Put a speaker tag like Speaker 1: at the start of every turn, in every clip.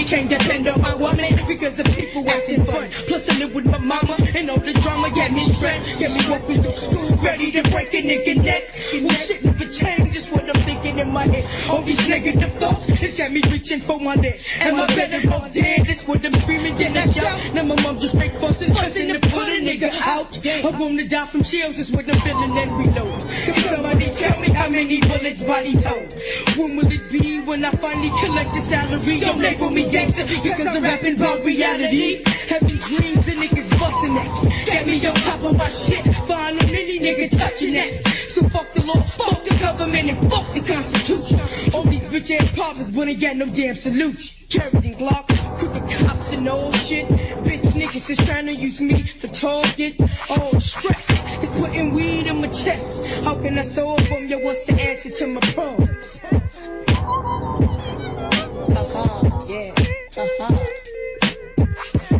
Speaker 1: money, can't depend on my woman because the people acting fun. Plus I live with my mama and all the drama got me stressed. Get me walking through school, ready to break a nigga neck. Well, shit never change, just what I'm thinking in my head. All these negative thoughts, it's got me reaching for my neck. Am I better off dead? That's what I'm screaming, then I shout. Now my mom just make fussing to put a nigga out. I wanna die from chills, is what I'm feeling and reload. Can somebody tell me how many bullets bodies hold? When will it be when I finally collect the salary? Don't label me gangster because I'm rapping about reality. Having dreams and niggas busting that. Got me on top of my shit. Find on any nigga touching that. So fuck the law, fuck the government, and fuck the Constitution. All these bitch ass poppers, but ain't got no damn solution. Carrying Glocks, crooked cops and all shit. Bitch niggas is trying to use me for target. All stress is putting weed in my chest. How can I solve them? Yo, what's the answer to my problems?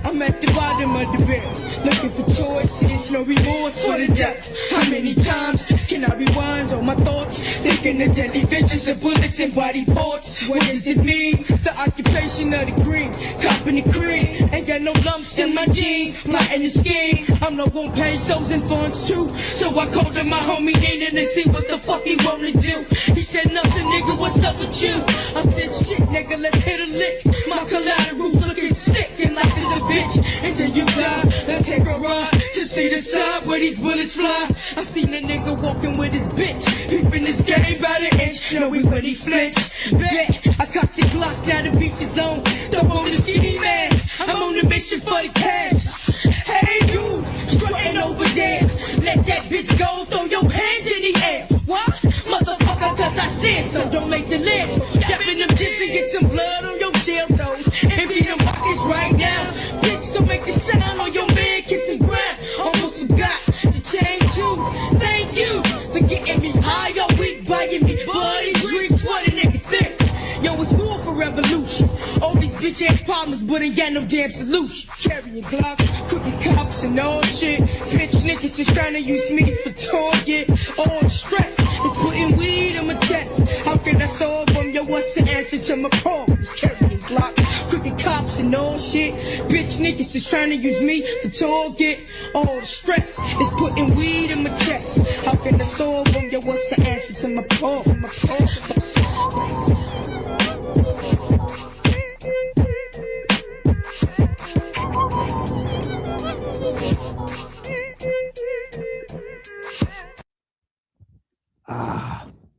Speaker 1: I'm at the bottom of the barrel, looking for choices, no remorse for the death. How many times can I rewind all my thoughts? Thinking of deadly visions of bullets and body parts. What does it mean? The occupation of the green, copping the cream. Ain't got no lumps in my jeans, plotting the scheme. I'm not gonna pay souls and funds too. So I called him my homie Nina to see what the fuck he wanna do. He said nothing, nigga, what's up with you? I said shit, nigga, let's hit a lick. My collateral's looking sick and life is a bitch. Until you die, let's take a ride to see the side where these bullets fly. I seen a nigga walking with his bitch, peeping his game by the inch, knowing when he flinch. Bet I cocked the Glock, now the beef is on. Throw on the skinny mask, I'm on the mission for the cash. Hey you, strutting over there, let that bitch go, throw your hands in the air. Why? Motherfucker, cause I said so, don't make the lid. Step in them gyms and get some blood on your shell toes. Empty them pockets right now. Bitch, don't make a sound on your man kissing ground. Almost forgot to change you. Thank you for getting me high all week, buying me bloody drinks. What a nigga think? Yo, it's war for revolution. All these bitch ass problems, but ain't got no damn solution. Carrying Glocks, crooked cops and all shit. Bitch niggas just trying to use me for target. All the stress is putting weed in my chest. How can I solve them? Yo, what's the answer to my problems? Carrying Glocks, crooked cops and all shit. Bitch niggas just trying to use me for target. All the stress is putting weed in my chest. How can I solve them? Yo, what's the answer to my problems?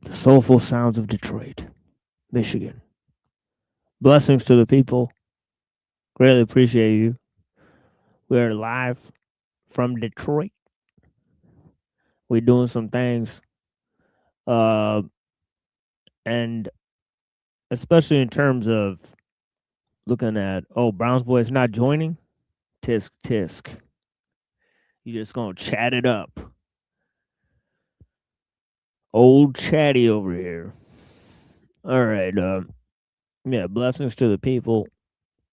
Speaker 2: The soulful sounds of Detroit, Michigan. Blessings to the people. Greatly appreciate you. We're live from Detroit. We're doing some things. And especially in terms of looking at, Browns boys not joining. Tisk, tisk. You just gonna chat it up. Old chatty over here. All right. Blessings to the people.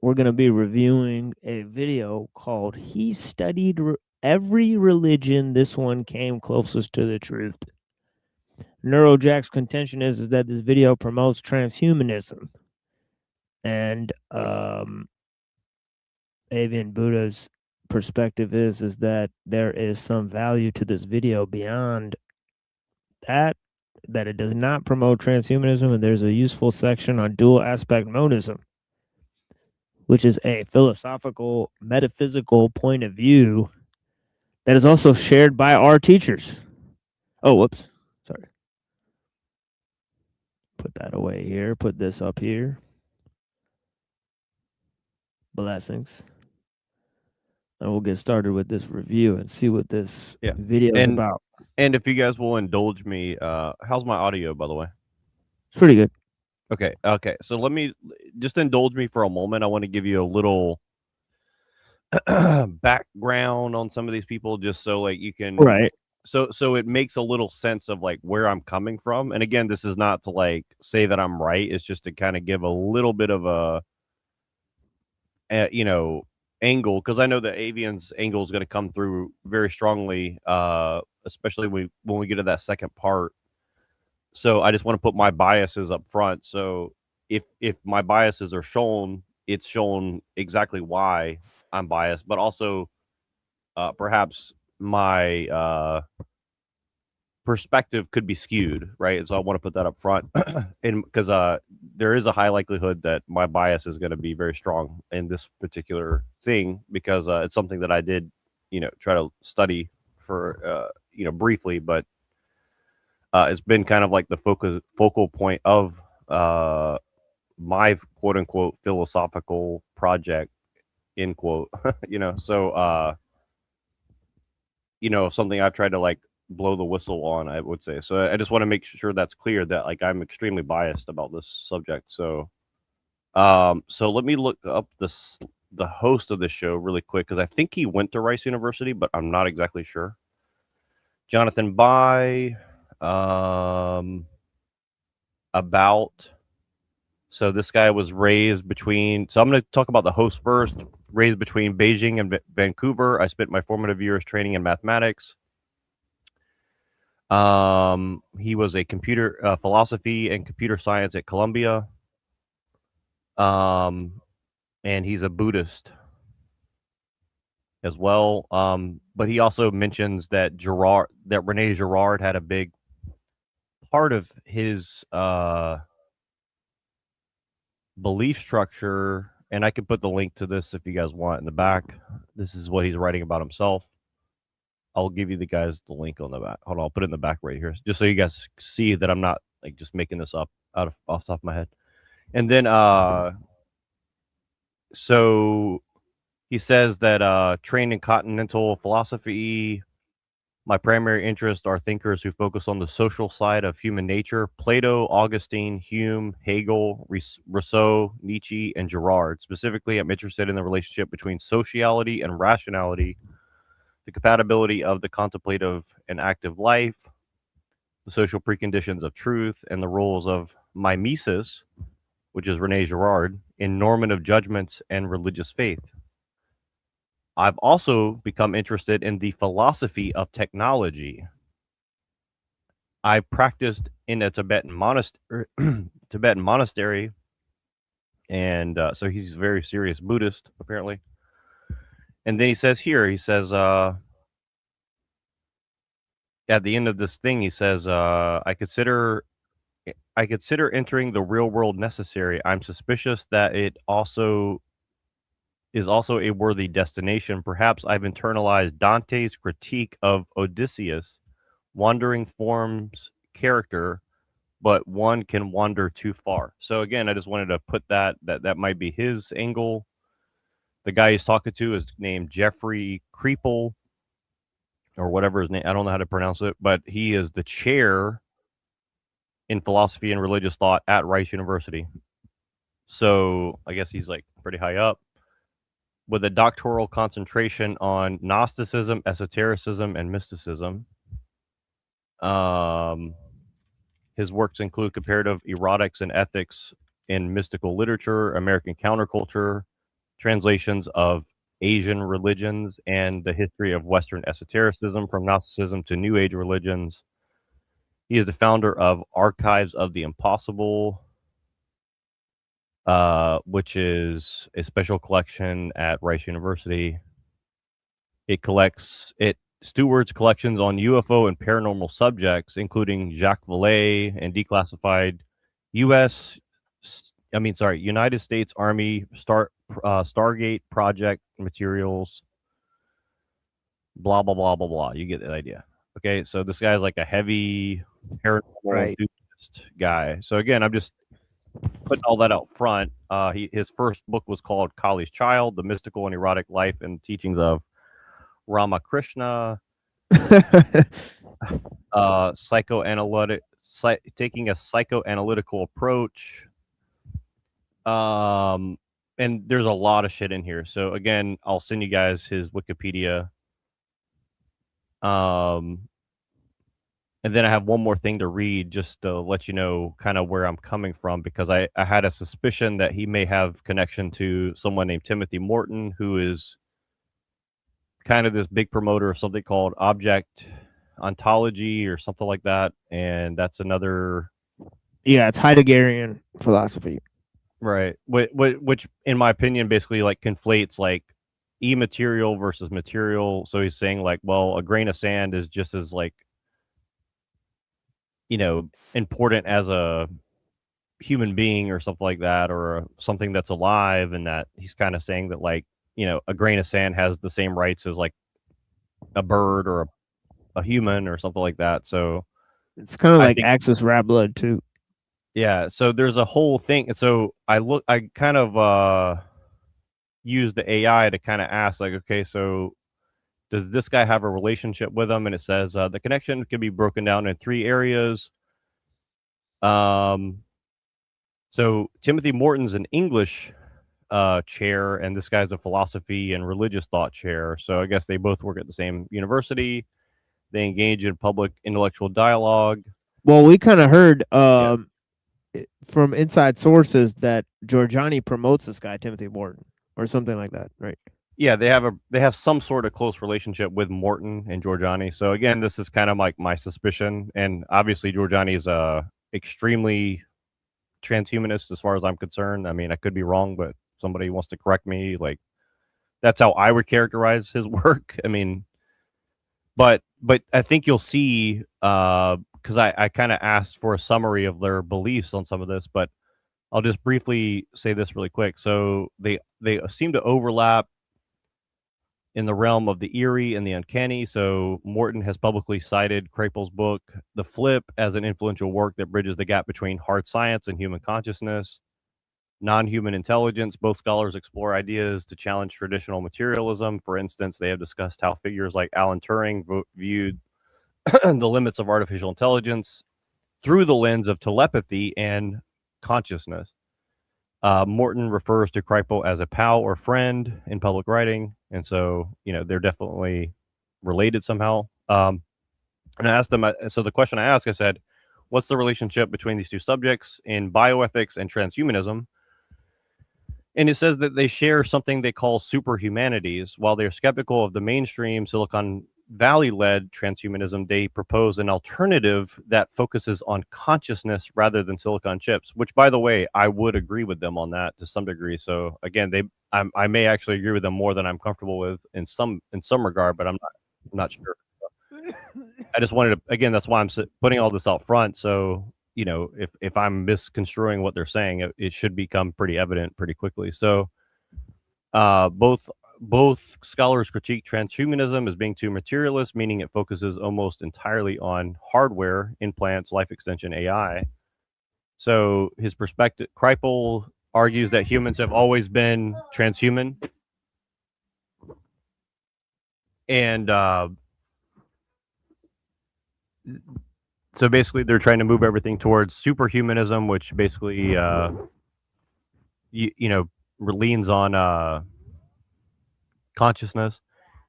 Speaker 2: We're going to be reviewing a video called He Studied Every Religion. This one came closest to the truth. Neuro Jack's contention is that this video promotes transhumanism. And Avian Buddha's perspective is that there is some value to this video beyond that it does not promote transhumanism, and there's a useful section on dual aspect monism, which is a philosophical, metaphysical point of view that is also shared by our teachers. Oh, whoops. Sorry. Put that away here. Put this up here. Blessings. And we'll get started with this review and see what this video is about.
Speaker 3: And if you guys will indulge me, how's my audio, by the way?
Speaker 2: It's pretty good.
Speaker 3: Okay. So let me just indulge me for a moment. I want to give you a little background on some of these people, just so like you can so it makes a little sense of like where I'm coming from. And again, this is not to like say that I'm right. It's just to kind of give a little bit of a angle, because I know that Avian's angle is going to come through very strongly, especially when we get to that second part. So I just want to put my biases up front. So if my biases are shown, it's shown exactly why I'm biased, but also perhaps my perspective could be skewed, right? So I want to put that up front, and because there is a high likelihood that my bias is going to be very strong in this particular thing, because it's something that I did, try to study for, briefly, but it's been kind of like the focal point of my quote unquote philosophical project, end quote, so something I've tried to like blow the whistle on, I would say. So I just want to make sure that's clear that like I'm extremely biased about this subject. So so let me look up the host of this show really quick, because I think he went to Rice University, but I'm not exactly sure. Jonathan Bai, about. So this guy was raised between. So I'm going to talk about the host first. Raised between Beijing and Vancouver. I spent my formative years training in mathematics. He was a computer philosophy and computer science at Columbia. And he's a Buddhist as well. But he also mentions that Rene Girard had a big part of his belief structure. And I could put the link to this if you guys want in the back. This is what he's writing about himself. I'll give you the link on the back. Hold on, I'll put it in the back right here, just so you guys see that I'm not like just making this up off the top of my head. And then so he says that trained in continental philosophy, my primary interests are thinkers who focus on the social side of human nature: Plato, Augustine, Hume, Hegel, Rousseau, Nietzsche, and Girard. Specifically, I'm interested in the relationship between sociality and rationality, the compatibility of the contemplative and active life, the social preconditions of truth, and the roles of mimesis, which is Rene Girard, in normative judgments and religious faith. I've also become interested in the philosophy of technology. I practiced in a Tibetan monastery, and so he's a very serious Buddhist, apparently. And then he says at the end of this thing, he says, I consider entering the real world necessary. I'm suspicious that it is also a worthy destination. Perhaps I've internalized Dante's critique of Odysseus. Wandering forms character, but one can wander too far. So again, I just wanted to put that might be his angle. The guy he's talking to is named Jeffrey Kripal, or whatever his name. I don't know how to pronounce it, but he is the chair in philosophy and religious thought at Rice University. So I guess he's like pretty high up, with a doctoral concentration on Gnosticism, esotericism, and mysticism. His works include comparative erotics and ethics in mystical literature, American counterculture, translations of Asian religions, and the history of Western esotericism from Gnosticism to New Age religions. He is the founder of Archives of the Impossible, which is a special collection at Rice University. It stewards collections on UFO and paranormal subjects, including Jacques Vallée and declassified United States Army Stargate project materials. Blah blah blah blah blah. You get the idea. Okay, so this guy's like a heavy paranormal enthusiast guy. So again, I'm just putting all that out front. His first book was called Kali's Child: The Mystical and Erotic Life and Teachings of Ramakrishna. Taking a psychoanalytical approach. And there's a lot of shit in here. So again, I'll send you guys his Wikipedia. And then I have one more thing to read just to let you know kind of where I'm coming from, because I had a suspicion that he may have connection to someone named Timothy Morton, who is kind of this big promoter of something called object ontology or something like that. And that's another.
Speaker 2: Yeah, it's Heideggerian philosophy.
Speaker 3: Right. Which, in my opinion, basically like conflates like immaterial versus material. So he's saying like, well, a grain of sand is just as like, important as a human being or something like that, or something that's alive, and that he's kind of saying that like, a grain of sand has the same rights as like a bird or a human or something like that. So
Speaker 2: it's kind of
Speaker 3: I
Speaker 2: like
Speaker 3: think,
Speaker 2: Axis Rap Blood too.
Speaker 3: yeah. So there's a whole thing. So I kind of use the AI to kind of ask like, okay, so does this guy have a relationship with him? And it says the connection can be broken down in three areas. Um, so Timothy Morton's an English chair, and this guy's a philosophy and religious thought chair. So I guess they both work at the same university. They engage in public intellectual dialogue.
Speaker 2: Well, we kind of heard
Speaker 3: Yeah.
Speaker 2: from inside sources that Giorgiani promotes this guy Timothy Morton or something like that, right?
Speaker 3: Yeah, they have some sort of close relationship with Morton and Giorgiani. So again, this is kind of like my suspicion, and obviously Giorgiani is extremely transhumanist as far as I'm concerned. I mean, I could be wrong, but somebody wants to correct me. Like that's how I would characterize his work. I mean, but I think you'll see because I kind of asked for a summary of their beliefs on some of this, but I'll just briefly say this really quick. So they seem to overlap in the realm of the eerie and the uncanny. So Morton has publicly cited Krapel's book, The Flip, as an influential work that bridges the gap between hard science and human consciousness. Non-human intelligence, both scholars explore ideas to challenge traditional materialism. For instance, they have discussed how figures like Alan Turing viewed the limits of artificial intelligence through the lens of telepathy and consciousness. Morton refers to Kripal as a pal or friend in public writing, and so they're definitely related somehow. And I asked them. So the question I asked, I said, "What's the relationship between these two subjects in bioethics and transhumanism?" And it says that they share something they call superhumanities. While they're skeptical of the mainstream Silicon Valley led transhumanism, they propose an alternative that focuses on consciousness rather than silicon chips, which, by the way, I would agree with them on that to some degree. So again, I may actually agree with them more than I'm comfortable with in some regard, but I'm not sure. I just wanted to, again, that's why I'm putting all this out front. So, if I'm misconstruing what they're saying, it should become pretty evident pretty quickly. So, both scholars critique transhumanism as being too materialist, meaning it focuses almost entirely on hardware, implants, life extension, AI. So his perspective, Kripal argues that humans have always been transhuman, and so basically they're trying to move everything towards superhumanism, which basically leans on consciousness.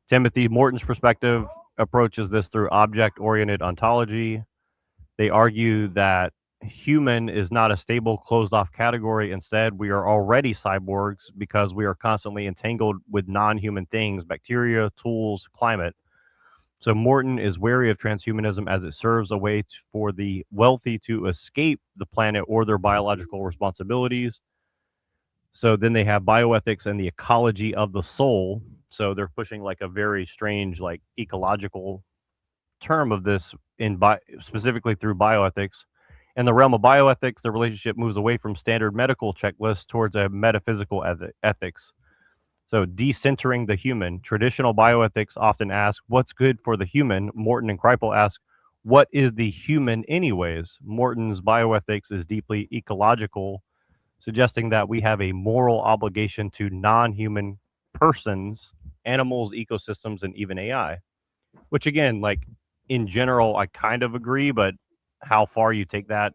Speaker 3: Timothy Morton's perspective approaches this through object-oriented ontology. They argue that human is not a stable, closed-off category. Instead, we are already cyborgs because we are constantly entangled with non-human things, bacteria, tools, climate. So Morton is wary of transhumanism as it serves a way for the wealthy to escape the planet or their biological responsibilities. So then they have bioethics and the ecology of the soul. So they're pushing like a very strange, like ecological term of this specifically through bioethics. In the realm of bioethics, the relationship moves away from standard medical checklists towards a metaphysical ethics. So decentering the human. Traditional bioethics often ask, what's good for the human? Morton and Kripal ask, what is the human anyways? Morton's bioethics is deeply ecological, suggesting that we have a moral obligation to non-human persons, animals, ecosystems, and even AI. Which again, like in general, I kind of agree, but how far you take that,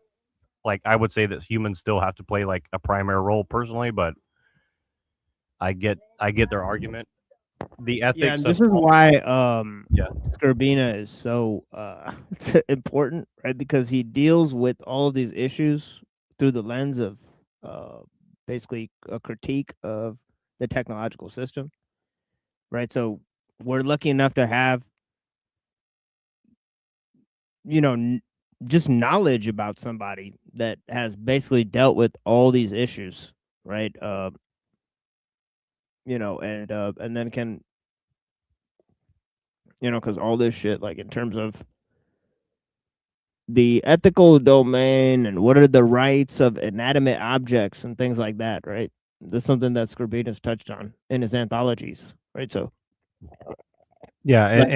Speaker 3: like I would say that humans still have to play like a primary role personally, but I get their argument. The
Speaker 2: Yeah,
Speaker 3: ethics
Speaker 2: and
Speaker 3: of
Speaker 2: this is why
Speaker 3: yeah,
Speaker 2: Scorbina is so important, right? Because he deals with all of these issues through the lens of uh, basically a critique of the technological system, right? So we're lucky enough to have, you know, just knowledge about somebody that has basically dealt with all these issues right? And then can, because all this shit, like in terms of the ethical domain and what are the rights of inanimate objects and things like that, right? That's something that Scribinus touched on in his anthologies, right? So,
Speaker 3: Yeah,
Speaker 2: like,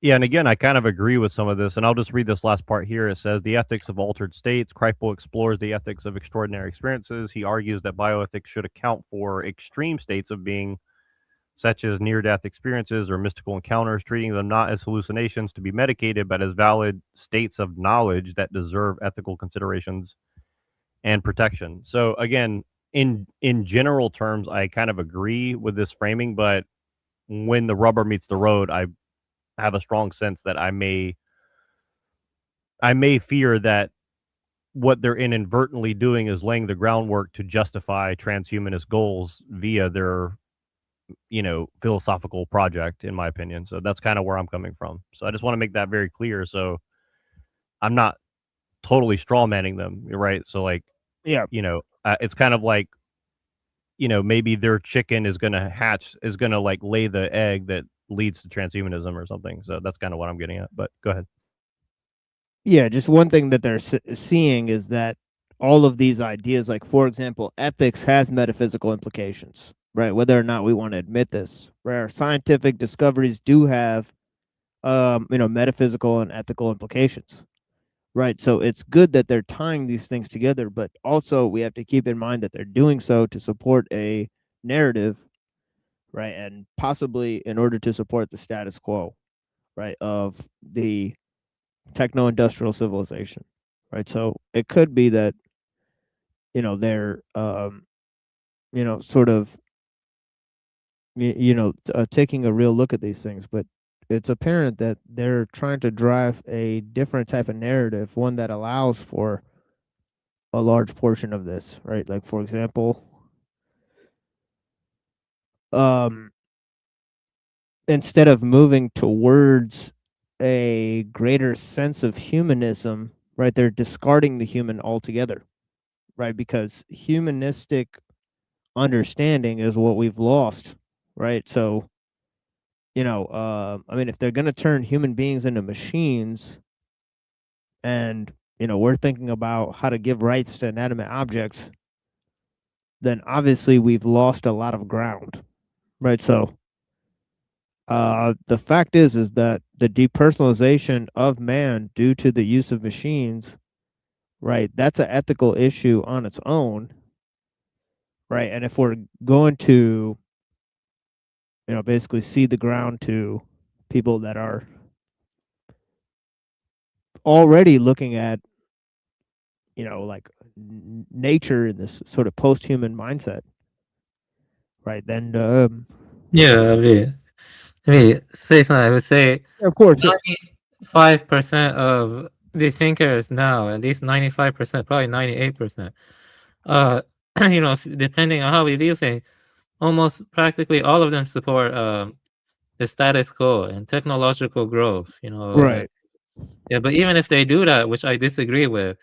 Speaker 3: and again, I kind of agree with some of this, and I'll just read this last part here. It says the ethics of altered states. Kripal explores the ethics of extraordinary experiences. He argues that bioethics should account for extreme states of being, such as near-death experiences or mystical encounters, treating them not as hallucinations to be medicated, but as valid states of knowledge that deserve ethical considerations and protection. So again, in general terms, I kind of agree with this framing, but when the rubber meets the road, I have a strong sense that I may fear that what they're inadvertently doing is laying the groundwork to justify transhumanist goals via their philosophical project, in my opinion. So that's kind of where I'm coming from. So I just want to make that very clear. So I'm not totally straw manning them, right? So like,
Speaker 2: yeah,
Speaker 3: it's kind of like, maybe their chicken is going to like lay the egg that leads to transhumanism or something. So that's kind of what I'm getting at, but go ahead.
Speaker 2: yeah. Just one thing that they're seeing is that all of these ideas, like for example, ethics has metaphysical implications, right? Whether or not we want to admit this, right? Our scientific discoveries do have, metaphysical and ethical implications, right? So it's good that they're tying these things together, but also we have to keep in mind that they're doing so to support a narrative, right? And possibly in order to support the status quo, right, of the techno-industrial civilization, right? So it could be that, they're, sort of, taking a real look at these things, but it's apparent that they're trying to drive a different type of narrative, one that allows for a large portion of this, right? Like for example, um, instead of moving towards a greater sense of humanism, right, they're discarding the human altogether, right? Because humanistic understanding is what we've lost, right? So, I mean, if they're going to turn human beings into machines and, we're thinking about how to give rights to inanimate objects, then obviously we've lost a lot of ground, right? So, the fact is that the depersonalization of man due to the use of machines, right, that's an ethical issue on its own, right? And if we're going to, basically cede the ground to people that are already looking at, like nature in this sort of post-human mindset, right? Then,
Speaker 4: Yeah, let me say something. I would say
Speaker 2: of course,
Speaker 4: 95% of the thinkers now, at least 95%, probably 98%, depending on how we view things, almost practically all of them support the status quo and technological growth,
Speaker 2: right,
Speaker 4: yeah, but even if they do that, which I disagree with,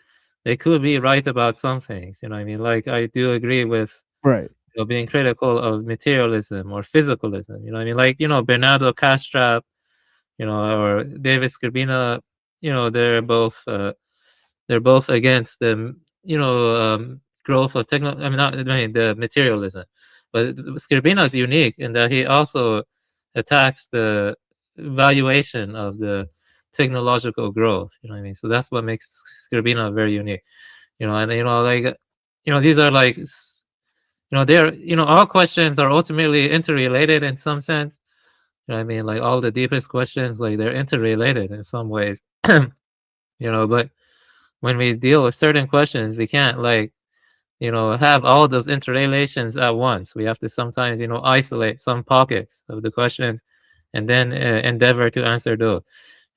Speaker 4: they could be right about some things, you know what I mean? Like, I do agree with
Speaker 2: right,
Speaker 4: being critical of materialism or physicalism, you know what I mean? Like, Bernardo Castrap, or David Skrbina, they're both against the growth of the materialism. But Skrbina is unique in that he also attacks the valuation of the technological growth. You know what I mean? So that's what makes Skrbina very unique. And these are like they're all questions are ultimately interrelated in some sense. You know what I mean? Like all the deepest questions, like they're interrelated in some ways. But when we deal with certain questions, we can't have all those interrelations at once. We have to sometimes, isolate some pockets of the questions and then endeavor to answer those.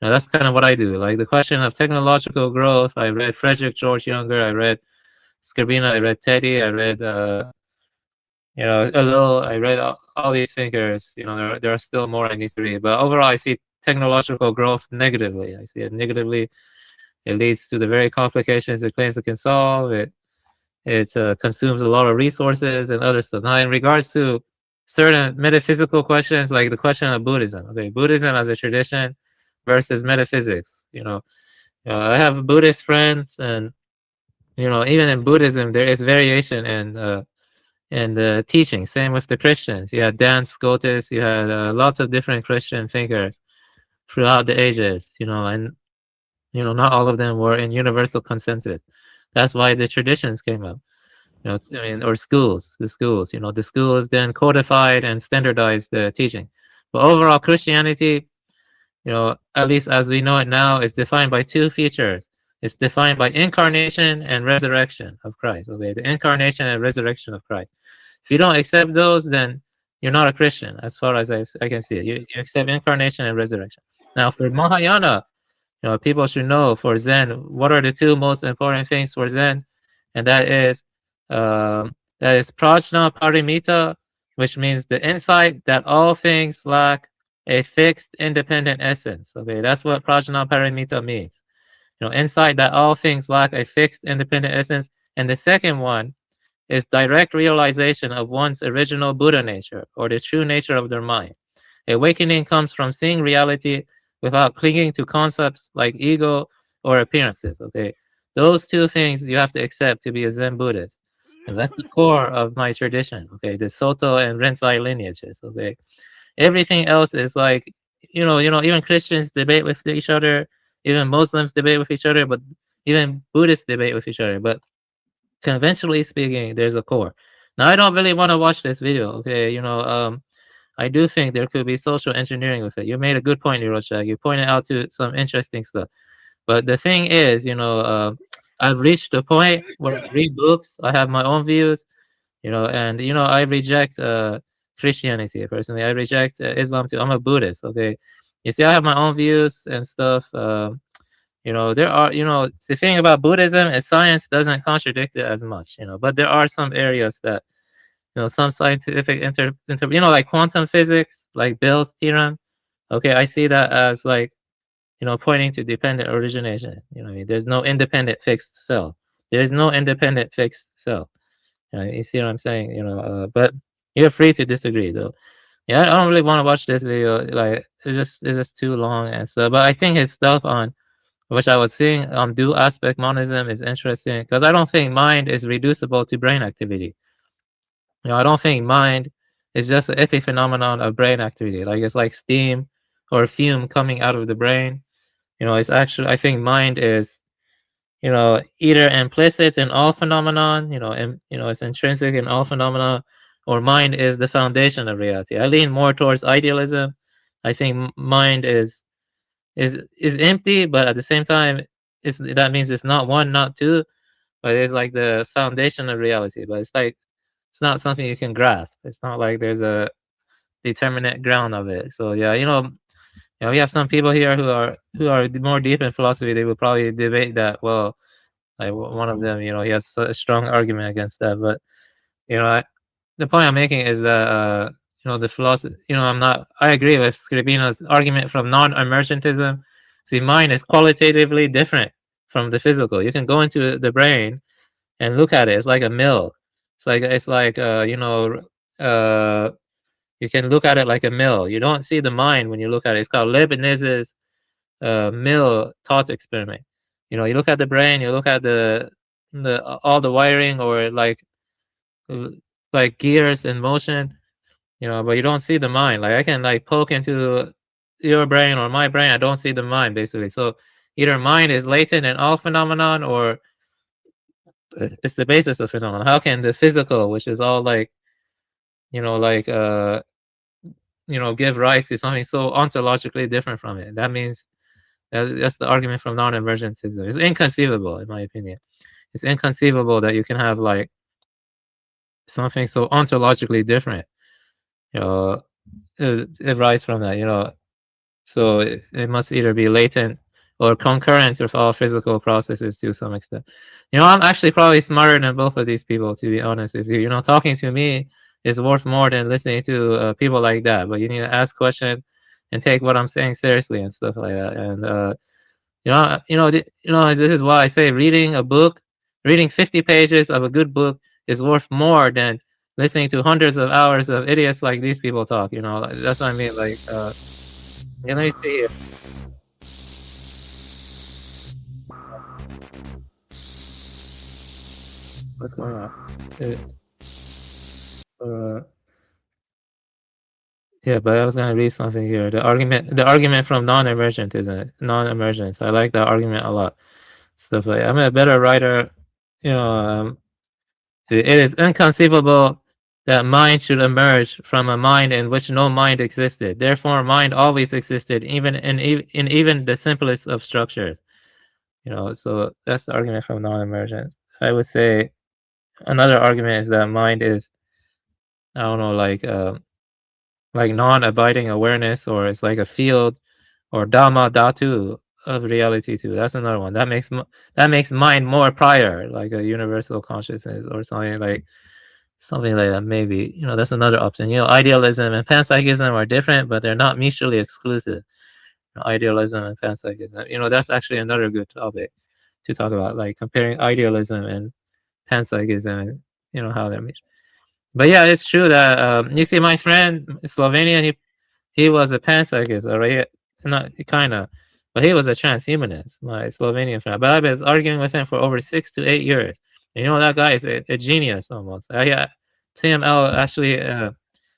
Speaker 4: Now, that's kind of what I do. Like the question of technological growth, I read Frederick George Younger, I read Skrbina, I read Teddy, I read, a little, I read all these thinkers. There are still more I need to read. But overall, I see technological growth negatively. I see it negatively. It leads to the very complications it claims it can solve. It It consumes a lot of resources and other stuff. Now, in regards to certain metaphysical questions, like the question of Buddhism, okay, Buddhism as a tradition versus metaphysics. I have Buddhist friends, and even in Buddhism, there is variation in the teaching. Same with the Christians. You had Dan Scotus, you had lots of different Christian thinkers throughout the ages. And not all of them were in universal consensus. That's why the traditions came up. Or schools, the schools. The schools then codified and standardized the teaching. But overall, Christianity, at least as we know it now, is defined by two features. It's defined by incarnation and resurrection of Christ. Okay, the incarnation and resurrection of Christ. If you don't accept those, then you're not a Christian, as far as I can see it. You accept incarnation and resurrection. Now, for Mahayana, people should know, for Zen, what are the two most important things for Zen? And that is prajna paramita, which means the insight that all things lack a fixed independent essence. Okay, that's what prajna paramita means. Insight that all things lack a fixed independent essence. And the second one is direct realization of one's original Buddha nature, or the true nature of their mind. Awakening comes from seeing reality without clinging to concepts like ego or appearances. Okay, those two things you have to accept to be a Zen Buddhist, and that's the core of my tradition. Okay, the Soto and Rinzai lineages. Okay, everything else is like, even Christians debate with each other, even Muslims debate with each other, but even Buddhists debate with each other. But conventionally speaking, there's a core. Now, I don't really want to watch this video. Okay, I do think there could be social engineering with it. You made a good point, Neurochak. You pointed out to some interesting stuff. But the thing is, I've reached the point where I read books. I have my own views, and I reject Christianity personally. I reject Islam too. I'm a Buddhist. Okay, you see, I have my own views and stuff. There are, the thing about Buddhism is science doesn't contradict it as much. But there are some areas that, some scientific like quantum physics, like Bell's theorem. Okay, I see that as like, pointing to dependent origination. There's no independent fixed cell. There is no independent fixed cell. You see what I'm saying? But you're free to disagree, though. Yeah, I don't really want to watch this video. Like, it's just too long and stuff. But I think his stuff on, which I was seeing on dual aspect monism, is interesting, because I don't think mind is reducible to brain activity. I don't think mind is just an epiphenomenon of brain activity. Like, it's like steam or fume coming out of the brain. It's actually, I think mind is, either implicit in all phenomenon, it's intrinsic in all phenomena, or mind is the foundation of reality. I lean more towards idealism. I think mind is empty, but at the same time, that means it's not one, not two, but it's like the foundation of reality. But it's like, it's not something you can grasp. It's not like there's a determinate ground of it. So yeah, we have some people here who are more deep in philosophy. They will probably debate that. Well, like one of them, he has a strong argument against that. But the point I'm making is that the philosophy. I agree with Scribino's argument from non-emergentism. See, mind is qualitatively different from the physical. You can go into the brain and look at it. It's like a mill. It's like you can look at it like a mill. You don't see the mind when you look at it. It's called Leibniz's mill thought experiment. You look at the brain, you look at the all the wiring, or like gears in motion, but you don't see the mind. Like, I can like poke into your brain or my brain, I don't see the mind, basically. So either mind is latent in all phenomenon, or it's the basis of phenomenon. How can the physical, which is all like, give rise to something so ontologically different from it? That means that's the argument from non-emergentism. It's inconceivable, in my opinion. It's inconceivable that you can have like something so ontologically different, arise from that. So it must either be latent or concurrent with all physical processes to some extent. I'm actually probably smarter than both of these people, to be honest with you. Talking to me is worth more than listening to people like that. But you need to ask questions and take what I'm saying seriously and stuff like that. And this is why I say reading a book reading 50 pages of a good book is worth more than listening to hundreds of hours of idiots like these people talk. You know, that's what I mean. Like, yeah, let me see here. What's going on? Yeah, but I was gonna read something here. The argument from non-emergent, isn't it? Non-emergent. I like that argument a lot. Stuff like I'm a better writer. You know, it is inconceivable that mind should emerge from a mind in which no mind existed. Therefore, mind always existed, even in even the simplest of structures. You know, so that's the argument from non-emergent. I would say another argument is that mind is, I don't know, like non-abiding awareness, or it's like a field, or dhamma dhatu of reality too. That's another one. That makes mind more prior, like a universal consciousness or something like that. Maybe, you know, that's another option. You know, idealism and panpsychism are different, but they're not mutually exclusive. You know, idealism and panpsychism. You know, that's actually another good topic to talk about, like comparing idealism and panpsychism, and you know how they're mutual. But yeah, it's true that you see, my friend Slovenian, he was a panpsychist, alright? Not kind of, but he was a transhumanist, my Slovenian friend. But I was arguing with him for over 6 to 8 years. And you know, that guy is a genius almost. TML actually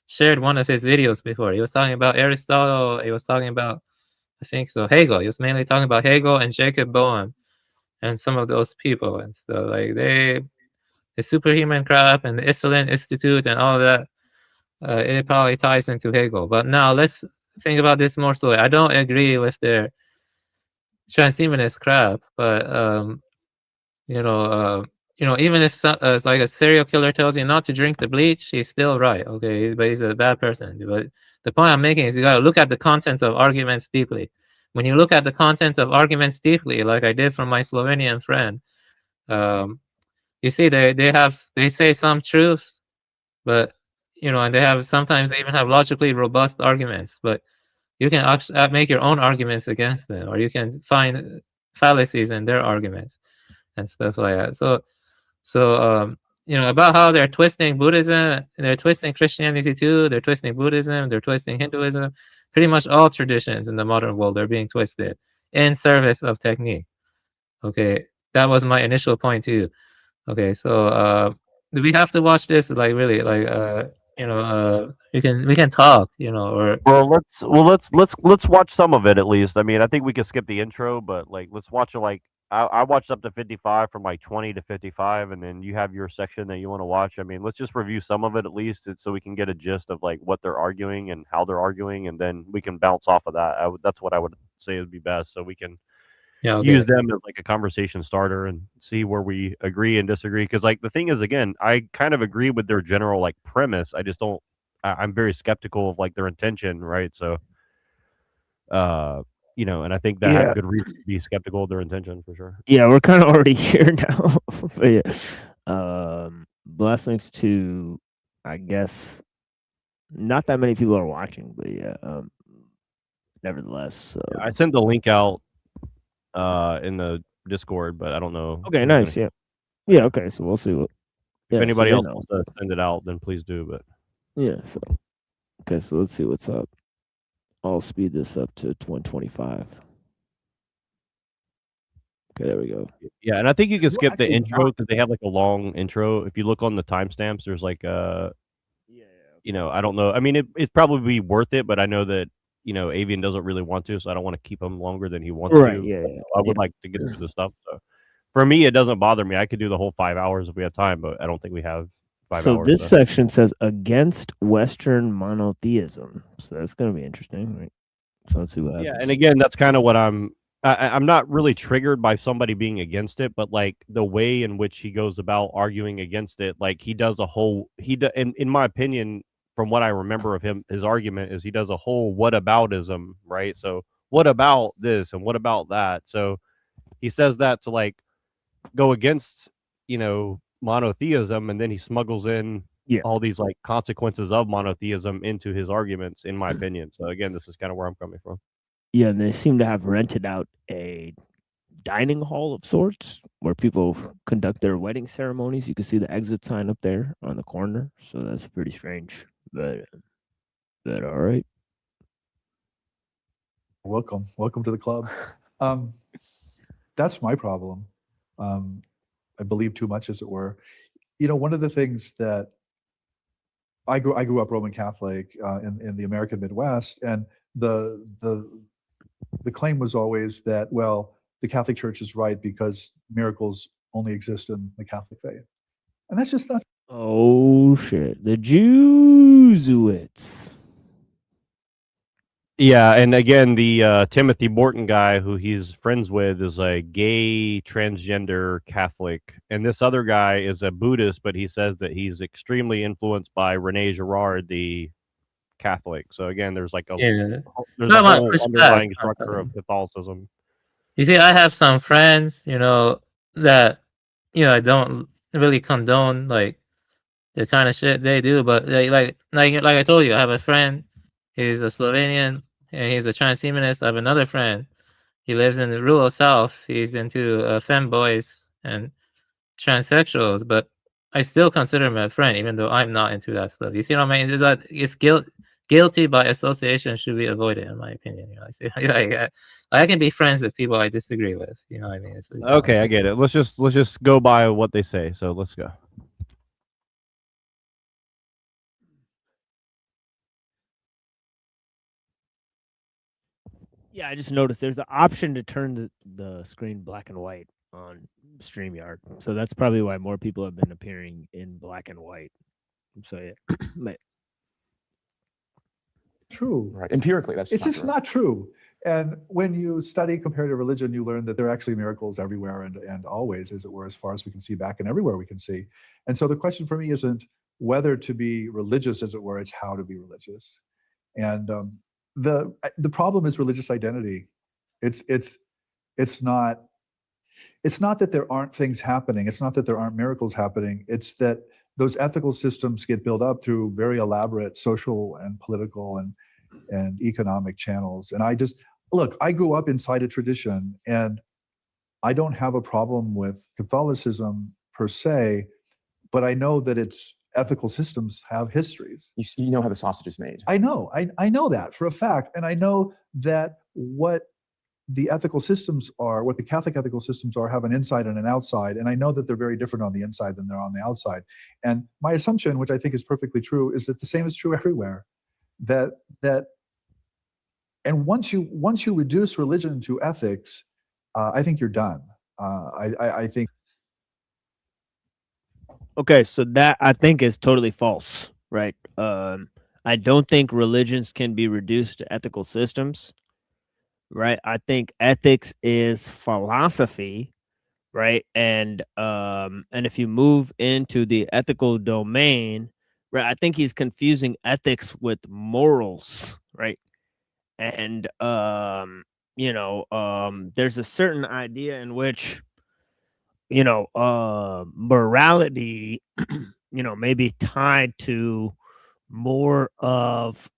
Speaker 4: shared one of his videos before. He was talking about Aristotle. He was talking about, I think so, Hegel. He was mainly talking about Hegel and Jacob Boehm and some of those people and stuff. Like the superhuman crap and the Iselin Institute and all that. It probably ties into Hegel. But now let's think about this more slowly. I don't agree with their transhumanist crap, but even if like a serial killer tells you not to drink the bleach, he's still right. Okay, but he's a bad person. But the point I'm making is you got to look at the content of arguments deeply. When you look at the content of arguments deeply, like I did from my Slovenian friend, you see they say some truths, but and sometimes they even have logically robust arguments, but you can make your own arguments against them, or you can find fallacies in their arguments and stuff like that. So about how they're twisting Buddhism, they're twisting Christianity too, they're twisting Buddhism, they're twisting Hinduism. Pretty much all traditions in the modern world are being twisted in service of technique. Okay, that was my initial point too. Okay, so do we have to watch this? Like really, like we can talk, or
Speaker 3: let's watch some of it at least. I mean, I think we could skip the intro, but like let's watch it. Like I watched up to 55, from like 20 to 55, and then you have your section that you want to watch. I mean, let's just review some of it at least, so we can get a gist of like what they're arguing and how they're arguing, and then we can bounce off of that. That's what I would say would be best, so we can use them as like a conversation starter and see where we agree and disagree. Because like the thing is, again, I kind of agree with their general like premise. I just don't. I'm very skeptical of like their intention, right? So, and I think that I have good reason to be skeptical of their intention for sure.
Speaker 2: Yeah, we're kind of already here now. But yeah, blessings to, I guess, not that many people are watching, but yeah, nevertheless.
Speaker 3: I sent the link out in the Discord, but I don't know.
Speaker 2: Okay, nice. Yeah. Okay, so we'll see what.
Speaker 3: If anybody else wants to send it out, then please do. But
Speaker 2: yeah, so okay, so let's see what's up. I'll speed this up to 125. Okay, there we go.
Speaker 3: Yeah, and I think you can skip the intro because they have like a long intro. If you look on the timestamps, there's like I don't know. I mean, it's probably worth it, but I know that Avian doesn't really want to, so I don't want to keep him longer than he wants to.
Speaker 2: Yeah.
Speaker 3: I would like to get through the stuff. So for me, it doesn't bother me. I could do the whole 5 hours if we have time, but I don't think we have 5 hours.
Speaker 2: So this section says against Western monotheism. So that's going to be interesting, right? So let's see what happens.
Speaker 3: Yeah, and again, that's kind of what I'm not really triggered by somebody being against it, but like the way in which he goes about arguing against it, like he does a whole in my opinion, from what I remember of him, his argument is he does a whole whataboutism, right? So what about this and what about that? So he says that to like go against, monotheism, and then he smuggles in all these like consequences of monotheism into his arguments, in my opinion. So again, this is kind of where I'm coming from.
Speaker 2: Yeah, and they seem to have rented out a dining hall of sorts where people conduct their wedding ceremonies. You can see the exit sign up there on the corner, so that's pretty strange. But all right.
Speaker 5: Welcome to the club. That's my problem. I believe too much, as it were. One of the things that I grew up Roman Catholic in the American Midwest, and the claim was always that, well, the Catholic Church is right because miracles only exist in the Catholic faith, and that's just not.
Speaker 2: Oh shit! The Jesuits.
Speaker 3: Yeah, and again, the Timothy Morton guy who he's friends with is a gay transgender Catholic, and this other guy is a Buddhist, but he says that he's extremely influenced by Rene Girard, the Catholic. So again, there's like a there's a whole underlying structure of Catholicism.
Speaker 4: You see, I have some friends, that I don't really condone like the kind of shit they do, but like I told you, I have a friend. He's a Slovenian and he's a transhumanist. I have another friend. He lives in the rural South. He's into femboys and transsexuals, but I still consider him a friend, even though I'm not into that stuff. You see what I mean? Is that it's guilty by association should be avoided, in my opinion. I see, I can be friends with people I disagree with. You know what I mean? It's
Speaker 3: okay, I get it. Let's just go by what they say. So let's go.
Speaker 2: Yeah, I just noticed there's an option to turn the screen black and white on StreamYard. So that's probably why more people have been appearing in black and white. So yeah.
Speaker 5: True.
Speaker 6: Right. Empirically, that's
Speaker 5: just not true. And when you study comparative religion, you learn that there are actually miracles everywhere and always, as it were, as far as we can see back and everywhere we can see. And so the question for me isn't whether to be religious, as it were, it's how to be religious. And the problem is religious identity. It's not that there aren't things happening. It's not that there aren't miracles happening. It's that those ethical systems get built up through very elaborate social and political and economic channels. And I grew up inside a tradition, and I don't have a problem with Catholicism per se, but I know that its ethical systems have histories.
Speaker 6: You know how the sausage is made.
Speaker 5: I know. I know that for a fact. And I know that what the ethical systems are, what the Catholic ethical systems are, have an inside and an outside. And I know that they're very different on the inside than they're on the outside. And my assumption, which I think is perfectly true, is that the same is true everywhere. And once you reduce religion to ethics, I think you're done. I think.
Speaker 2: Okay, so that I think is totally false, right? I don't think religions can be reduced to ethical systems, right? I think ethics is philosophy, right? And if you move into the ethical domain, right, I think he's confusing ethics with morals, right? And there's a certain idea in which morality may be tied to more of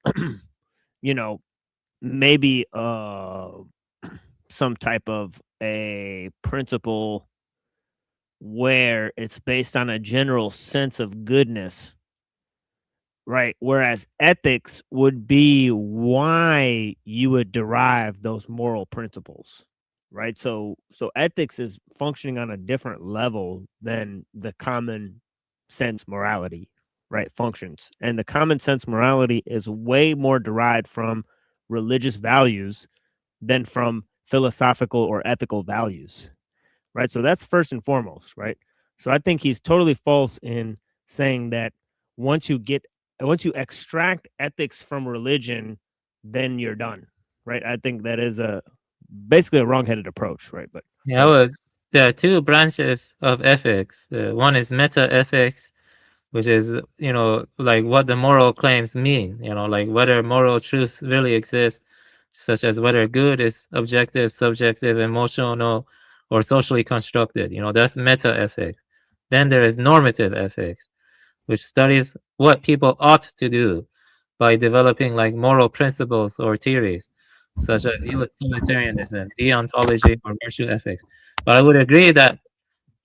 Speaker 2: maybe some type of a principle where it's based on a general sense of goodness, right? Whereas ethics would be why you would derive those moral principles, right? So ethics is functioning on a different level than the common sense morality, right? Functions. And the common sense morality is way more derived from religious values than from philosophical or ethical values, right? So that's first and foremost, right? So I think he's totally false in saying that once you extract ethics from religion, then you're done, right? I think that is basically a wrong-headed approach, right? But
Speaker 4: yeah, there are two branches of ethics. One is meta ethics, which is like what the moral claims mean. Like whether moral truths really exist, such as whether good is objective, subjective, emotional, or socially constructed. That's meta ethics. Then there is normative ethics, which studies what people ought to do by developing like moral principles or theories. such as utilitarianism, deontology, or virtue ethics. But I would agree that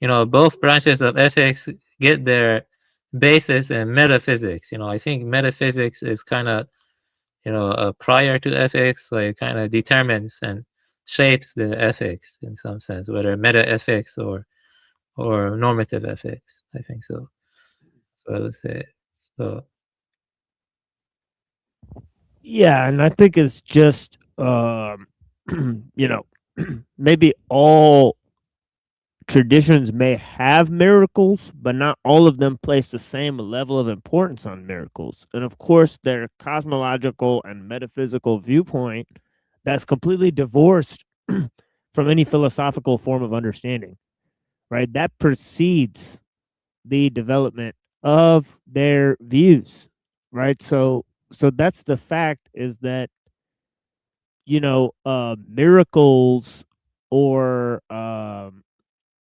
Speaker 4: both branches of ethics get their basis in metaphysics. I think metaphysics is kind of prior to ethics, like kind of determines and shapes the ethics in some sense, whether meta ethics or normative ethics. I think so. So I would say so.
Speaker 2: Yeah, and I think it's just maybe all traditions may have miracles, but not all of them place the same level of importance on miracles. And of course, their cosmological and metaphysical viewpoint that's completely divorced from any philosophical form of understanding, right? That precedes the development of their views, right? So that's the fact, is that miracles or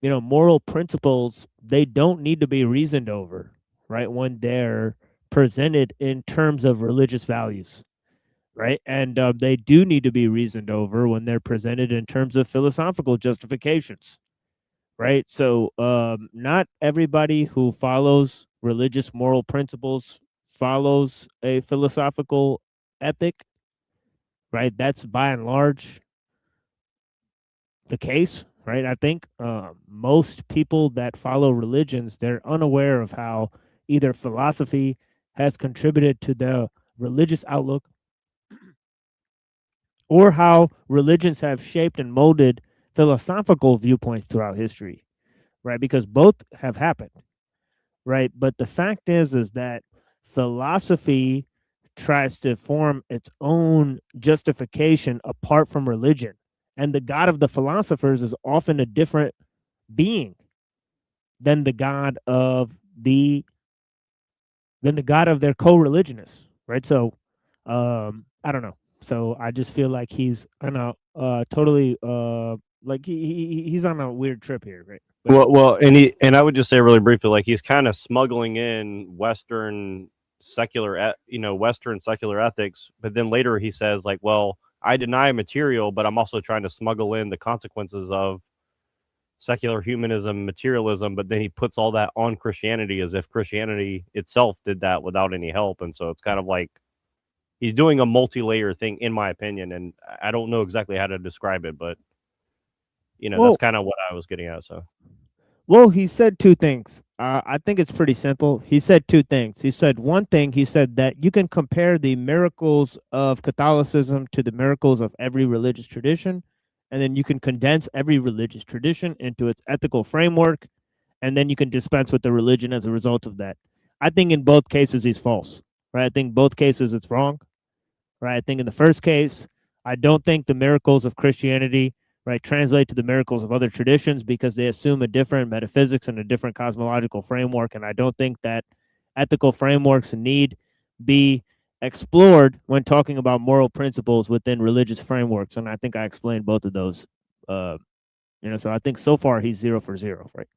Speaker 2: moral principles, they don't need to be reasoned over, right? When they're presented in terms of religious values, right? And they do need to be reasoned over when they're presented in terms of philosophical justifications, right? So not everybody who follows religious moral principles follows a philosophical ethic, right? That's by and large the case, right? I think most people that follow religions, they're unaware of how either philosophy has contributed to the religious outlook, or how religions have shaped and molded philosophical viewpoints throughout history, right? Because both have happened, right? But the fact is that philosophy tries to form its own justification apart from religion. And the God of the philosophers is often a different being than the God of their co-religionists, right? So I don't know. So I just feel like he's on a totally like he's on a weird trip here, right? But,
Speaker 3: Well, and I would just say really briefly, like he's kind of smuggling in Western Western secular ethics, but then later he says like, well, I deny material, but I'm also trying to smuggle in the consequences of secular humanism, materialism, but then he puts all that on Christianity as if Christianity itself did that without any help. And so it's kind of like he's doing a multi-layer thing, in my opinion, and I don't know exactly how to describe it, but that's kind of what I was getting at. So
Speaker 2: well, he said two things. I think it's pretty simple. He said two things. He said one thing, he said that you can compare the miracles of Catholicism to the miracles of every religious tradition, and then you can condense every religious tradition into its ethical framework, and then you can dispense with the religion as a result of that. I think in both cases he's false, right? I think both cases it's wrong, right? I think in the first case, I don't think the miracles of Christianity, right, translate to the miracles of other traditions, because they assume a different metaphysics and a different cosmological framework. And I don't think that ethical frameworks need be explored when talking about moral principles within religious frameworks. And I think I explained both of those. So I think so far he's 0 for 0, right?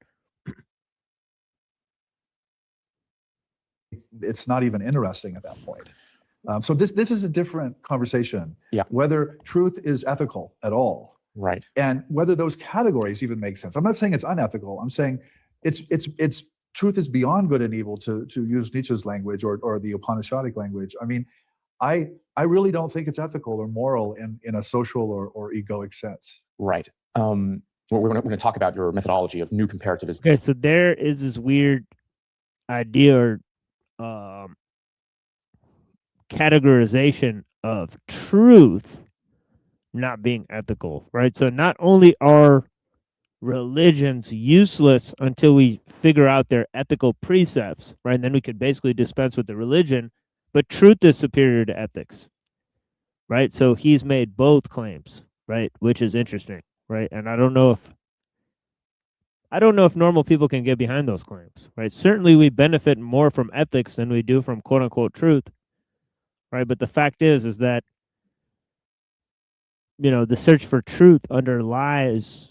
Speaker 5: It's not even interesting at that point. So this is a different conversation.
Speaker 6: Yeah.
Speaker 5: Whether truth is ethical at all,
Speaker 6: Right.
Speaker 5: and whether those categories even make sense. I'm not saying it's unethical. I'm saying it's truth is beyond good and evil, to use Nietzsche's language or the Upanishadic language. I mean, I really don't think it's ethical or moral in a social or egoic sense.
Speaker 6: Right. We're going to talk about your methodology of new comparativism.
Speaker 2: Okay, so there is this weird idea or categorization of truth not being ethical, right? So not only are religions useless until we figure out their ethical precepts, right? And then we could basically dispense with the religion, but truth is superior to ethics, right? So he's made both claims, right? Which is interesting, right? And I don't know if normal people can get behind those claims, right? Certainly we benefit more from ethics than we do from quote unquote truth, right? But the fact is that the search for truth underlies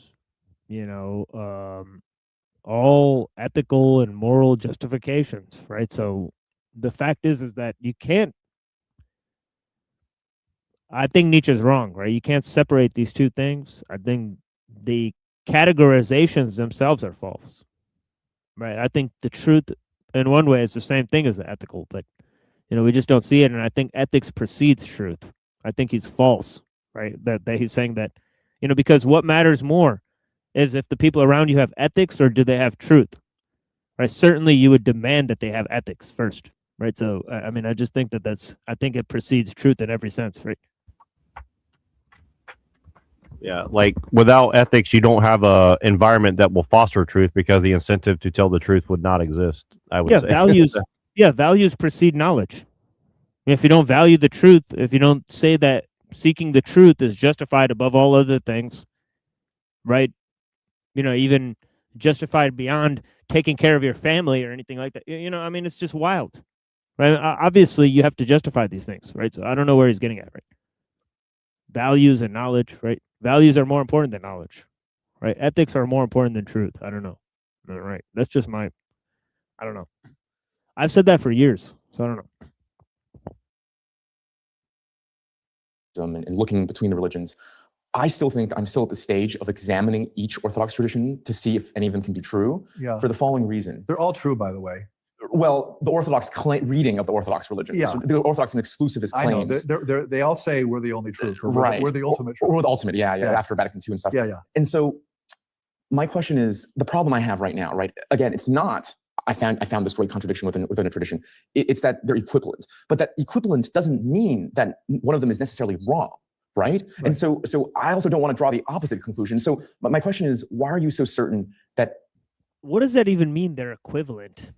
Speaker 2: all ethical and moral justifications, right? So the fact is that you can't I think Nietzsche's wrong, right? You can't separate these two things. I think the categorizations themselves are false, right? I think the truth, in one way, is the same thing as the ethical, but we just don't see it. And I think ethics precedes truth. I think he's false, right? That he's saying that, because what matters more is if the people around you have ethics or do they have truth, right? Certainly, you would demand that they have ethics first, right? So, I mean, I just think I think it precedes truth in every sense, right?
Speaker 3: Yeah, like without ethics, you don't have a environment that will foster truth because the incentive to tell the truth would not exist. I would say
Speaker 2: values. Values precede knowledge. If you don't value the truth, if you don't say that seeking the truth is justified above all other things, right? Even justified beyond taking care of your family or anything like that. I mean, it's just wild, right? Obviously, you have to justify these things, right? So I don't know where he's getting at, right? Values and knowledge, right? Values are more important than knowledge, right? Ethics are more important than truth. I don't know. All right. That's just I don't know. I've said that for years, so I don't know.
Speaker 6: And looking between the religions, I still think I'm still at the stage of examining each Orthodox tradition to see if any of them can be true.
Speaker 5: Yeah.
Speaker 6: For the following reason.
Speaker 5: They're all true, by the way.
Speaker 6: Well, the Orthodox reading of the Orthodox religions.
Speaker 5: Yeah.
Speaker 6: The Orthodox and exclusivist claims.
Speaker 5: I know. They all say we're the only truth.
Speaker 6: Right.
Speaker 5: We're the ultimate truth.
Speaker 6: Or the ultimate, yeah, after Vatican II and stuff.
Speaker 5: Yeah.
Speaker 6: And so my question is, the problem I have right now, right? Again, it's not, I found this great contradiction within a tradition. It's that they're equivalent. But that equivalent doesn't mean that one of them is necessarily wrong. Right? And so I also don't want to draw the opposite conclusion. So my question is, why are you so certain that?
Speaker 2: What does that even mean? They're equivalent.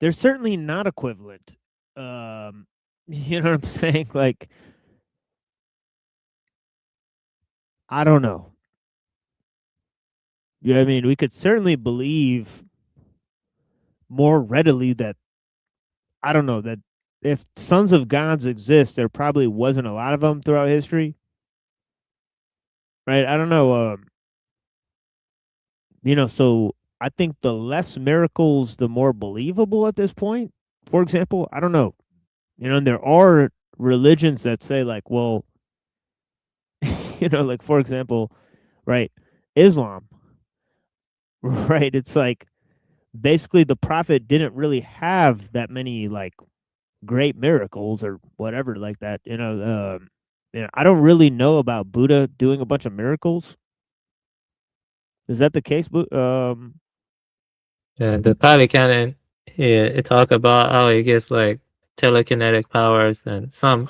Speaker 2: They're certainly not equivalent. You know what I'm saying? Like, I don't know. Yeah, I mean, we could certainly believe more readily that, I don't know, that if sons of gods exist, there probably wasn't a lot of them throughout history. Right? I don't know. So I think the less miracles, the more believable at this point. For example, I don't know. And there are religions that say like, well, like for example, right, Islam, right? It's like basically the prophet didn't really have that many like great miracles or whatever like that. I don't really know about Buddha doing a bunch of miracles. Is that the case?
Speaker 4: Yeah, the Pali Canon, it talk about how he gets like telekinetic powers and some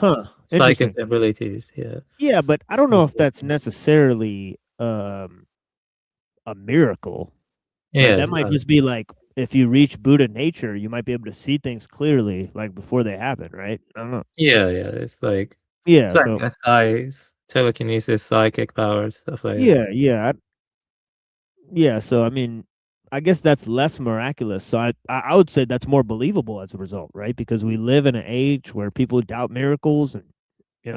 Speaker 4: psychic abilities.
Speaker 2: Yeah, but I don't know if that's necessarily a miracle.
Speaker 4: Yeah,
Speaker 2: that might just be like if you reach Buddha nature, you might be able to see things clearly, like before they happen, right? I don't know.
Speaker 4: Yeah, it's like telekinesis, psychic powers, stuff like that.
Speaker 2: Yeah. So I mean, I guess that's less miraculous. So I would say that's more believable as a result, right? Because we live in an age where people doubt miracles, and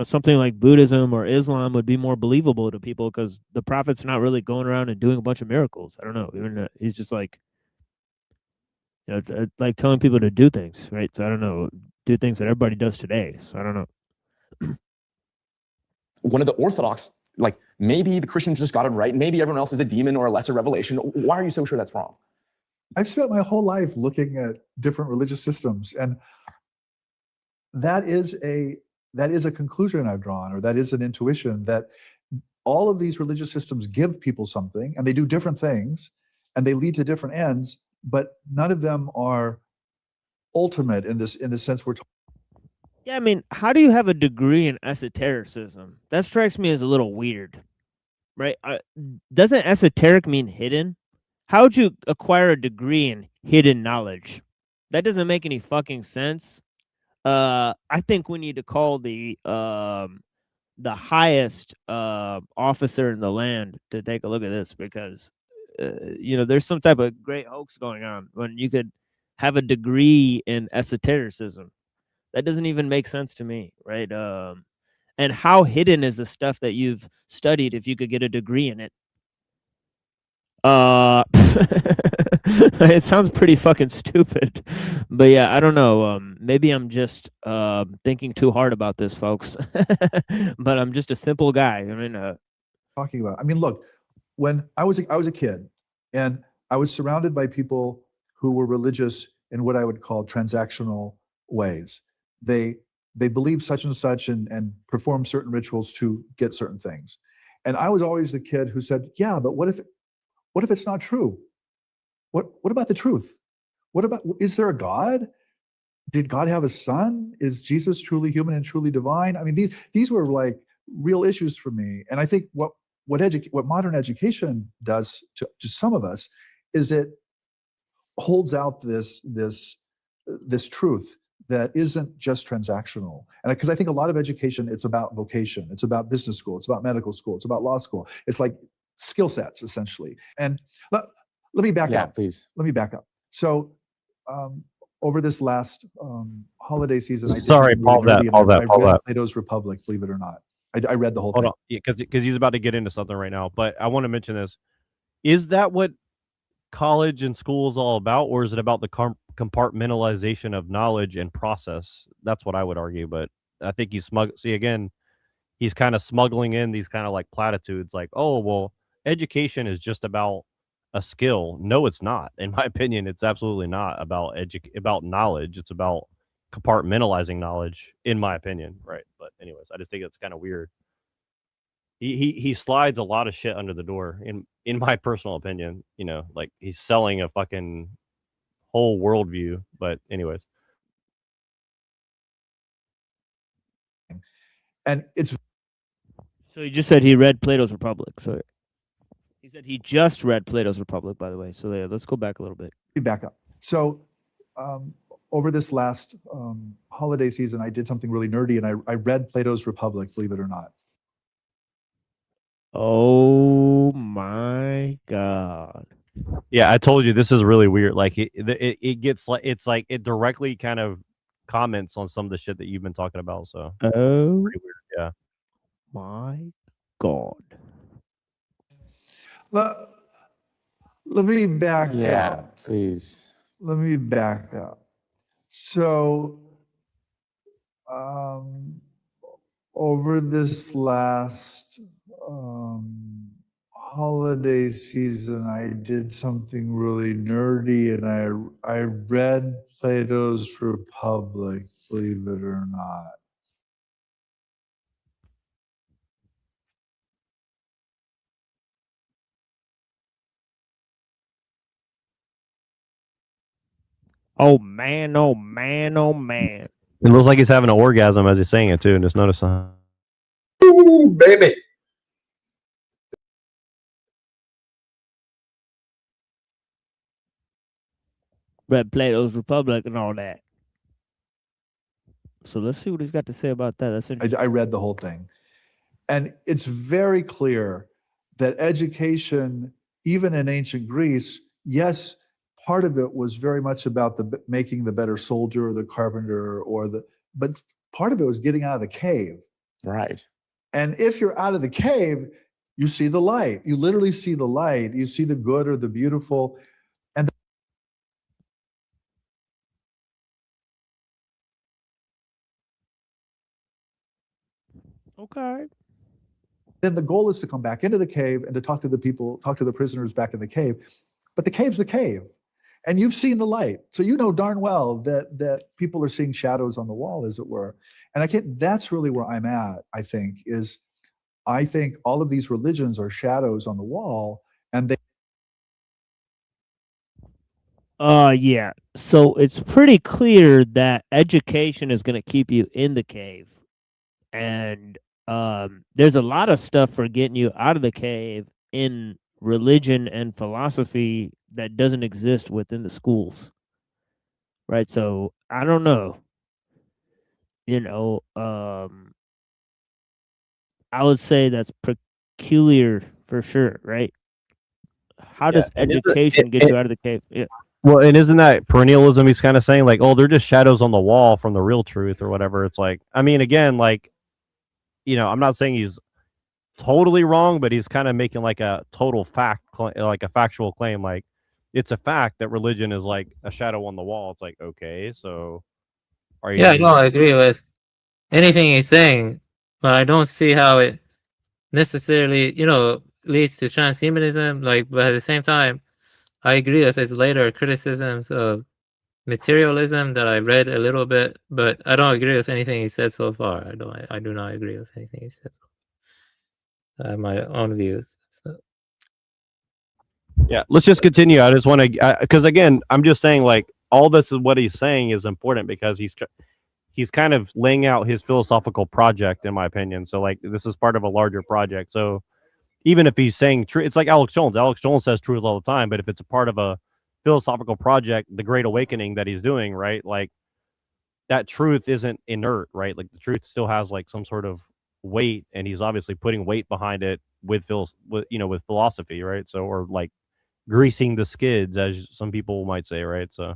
Speaker 2: something like Buddhism or Islam would be more believable to people because the prophet's not really going around and doing a bunch of miracles. I don't know. Even he's just like, like telling people to do things, right? So I don't know, do things that everybody does today. So I don't know.
Speaker 6: One of the Orthodox, like maybe the Christians just got it right. Maybe everyone else is a demon or a lesser revelation. Why are you so sure that's wrong?
Speaker 5: I've spent my whole life looking at different religious systems, and that is a conclusion I've drawn, or that is an intuition, that all of these religious systems give people something, and they do different things, and they lead to different ends, but none of them are ultimate in the sense we're talking.
Speaker 2: Yeah, I mean, how do you have a degree in esotericism? That strikes me as a little weird, right? Doesn't esoteric mean hidden? How would you acquire a degree in hidden knowledge? That doesn't make any fucking sense. I think we need to call the highest officer in the land to take a look at this, because there's some type of great hoax going on when you could have a degree in esotericism. That doesn't even make sense to me, right? And how hidden is the stuff that you've studied if you could get a degree in it? It sounds pretty fucking stupid, but yeah, I don't know. Maybe I'm just thinking too hard about this, folks. But I'm just a simple guy. I mean,
Speaker 5: talking about. I mean, look, when I was a kid, and I was surrounded by people who were religious in what I would call transactional ways. They believe such and such and perform certain rituals to get certain things. And I was always the kid who said, "Yeah, but what if it's not true? What about the truth? What about, is there a God? Did God have a son? Is Jesus truly human and truly divine?" I mean, these were like real issues for me. And I think what modern education does to some of us is it holds out this truth that isn't just transactional. And because I think a lot of education, it's about vocation, it's about business school, it's about medical school, it's about law school. It's like skill sets essentially. And let me back up.
Speaker 6: Please.
Speaker 5: Let me back up. So over this last holiday season, I did
Speaker 3: Sorry,
Speaker 5: something really
Speaker 3: pause
Speaker 5: nerdy, and I read
Speaker 3: that.
Speaker 5: Plato's Republic, believe it or not. I read the whole
Speaker 3: Hold
Speaker 5: thing.
Speaker 3: on, because he's about to get into something right now. But I want to mention this: is that what college and school is all about, or is it about the compartmentalization of knowledge and process? That's what I would argue. But I think he's he's kind of smuggling in these kind of like platitudes, like, oh well, education is just about a skill. No, it's not. In my opinion, it's absolutely not about about knowledge. It's about compartmentalizing knowledge, in my opinion, right? But anyways, I just think it's kind of weird. He slides a lot of shit under the door, in my personal opinion. You know, like he's selling a fucking whole worldview. But anyways,
Speaker 5: And it's
Speaker 2: so he just said he read Plato's Republic. So he said he just read Plato's Republic, by the way. So yeah, let's go back a little bit.
Speaker 5: back up. So over this last holiday season, I did something really nerdy, and I read Plato's Republic, believe it or not.
Speaker 2: Oh my god.
Speaker 3: yeah, I told you this is really weird. Like it gets like it directly kind of comments on some of the shit that you've been talking about. So
Speaker 2: Oh
Speaker 3: pretty weird. Yeah.
Speaker 2: my god.
Speaker 5: Let me back up.
Speaker 6: Please.
Speaker 5: Let me back up. So over this last holiday season, I did something really nerdy, and I read Plato's Republic, believe it or not.
Speaker 2: Oh man, oh man, oh man.
Speaker 3: It looks like he's having an orgasm as he's saying it too. And just notice that.
Speaker 7: Ooh, baby.
Speaker 2: Read Plato's Republic and all that. So let's see what he's got to say about that. That's interesting.
Speaker 5: I read the whole thing. And it's very clear that education, even in ancient Greece, yes, part of it was very much about making the better soldier or the carpenter but part of it was getting out of the cave.
Speaker 6: Right.
Speaker 5: And if you're out of the cave, you see the light. You literally see the light. You see the good or the beautiful. And
Speaker 2: Okay.
Speaker 5: then the goal is to come back into the cave and to talk to the people, talk to the prisoners back in the cave. But the cave's the cave. And you've seen the light. So you know darn well that people are seeing shadows on the wall, as it were. And that's really where I'm at, I think all of these religions are shadows on the wall, and they
Speaker 2: yeah. So it's pretty clear that education is going to keep you in the cave. And there's a lot of stuff for getting you out of the cave in religion and philosophy that doesn't exist within the schools. Right? So I don't know. You know, I would say that's peculiar for sure, right? How does education get you out of the cave? Yeah.
Speaker 3: Well, and isn't that perennialism? He's kind of saying like, oh, they're just shadows on the wall from the real truth or whatever. It's like, I mean, again, like, you know, I'm not saying he's totally wrong, but he's kind of making like a total fact, like a factual claim. Like it's a fact that religion is like a shadow on the wall. It's like, okay, so are you?
Speaker 4: Yeah, no, I agree with anything he's saying, but I don't see how it necessarily, leads to transhumanism. Like, but at the same time, I agree with his later criticisms of materialism that I read a little bit, but I don't agree with anything he said so far. I do not agree with anything he said so far. I have my own views. So.
Speaker 3: Yeah, let's just continue. I just want to, because again, I'm just saying, like, all this is what he's saying is important because he's kind of laying out his philosophical project, in my opinion. So, like, this is part of a larger project. So, even if he's saying truth, it's like Alex Jones. Alex Jones says truth all the time, but if it's a part of a philosophical project, the Great Awakening that he's doing, right? Like, that truth isn't inert, right? Like, the truth still has like some sort of weight, and he's obviously putting weight behind it with with philosophy, right? So, or like greasing the skids, as some people might say, right? So,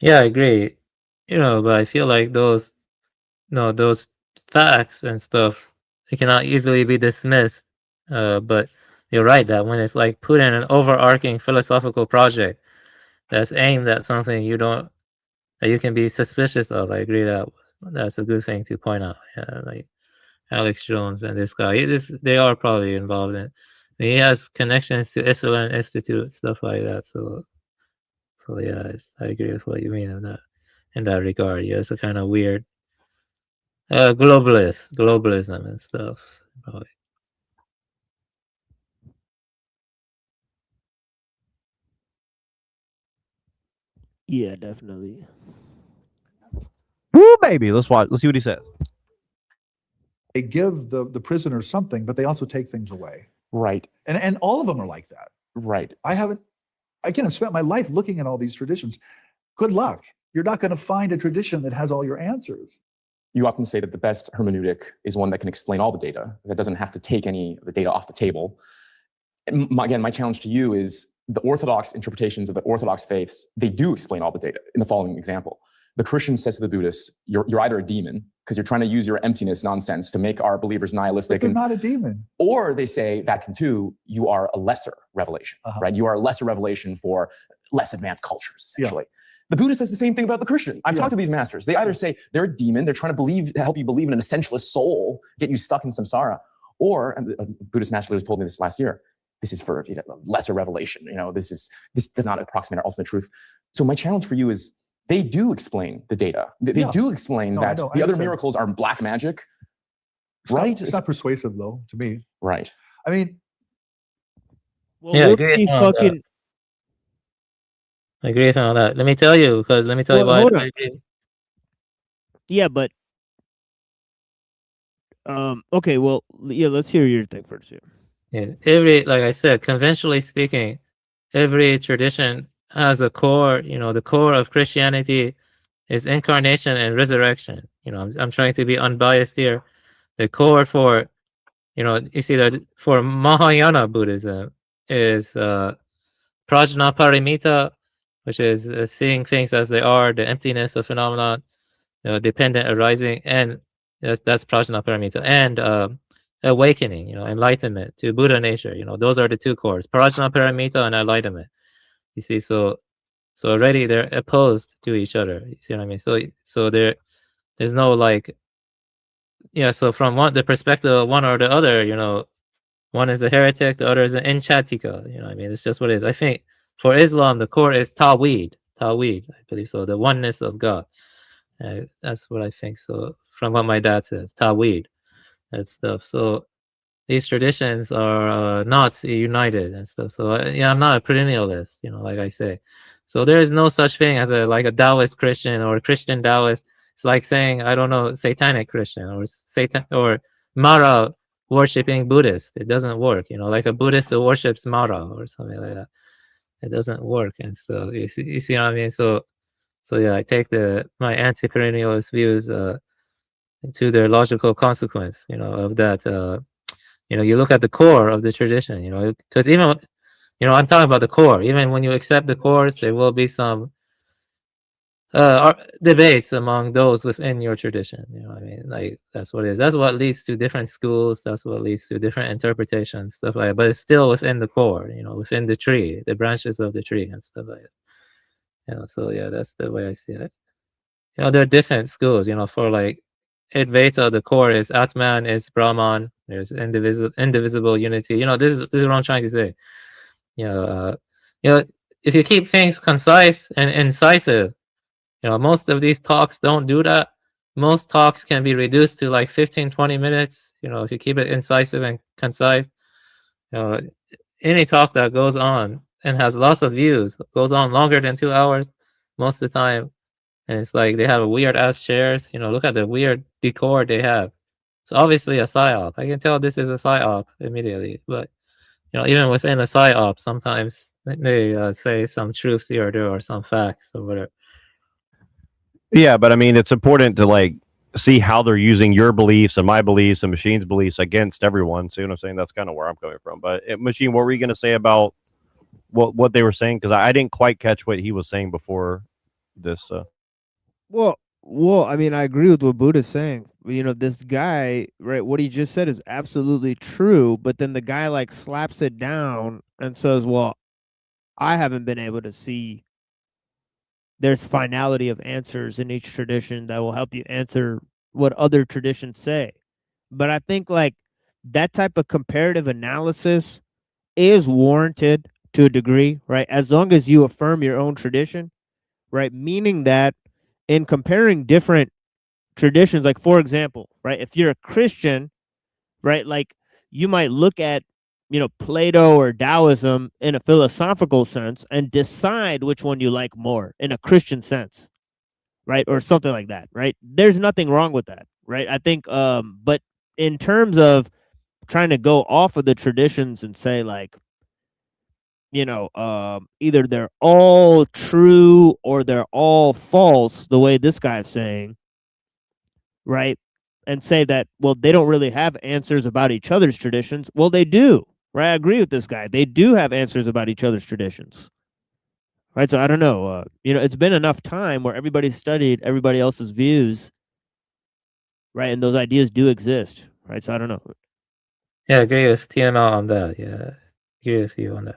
Speaker 4: Yeah, I agree. But I feel like those facts and stuff, it cannot easily be dismissed. But you're right that when it's like put in an overarching philosophical project that's aimed at something that you can be suspicious of, I agree that that's a good thing to point out. Yeah, like Alex Jones and this guy, they are probably involved in. He has connections to Islam Institute, stuff like that. So yeah, I agree with what you mean in that regard. Yeah, it's a kind of weird globalism and stuff. Probably.
Speaker 2: Yeah, definitely.
Speaker 3: woo, baby, let's watch. Let's see what he says.
Speaker 5: They give the prisoner something, but they also take things away.
Speaker 6: Right.
Speaker 5: And all of them are like that.
Speaker 6: Right.
Speaker 5: I've spent my life looking at all these traditions. Good luck. You're not going to find a tradition that has all your answers.
Speaker 6: You often say that the best hermeneutic is one that can explain all the data, that doesn't have to take any of the data off the table. And again, my challenge to you is the Orthodox interpretations of the Orthodox faiths, they do explain all the data in the following example. The Christian says to the Buddhists, you're either a demon because you're trying to use your emptiness nonsense to make our believers nihilistic.
Speaker 5: But they're not a demon.
Speaker 6: Or they say, Vatican II, you are a lesser revelation, right? You are a lesser revelation for less advanced cultures, essentially. Yeah. The Buddha says the same thing about the Christian. I've talked to these masters. They either say they're a demon, they're trying to help you believe in an essentialist soul, get you stuck in samsara, or, and a Buddhist master told me this last year, this is for lesser revelation. This does not approximate our ultimate truth. So my challenge for you is, they do explain the data. They do explain that the other miracles are black magic, right?
Speaker 5: It's not persuasive, though, to me.
Speaker 6: Right.
Speaker 5: I mean,
Speaker 2: well, yeah, I agree
Speaker 4: with him on that. Let me tell you why.
Speaker 2: Hold on. Yeah, but okay, well, yeah, let's hear your thing first here.
Speaker 4: Yeah, like I said, conventionally speaking, every tradition has a core. The core of Christianity is incarnation and resurrection. I'm trying to be unbiased here. The core for, you see that for Mahayana Buddhism is prajnaparamita, which is seeing things as they are, the emptiness of phenomenon, dependent arising, and that's prajnaparamita, and awakening, enlightenment to Buddha nature. Those are the two cores: prajnaparamita and enlightenment. You see, so already they're opposed to each other. You see what I mean? So there's no like, so from the perspective of one or the other, one is a heretic, the other is an enchatika. I mean, it's just what it is. I think for Islam, the core is Tawhid, I believe so, the oneness of God. That's what I think. So from what my dad says, Tawhid and stuff. So these traditions are not united and stuff. So I'm not a perennialist, like I say. So there is no such thing as a Taoist Christian or a Christian Taoist. It's like saying, I don't know, satanic Christian or Mara worshipping Buddhist. It doesn't work, like a Buddhist who worships Mara or something like that. It doesn't work. And so you see what I mean? So yeah, I take my anti-perennialist views to their logical consequence, of that. You look at the core of the tradition, because even, I'm talking about the core. Even when you accept the cores, there will be some debates among those within your tradition. You know what I mean? Like, that's what it is. That's what leads to different schools. That's what leads to different interpretations, stuff like that. But it's still within the core, you know, within the tree, the branches of the tree and stuff like that. You know, so yeah, that's the way I see it. You know, there are different schools, you know, for like Advaita, the core is Atman, is Brahman, there's indivisible unity. You know, this is what I'm trying to say. You know, you know, if you keep things concise and incisive, you know, most of these talks don't do that. Most talks can be reduced to like 15, 20 minutes. You know, if you keep it incisive and concise, you know, any talk that goes on and has lots of views goes on longer than 2 hours most of the time. And it's like they have weird ass chairs. You know, look at the weird decor they have. It's obviously a psyop. I can tell this is a psyop immediately. But you know, even within a psyop, sometimes they say some truths here or there or some facts or whatever.
Speaker 3: Yeah, but I mean, it's important to like see how they're using your beliefs and my beliefs and machine's beliefs against everyone. See what I'm saying? That's kind of where I'm coming from. But machine, what were you going to say about what they were saying? Because I didn't quite catch what he was saying before this.
Speaker 2: Well, I mean, I agree with what Buddha's saying. You know, this guy, right? What he just said is absolutely true, but then the guy like slaps it down and says, "Well, I haven't been able to see. There's finality of answers in each tradition that will help you answer what other traditions say." But I think like that type of comparative analysis is warranted to a degree, right? As long as you affirm your own tradition, right? Meaning that in comparing different traditions, like for example, right, if you're a Christian, right, like you might look at, you know, Plato or Taoism in a philosophical sense and decide which one you like more in a Christian sense, right, or something like that, right? There's nothing wrong with that, right? I think but in terms of trying to go off of the traditions and say like, you know, either they're all true or they're all false, the way this guy's saying, right? And say that, well, they don't really have answers about each other's traditions. Well, they do, right? I agree with this guy. They do have answers about each other's traditions, right? So I don't know. You know, it's been enough time where everybody's studied everybody else's views, right? And those ideas do exist, right? So I don't know.
Speaker 4: Yeah, I agree with TML on that. Yeah, agree with you on that.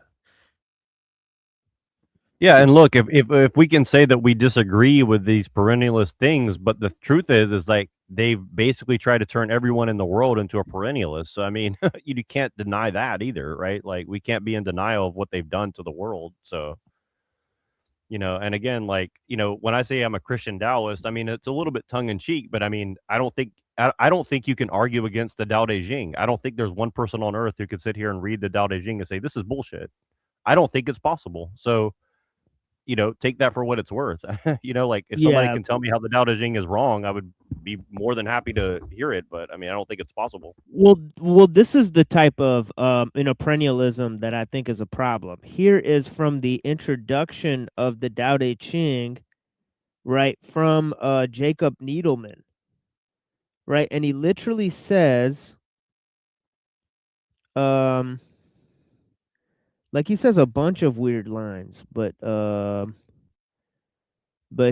Speaker 3: Yeah, and look, if we can say that we disagree with these perennialist things, but the truth is like they've basically tried to turn everyone in the world into a perennialist. So I mean, you can't deny that either, right? Like we can't be in denial of what they've done to the world. So you know, and again, like you know, when I say I'm a Christian Taoist, I mean it's a little bit tongue in cheek, but I mean I don't think you can argue against the Tao Te Ching. I don't think there's one person on earth who could sit here and read the Tao Te Ching and say this is bullshit. I don't think it's possible. So you know, take that for what it's worth. You know, like if somebody
Speaker 2: Yeah.
Speaker 3: can tell me how the Tao Te Ching is wrong, I would be more than happy to hear it. But I mean, I don't think it's possible.
Speaker 2: Well, this is the type of you know, perennialism that I think is a problem. Here is from the introduction of the Tao Te Ching, right, from Jacob Needleman, right, and he literally says, like he says a bunch of weird lines, but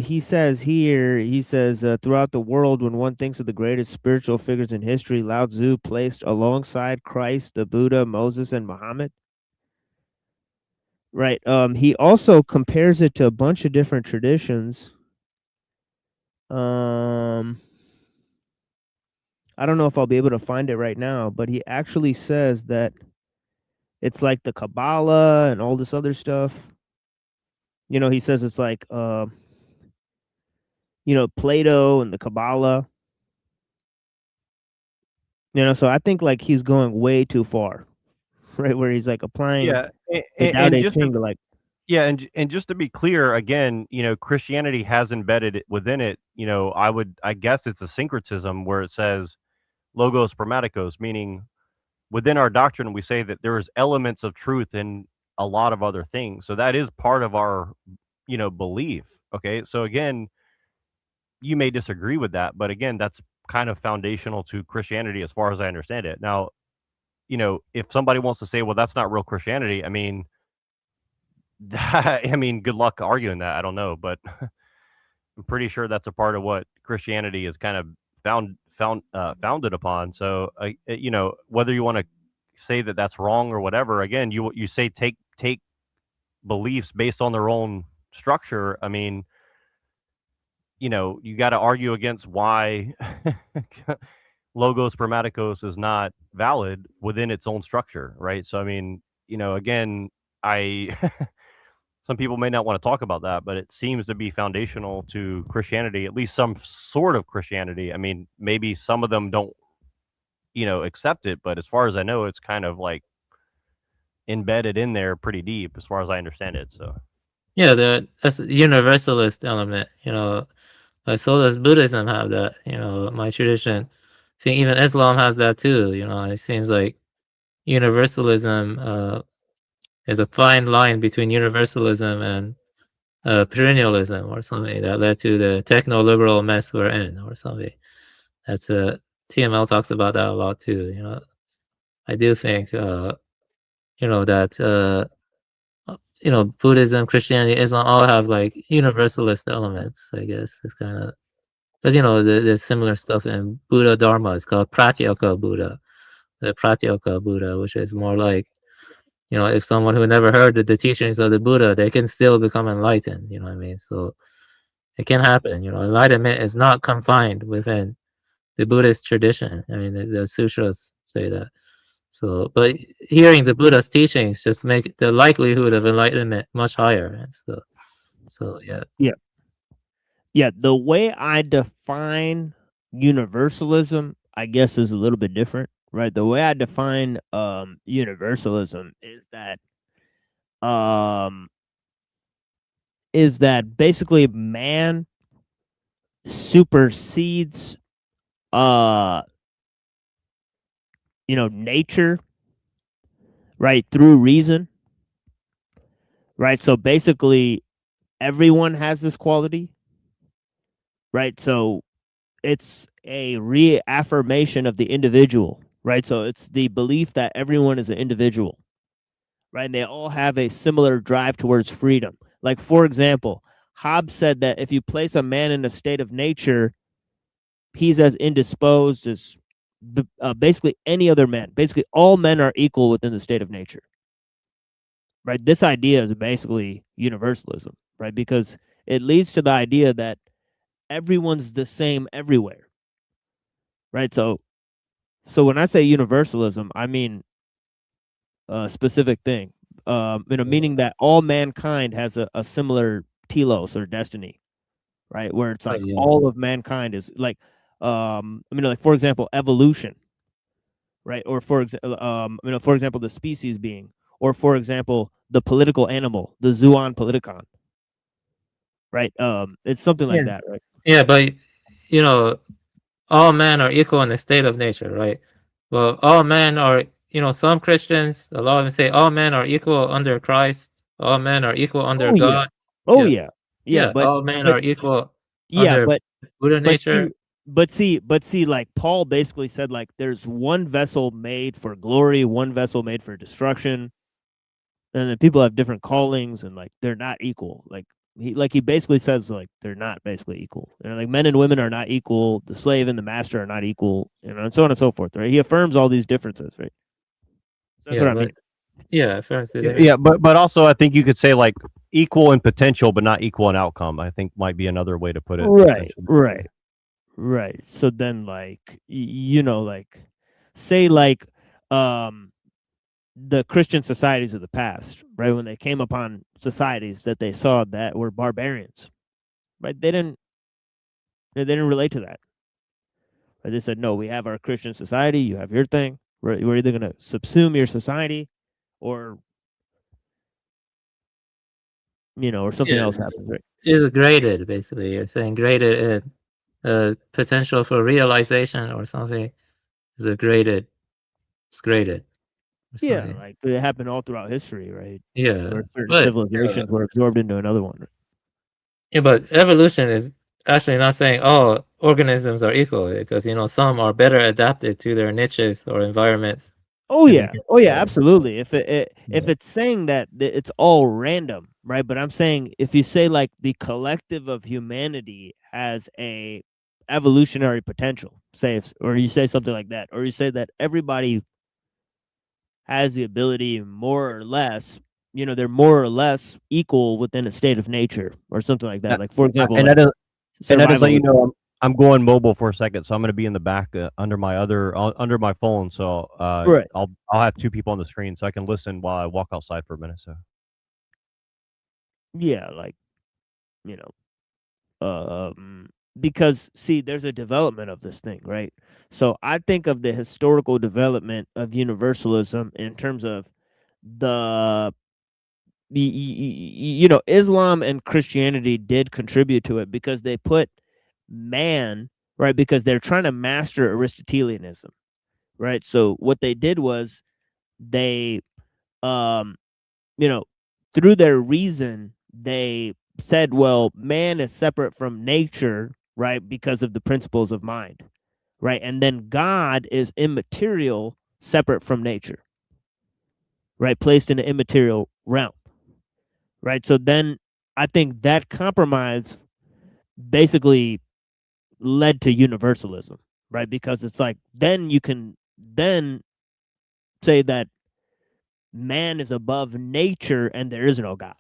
Speaker 2: he says here, he says, throughout the world, when one thinks of the greatest spiritual figures in history, Lao Tzu placed alongside Christ, the Buddha, Moses, and Muhammad. Right. He also compares it to a bunch of different traditions. I don't know if I'll be able to find it right now, but he actually says that it's like the Kabbalah and all this other stuff. You know, he says it's like you know, Plato and the Kabbalah. You know, so I think like he's going way too far, right? Where he's like applying
Speaker 3: Yeah,
Speaker 2: the Tao Te
Speaker 3: just
Speaker 2: Ching to like,
Speaker 3: yeah, and just to be clear, again, you know, Christianity has embedded within it. You know, I guess it's a syncretism where it says logos pragmaticos, meaning within our doctrine we say that there is elements of truth in a lot of other things. So that is part of our, you know, belief. Okay, so again, you may disagree with that, but again, that's kind of foundational to Christianity as far as I understand it. Now, you know, if somebody wants to say, well, that's not real Christianity, I mean, I mean, good luck arguing that. I don't know, but I'm pretty sure that's a part of what Christianity is kind of founded upon. So, you know, whether you want to say that that's wrong or whatever, again, you say take beliefs based on their own structure. I mean, you know, you got to argue against why logos grammaticos is not valid within its own structure, right? So, I mean, you know, again, some people may not want to talk about that, but it seems to be foundational to Christianity, at least some sort of Christianity. I mean, maybe some of them don't, you know, accept it, but as far as I know, it's kind of like embedded in there pretty deep, as far as I understand it. So,
Speaker 4: yeah, that's a universalist element, you know. So does Buddhism have that, you know, my tradition. I think even Islam has that too, you know. It seems like universalism is a fine line between universalism and perennialism or something that led to the techno-liberal mess we're in or something. That's TML talks about that a lot too, you know. I do think, you know, that, you know, Buddhism, Christianity, Islam all have like universalist elements, I guess. It's kind of, because, you know, there's similar stuff in Buddha Dharma. It's called Pratyeka Buddha, the Pratyeka Buddha, which is more like, you know, if someone who never heard the teachings of the Buddha, they can still become enlightened, you know what I mean? So it can happen, you know, enlightenment is not confined within the Buddhist tradition. I mean, the sutras say that. So, but hearing the Buddha's teachings just make the likelihood of enlightenment much higher. So yeah.
Speaker 2: Yeah, the way I define universalism, I guess, is a little bit different, right? The way I define universalism is that basically man supersedes you know, nature, right, through reason, right? So basically everyone has this quality, right? So it's a reaffirmation of the individual, right? So it's the belief that everyone is an individual, right? And they all have a similar drive towards freedom. Like, for example, Hobbes said that if you place a man in a state of nature, he's as indisposed as basically any other man. Basically, all men are equal within the state of nature, right? This idea is basically universalism, right? Because it leads to the idea that everyone's the same everywhere, right? So when I say universalism, I mean a specific thing, you know, meaning that all mankind has a similar telos or destiny, right? Where it's like all of mankind is like, I mean, like, for example, evolution, right? Or for example, the species being, or for example, the political animal, the zoon politikon, right? It's something like that, right?
Speaker 4: Yeah, but you know, all men are equal in the state of nature, right? Well, all men are, you know, some Christians, a lot of them say all men are equal under Christ, all men are equal under God.
Speaker 2: Yeah, but
Speaker 4: all men are equal
Speaker 2: yeah,
Speaker 4: under Buddha nature.
Speaker 2: But see, like Paul basically said, like there's one vessel made for glory, one vessel made for destruction, and then people have different callings, and like they're not equal. Like he basically says like they're not basically equal. You know, like men and women are not equal. The slave and the master are not equal. You know, and so on and so forth. Right? He affirms all these differences. Right? That's what I mean.
Speaker 4: Yeah, affirms
Speaker 3: yeah, but also I think you could say like equal in potential, but not equal in outcome. I think might be another way to put it.
Speaker 2: Right. So then, like, you know, like, say, like, the Christian societies of the past, right? When they came upon societies that they saw that were barbarians, right? They didn't relate to that. Right? They said, no, we have our Christian society. You have your thing. We're either going to subsume your society, or you know, or something else happens. Right?
Speaker 4: It's graded, basically. You're saying graded potential for realization or something is a graded. It's graded.
Speaker 2: Yeah, like it happened all throughout history, right?
Speaker 4: Yeah,
Speaker 2: where certain civilizations were absorbed into another one.
Speaker 4: Yeah, but evolution is actually not saying all organisms are equal, because you know some are better adapted to their niches or environments.
Speaker 2: Oh yeah, absolutely. If it's saying that it's all random, right? But I'm saying if you say like the collective of humanity has a evolutionary potential, say, or you say something like that, or you say that everybody has the ability more or less, they're more or less equal within a state of nature or something like that. Like, for example,
Speaker 3: and
Speaker 2: like
Speaker 3: that is let you
Speaker 2: survival.
Speaker 3: know I'm going mobile for a second, so I'm going to be in the back under my phone. So
Speaker 2: Right.
Speaker 3: I'll have two people on the screen, so I can listen while I walk outside for a minute. So
Speaker 2: Yeah, like, because see, there's a development of this thing, right? So I think of the historical development of universalism in terms of the Islam and Christianity did contribute to it because they put man, right, because they're trying to master Aristotelianism, right? So what they did was they um through their reason they said, well, man is separate from nature, right, because of the principles of mind, right? And then God is immaterial, separate from nature, right, placed in an immaterial realm, right? So then I think that compromise basically led to universalism, right? Because it's like then you can then say that man is above nature and there is no God,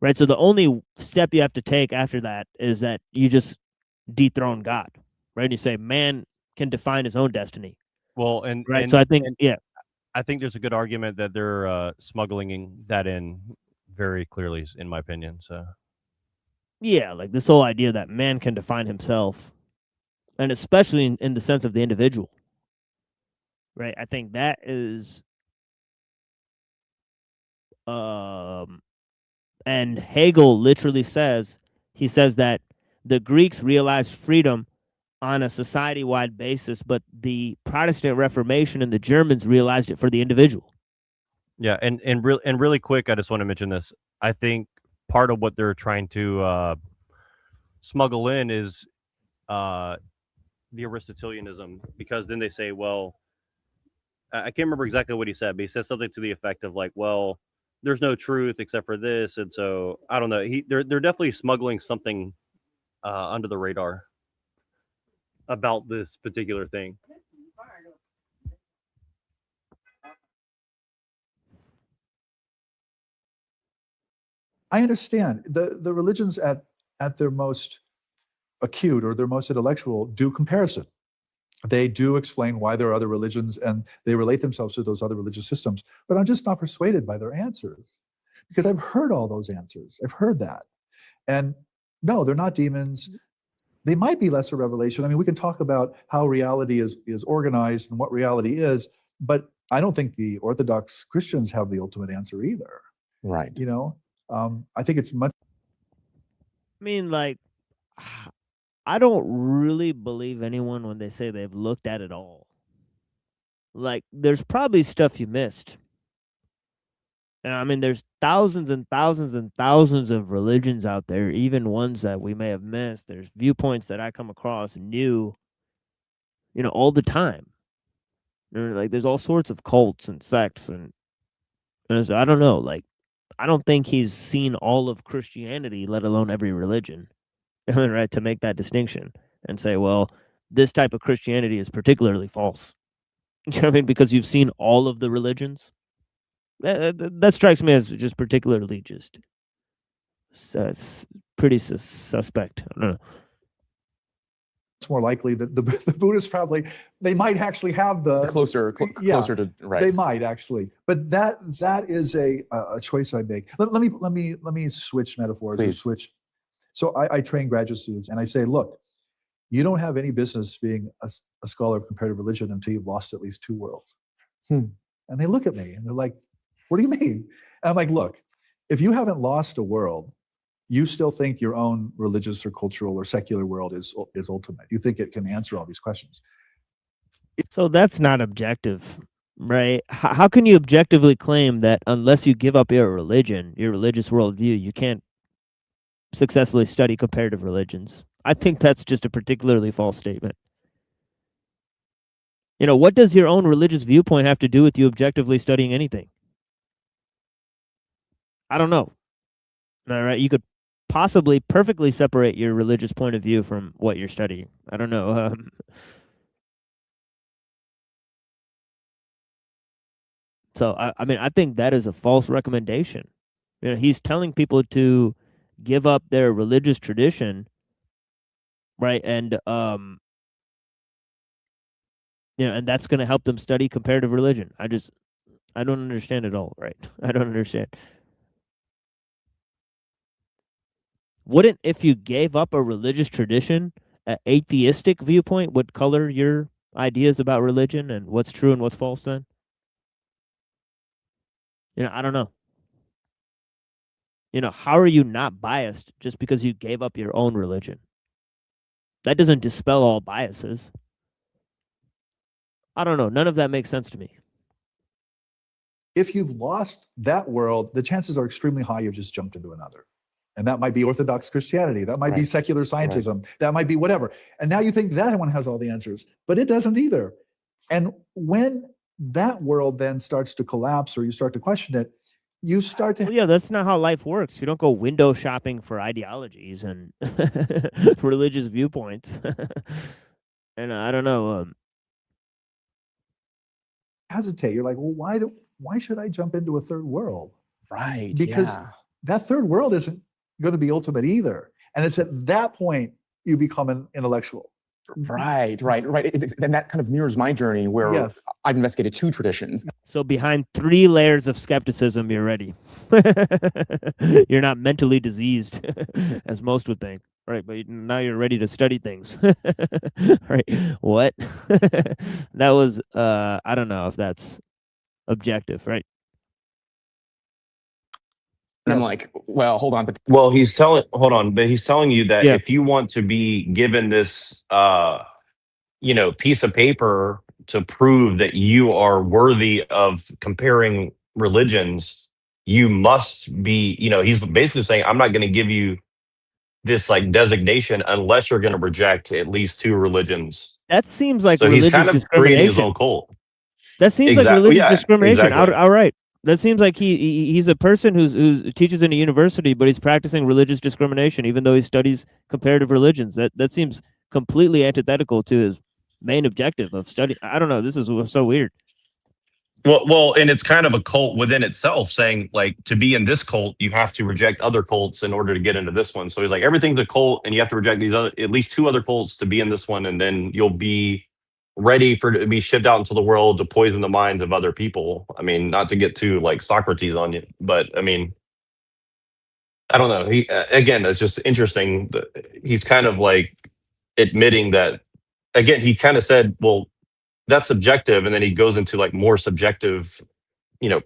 Speaker 2: right? So the only step you have to take after that is that you just dethrone God, right? And you say man can define his own destiny,
Speaker 3: well,
Speaker 2: right? So I think, yeah,
Speaker 3: I think there's a good argument that they're smuggling that in very clearly, in my opinion. So
Speaker 2: yeah, like this whole idea that man can define himself, and especially in the sense of the individual, right? I think that is, and Hegel literally says, he says that the Greeks realized freedom on a society-wide basis, but the Protestant Reformation and the Germans realized it for the individual.
Speaker 3: yeah, and really quick, I just want to mention this. I think part of what they're trying to smuggle in is the Aristotelianism, because then they say, well, I can't remember exactly what he said, but he says something to the effect of like, well, there's no truth except for this, and so I don't know. They're definitely smuggling something under the radar about this particular thing.
Speaker 5: I understand the religions at their most acute or their most intellectual do comparison. They do explain why there are other religions and they relate themselves to those other religious systems. But I'm just not persuaded by their answers because I've heard all those answers. I've heard that. And no, they're not demons. They might be lesser revelation. I mean, we can talk about how reality is organized and what reality is, but I don't think the Orthodox Christians have the ultimate answer either.
Speaker 6: Right.
Speaker 5: I think it's much.
Speaker 2: I mean, like, I don't really believe anyone when they say they've looked at it all. Like, there's probably stuff you missed. And I mean, there's thousands and thousands and thousands of religions out there, even ones that we may have missed. There's viewpoints that I come across new, all the time. Like, there's all sorts of cults and sects, and so I don't know. Like, I don't think he's seen all of Christianity, let alone every religion, right? To make that distinction and say, well, this type of Christianity is particularly false. You know what I mean? Because you've seen all of the religions. That strikes me as just particularly just pretty suspect. I don't know.
Speaker 5: It's more likely that the Buddhists probably they might actually have the
Speaker 6: closer to right.
Speaker 5: They might actually, but that is a choice I make. Let me switch metaphors.
Speaker 6: Please.
Speaker 5: Switch. So I train graduate students and I say, look, you don't have any business being a scholar of comparative religion until you've lost at least two worlds. And they look at me and they're like, what do you mean? And I'm like, look, if you haven't lost a world, you still think your own religious or cultural or secular world is ultimate. You think it can answer all these questions.
Speaker 2: So that's not objective, right? How can you objectively claim that unless you give up your religion, your religious worldview, you can't successfully study comparative religions? I think that's just a particularly false statement. What does your own religious viewpoint have to do with you objectively studying anything? I don't know. All right, you could possibly perfectly separate your religious point of view from what you're studying. I don't know. So I mean, I think that is a false recommendation. You know, he's telling people to give up their religious tradition, right? And you know, and that's going to help them study comparative religion. I don't understand it all, right? I don't understand. Wouldn't, if you gave up a religious tradition, an atheistic viewpoint would color your ideas about religion and what's true and what's false then? You know, I don't know. You know, how are you not biased just because you gave up your own religion? That doesn't dispel all biases. I don't know. None of that makes sense to me.
Speaker 5: If you've lost that world, the chances are extremely high you've just jumped into another. And that might be Orthodox Christianity. That might be secular scientism. That might be whatever. And now you think that one has all the answers, but it doesn't either. And when that world then starts to collapse or you start to question it, you start to...
Speaker 2: Well, yeah, that's not how life works. You don't go window shopping for ideologies and religious viewpoints. And I don't know.
Speaker 5: Hesitate. You're like, well, why should I jump into a third world?
Speaker 6: Right.
Speaker 5: Because that third world isn't going to be ultimate either. And it's at that point you become an intellectual.
Speaker 6: Right. And that kind of mirrors my journey where I've investigated 2 traditions.
Speaker 2: So behind 3 layers of skepticism, you're ready. You're not mentally diseased, as most would think. Right, but now you're ready to study things. Right, what? That was, I don't know if that's objective, right?
Speaker 6: And I'm like, well, hold on.
Speaker 3: Well, he's telling you that if you want to be given this, piece of paper to prove that you are worthy of comparing religions, you must be, he's basically saying, I'm not going to give you this like designation unless you're going to reject at least 2 religions.
Speaker 2: That seems like
Speaker 3: so
Speaker 2: religious
Speaker 3: he's kind of creating his
Speaker 2: discrimination.
Speaker 3: own cult.
Speaker 2: That seems like religious discrimination.
Speaker 3: Exactly.
Speaker 2: Outright. That seems like he's a person who's teaches in a university, but he's practicing religious discrimination, even though he studies comparative religions. That seems completely antithetical to his main objective of study. I don't know. This is so weird.
Speaker 3: Well, and it's kind of a cult within itself, saying like to be in this cult, you have to reject other cults in order to get into this one. So he's like, everything's a cult, and you have to reject these at least 2 other cults to be in this one, and then you'll be ready to be shipped out into the world to poison the minds of other people. I mean, not to get too like Socrates on you, but I mean, I don't know. He again, it's just interesting. He's kind of like admitting that. Again, he kind of said, well, that's subjective, and then he goes into like more subjective,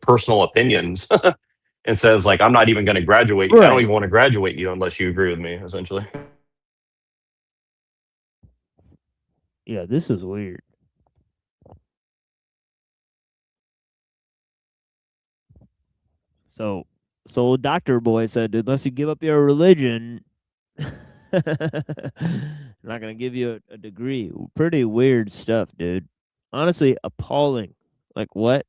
Speaker 3: personal opinions and says like, I'm not even going to graduate. I don't even want to graduate you unless you agree with me, essentially.
Speaker 2: Yeah, this is weird. So Dr. Boy said, unless you give up your religion, I'm not going to give you a degree. Pretty weird stuff, dude. Honestly, appalling. Like what?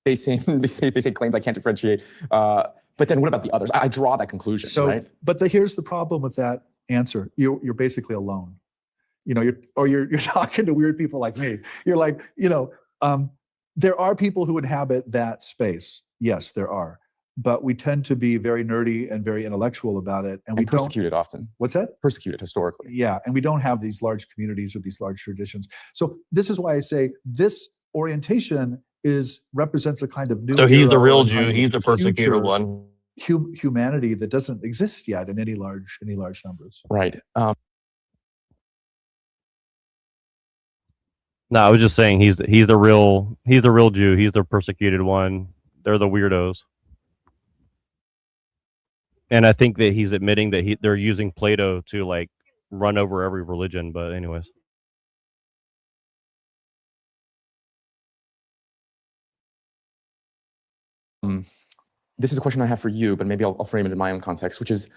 Speaker 6: They say claims I can't differentiate. But then what about the others? I draw that conclusion, right?
Speaker 5: But here's the problem with that answer. You're basically alone. You're talking to weird people like me. You're like, there are people who inhabit that space. Yes, there are. But we tend to be very nerdy and very intellectual about it. And we
Speaker 6: persecuted often.
Speaker 5: What's that?
Speaker 6: Persecuted historically.
Speaker 5: Yeah, and we don't have these large communities or these large traditions. So this is why I say this orientation represents a kind of new...
Speaker 3: So he's the real Jew. He's the persecuted one.
Speaker 5: Humanity that doesn't exist yet in any large numbers.
Speaker 6: Right.
Speaker 3: No, I was just saying he's the real Jew. He's the persecuted one. They're the weirdos. And I think that he's admitting that they're using Plato to like run over every religion. But anyways.
Speaker 6: This is a question I have for you, but maybe I'll frame it in my own context, which is,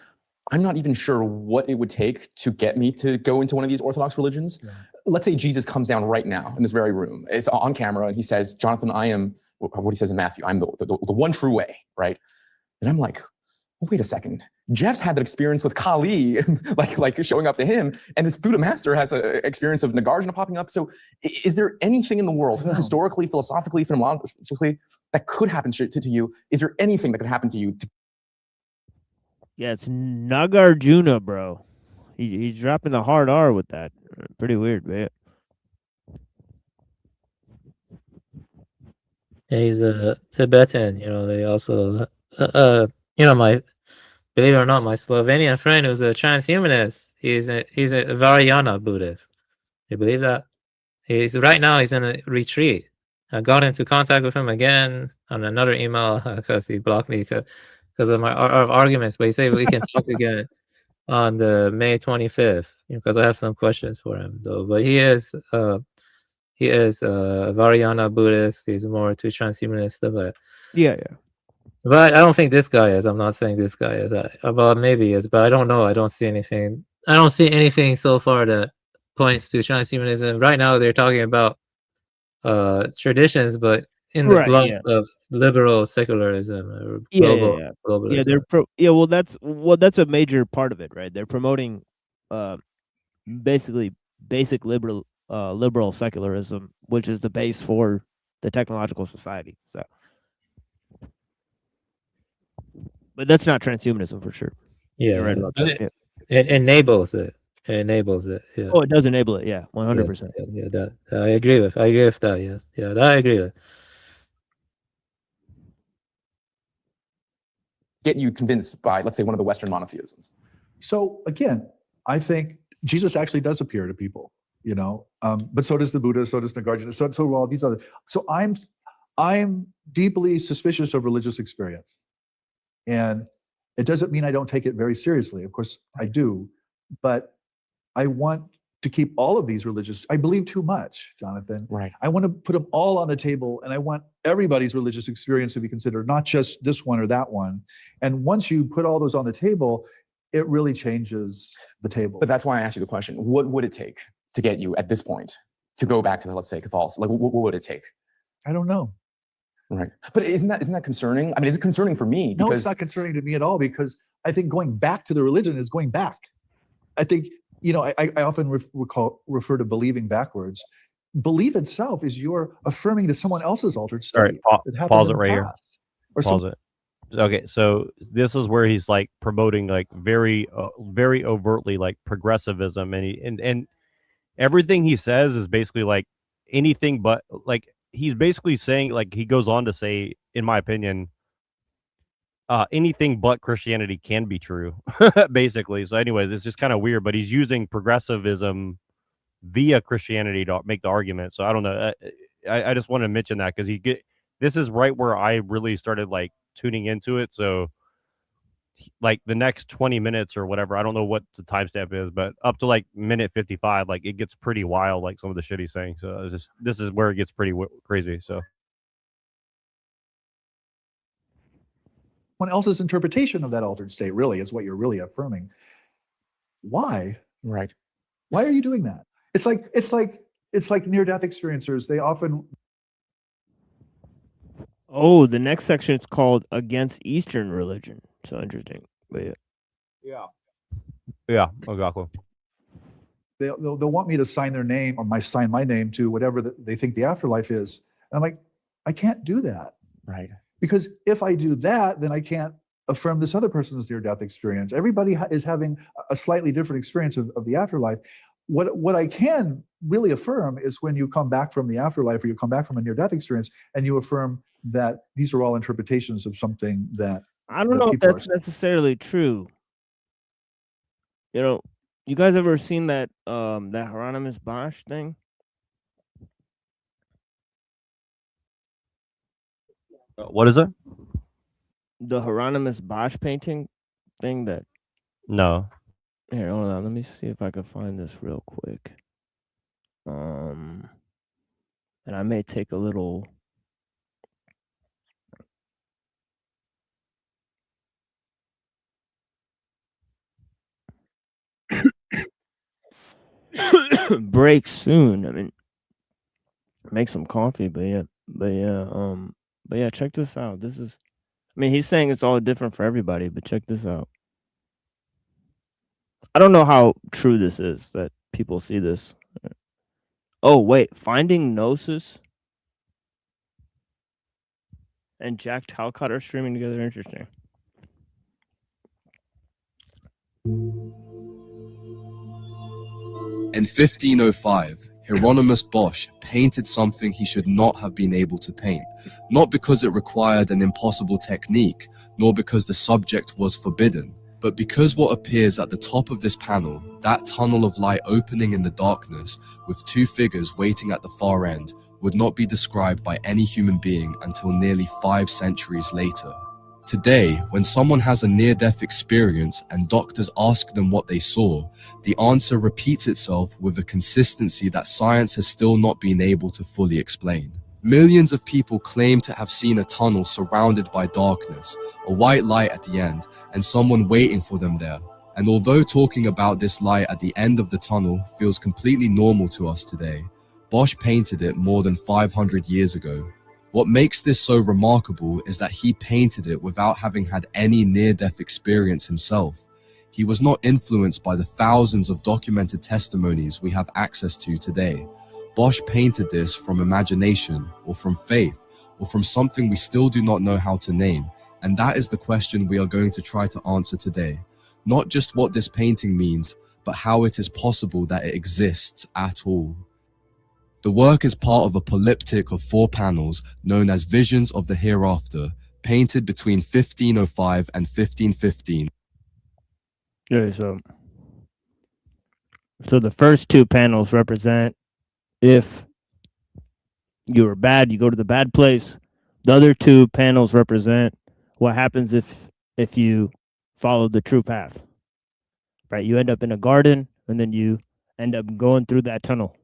Speaker 6: I'm not even sure what it would take to get me to go into one of these Orthodox religions. Yeah. Let's say Jesus comes down right now in this very room. It's on camera, and he says, Jonathan, I am, what he says in Matthew, I'm the one true way, right? And I'm like, well, wait a second. Jeff's had that experience with Kali, like showing up to him, and this Buddha master has an experience of Nagarjuna popping up. So is there anything in the world, historically, philosophically, phenomenologically, that could happen to you? Is there anything that could happen to you?
Speaker 2: Yeah, it's Nagarjuna, bro. He's dropping the hard R with that. Pretty weird, man.
Speaker 4: He's a Tibetan. They also, my believe it or not, my Slovenian friend who's a transhumanist. He's a Vajrayana Buddhist. You believe that? Right now he's in a retreat. I got into contact with him again on another email because he blocked me because of our arguments. But he said we can talk again on the May 25th because I have some questions for him though. But he is a Vajrayana Buddhist. He's more to transhumanist stuff like that.
Speaker 2: Yeah.
Speaker 4: But I don't think this guy is. I'm not saying this guy is. Well, maybe he is, but I don't know. I don't see anything. I don't see anything so far that points to transhumanism. Right now, they're talking about traditions, but in the gloss of liberal secularism or globalism.
Speaker 2: Well, that's a major part of it, right? They're promoting basically basic liberal secularism, which is the base for the technological society. So, but that's not transhumanism for sure.
Speaker 4: Yeah,
Speaker 2: you're right about that.
Speaker 4: It enables it. It enables it. Yeah.
Speaker 2: Oh, it does enable it. Yeah, 100%.
Speaker 4: Yeah, that I agree with. I agree with that. Yes. Yeah, that I agree with.
Speaker 6: Get you convinced by, let's say, one of the Western monotheisms?
Speaker 5: So again, I think Jesus actually does appear to people, but so does the Buddha, so does Nagarjuna, so do all these other. So I'm deeply suspicious of religious experience, and it doesn't mean I don't take it very seriously. Of course, I do, but I want to keep all of these religious. I believe too much, Jonathan.
Speaker 6: Right.
Speaker 5: I want to put them all on the table, and I want everybody's religious experience to be considered, not just this one or that one. And once you put all those on the table, it really changes the table.
Speaker 6: But that's why I asked you the question: what would it take to get you at this point to go back to, let's say, Catholicism? Like, what would it take?
Speaker 5: I don't know.
Speaker 6: Right. But isn't that concerning? I mean, is it concerning for me?
Speaker 5: No, it's not concerning to me at all, because I think going back to the religion is going back. I think, I often refer to believing backwards. Belief itself is you're affirming to someone else's altered state.
Speaker 3: All right, pause it right here. Pause it. Okay, so this is where he's like promoting like very overtly like progressivism, and everything he says is basically like anything but like he's basically saying, like, he goes on to say, in my opinion, anything but Christianity can be true, basically. So anyways, it's just kind of weird, but he's using progressivism via Christianity to make the argument. So I don't know. I just want to mention that because this is right where I really started like tuning into it. So like the next 20 minutes or whatever, I don't know what the timestamp is, but up to like minute 55, like it gets pretty wild, like some of the shit he's saying. So this is where it gets pretty crazy. So
Speaker 5: someone else's interpretation of that altered state really is what you're really affirming. Why?
Speaker 6: Right.
Speaker 5: Why are you doing that? It's like near-death experiencers. They often.
Speaker 2: Oh, the next section is called Against Eastern Religion. So interesting. But
Speaker 3: yeah, exactly.
Speaker 5: They'll want me to sign their name or sign my name to whatever they think the afterlife is. And I'm like, I can't do that.
Speaker 6: Right.
Speaker 5: Because if I do that, then I can't affirm this other person's near-death experience. Everybody is having a slightly different experience of the afterlife. What I can really affirm is when you come back from the afterlife or you come back from a near-death experience and you affirm that these are all interpretations of something that
Speaker 2: I don't know if that's necessarily true. You guys ever seen that Hieronymus Bosch thing?
Speaker 3: What is it?
Speaker 2: The Hieronymus Bosch painting thing that.
Speaker 3: No.
Speaker 2: Here, hold on. Let me see if I can find this real quick. And I may take a little. Break soon. I mean, make some coffee, but yeah, check this out. This is I mean, he's saying it's all different for everybody, but check this out. I don't know how true this is that people see this. Oh, wait, Finding Gnosis and Jack Talcott are streaming together. Interesting.
Speaker 8: In 1505, Hieronymus Bosch painted something he should not have been able to paint, not because it required an impossible technique, nor because the subject was forbidden, but because what appears at the top of this panel, that tunnel of light opening in the darkness, with two figures waiting at the far end, would not be described by any human being until nearly 5 centuries later. Today, when someone has a near-death experience and doctors ask them what they saw, the answer repeats itself with a consistency that science has still not been able to fully explain. Millions of people claim to have seen a tunnel surrounded by darkness, a white light at the end, and someone waiting for them there. And although talking about this light at the end of the tunnel feels completely normal to us today, Bosch painted it more than 500 years ago. What makes this so remarkable is that he painted it without having had any near-death experience himself. He was not influenced by the thousands of documented testimonies we have access to today. Bosch painted this from imagination, or from faith, or from something we still do not know how to name, and that is the question we are going to try to answer today. Not just what this painting means, but how it is possible that it exists at all. The work is part of a polyptych of 4 panels known as Visions of the Hereafter, painted between 1505 and 1515.
Speaker 2: Okay, so the first 2 panels represent if you were bad, you go to the bad place. The other 2 panels represent what happens if you follow the true path. Right? You end up in a garden, and then you end up going through that tunnel.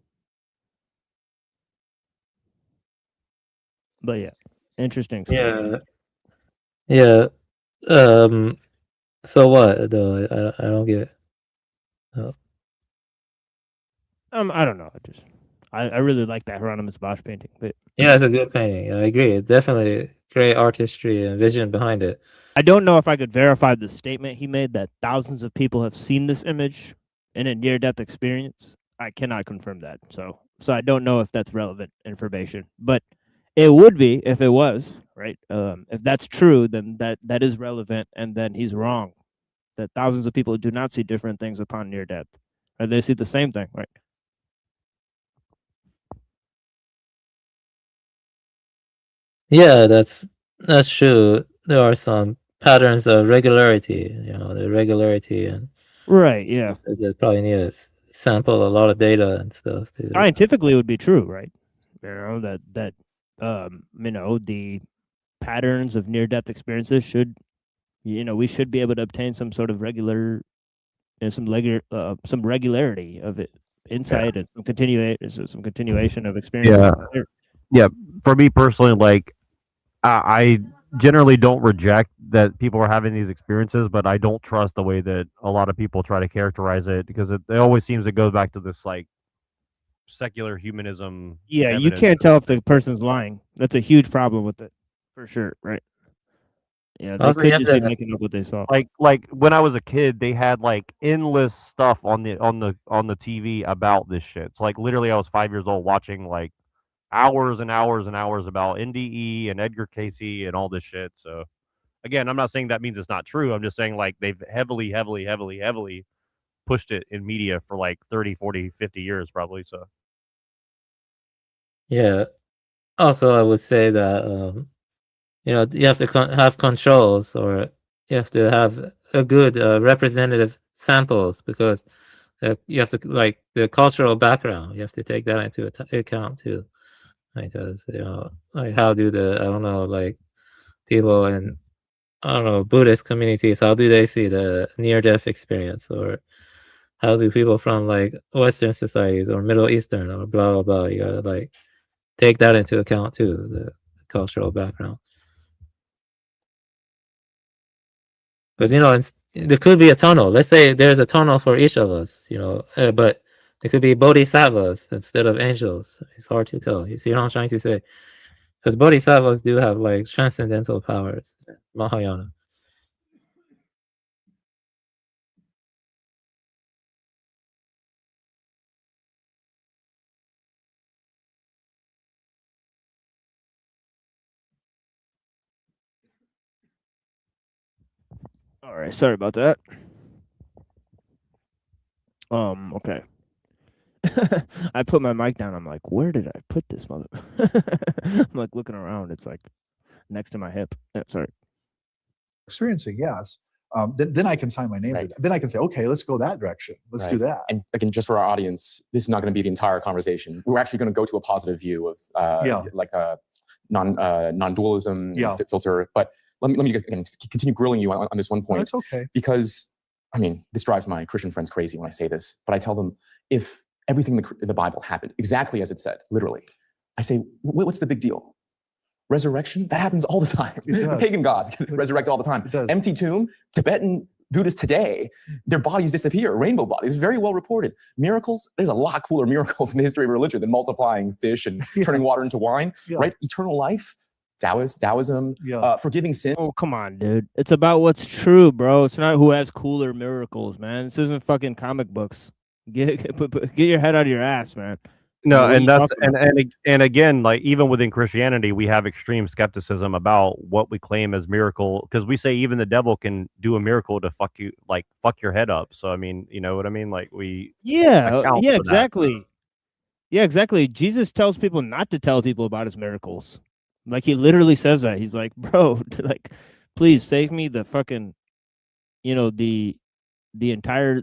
Speaker 2: But yeah, interesting stuff.
Speaker 4: Yeah. So what though? I don't get it. Oh.
Speaker 2: I don't know. I really like that Hieronymus Bosch painting, but
Speaker 4: Yeah, it's a good painting. I agree. It's definitely great artistry and vision behind it.
Speaker 2: I don't know if I could verify the statement he made that thousands of people have seen this image in a near-death experience. I cannot confirm that. So I don't know if that's relevant information, but it would be if it was, right? If that's true, then that is relevant, and then he's wrong. That thousands of people do not see different things upon near death, or they see the same thing, right?
Speaker 4: Yeah, that's true. There are some patterns of regularity, the regularity, and
Speaker 2: Right, yeah.
Speaker 4: they probably need to sample a lot of data and stuff.
Speaker 2: Scientifically, it would be true, right? That the patterns of near-death experiences should, we should be able to obtain some sort of some regularity of it, insight, and some continuation of experience.
Speaker 3: Yeah. For me personally, like I generally don't reject that people are having these experiences, but I don't trust the way that a lot of people try to characterize it, because it always seems to go back to this like secular humanism.
Speaker 2: Yeah, you can't tell if the person's lying. That's a huge problem with it, for sure, right? Yeah, they could just be making up what they saw.
Speaker 3: Like when I was a kid, they had like endless stuff on the TV about this shit. So like literally, I was 5 years old watching like hours and hours and hours about NDE and Edgar Casey and all this shit. So again, I'm not saying that means it's not true. I'm just saying like they've heavily pushed it in media for like 30, 40, 50 years probably. So
Speaker 4: yeah. Also, I would say that you have to have controls, or you have to have a good representative samples, because you have to, like, the cultural background, you have to take that into account too, because like how do I don't know, like people in, I don't know, Buddhist communities, how do they see the near-death experience, or how do people from like Western societies or Middle Eastern or blah blah blah, you gotta like take that into account too, the cultural background. Because there could be a tunnel. Let's say there's a tunnel for each of us, but there could be bodhisattvas instead of angels. It's hard to tell. You see what I'm trying to say? Because bodhisattvas do have like transcendental powers, Mahayana.
Speaker 2: All right, sorry about that. Okay. I put my mic down. I'm like, where did I put this mother? I'm like looking around. It's like next to my hip. Sorry.
Speaker 5: Experiencing, yes. Then I can sign my name to that. Then I can say, okay, let's go that direction. Let's do that.
Speaker 6: And again, just for our audience, this is not going to be the entire conversation. We're actually going to go to a positive view of like a non-dualism filter. But let me again continue grilling you on this one point.
Speaker 5: That's okay.
Speaker 6: Because, I mean, this drives my Christian friends crazy when I say this, but I tell them, if everything in the Bible happened exactly as it said, literally, I say, what's the big deal? Resurrection? That happens all the time. Pagan gods resurrect all the time. Empty tomb, Tibetan Buddhists today, their bodies disappear, rainbow bodies, very well reported. Miracles, there's a lot cooler miracles in the history of religion than multiplying fish and turning water into wine, right? Eternal life, Taoism, forgiving sin.
Speaker 2: Oh, come on, dude. It's about what's true, bro. It's not who has cooler miracles, man. This isn't fucking comic books. Get your head out of your ass, man.
Speaker 3: No, and that's and again, like even within Christianity, we have extreme skepticism about what we claim as miracle, because we say even the devil can do a miracle to fuck your head up. So I mean, you know what I mean? Like
Speaker 2: exactly. Yeah, exactly. Jesus tells people not to tell people about his miracles. Like he literally says that. He's like, bro, like, please save me the fucking, the entire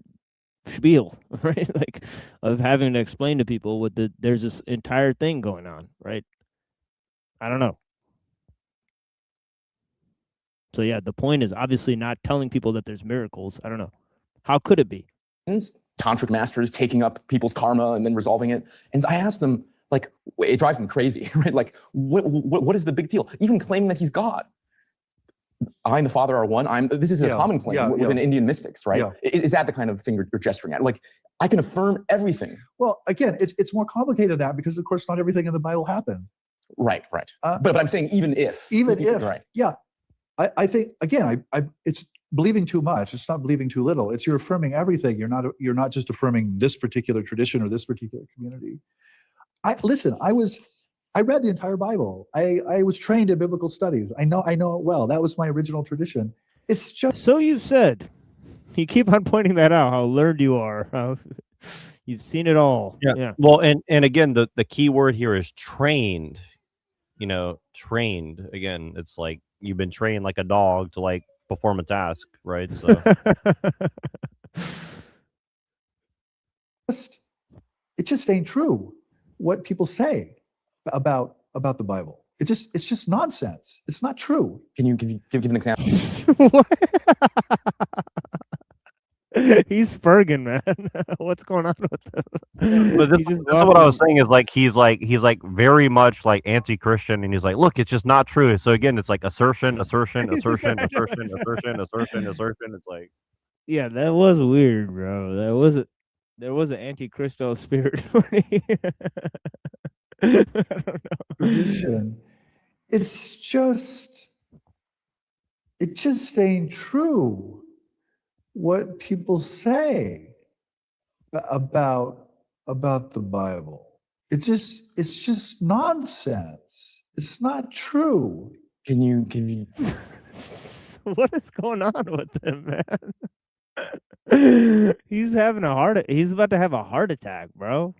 Speaker 2: spiel, right? Like of having to explain to people there's this entire thing going on, right? I don't know. So yeah, the point is obviously not telling people that there's miracles. I don't know. How could it be?
Speaker 6: Tantric masters taking up people's karma and then resolving it. And I ask them, like, it drives them crazy, right? Like, what is the big deal? Even claiming that he's God. I and the Father are one. This is a common claim within Indian mystics, right? Is that the kind of thing you're gesturing at? Like, I can affirm everything.
Speaker 5: Well, again, it's more complicated than that because, of course, not everything in the Bible happened.
Speaker 6: Right. But I'm saying even if,
Speaker 5: right? Yeah, I think again, it's believing too much. It's not believing too little. It's you're affirming everything. You're not just affirming this particular tradition or this particular community. I read the entire Bible. I was trained in biblical studies. I know it well. That was my original tradition. It's just
Speaker 2: so you said. You keep on pointing that out. How learned you are. How you've seen it all. Yeah.
Speaker 3: Well, and again, the key word here is trained. Trained. Again, it's like you've been trained like a dog to like perform a task, right? So
Speaker 5: it just ain't true what people say about the Bible. It's just nonsense. It's not true.
Speaker 6: Can you give an example?
Speaker 2: He's Spurgeon, man. What's going on with him?
Speaker 3: But this is what I was saying is like he's very much like anti-Christian, and he's like, look, it's just not true. So again, it's like assertion. It's like,
Speaker 2: yeah, that was weird, bro. There was an anti-Christo spirit. I don't know.
Speaker 5: Tradition. It just ain't true what people say about the Bible. It's just nonsense. It's not true.
Speaker 6: Can you
Speaker 2: what is going on with him, man? He's about to have a heart attack, bro.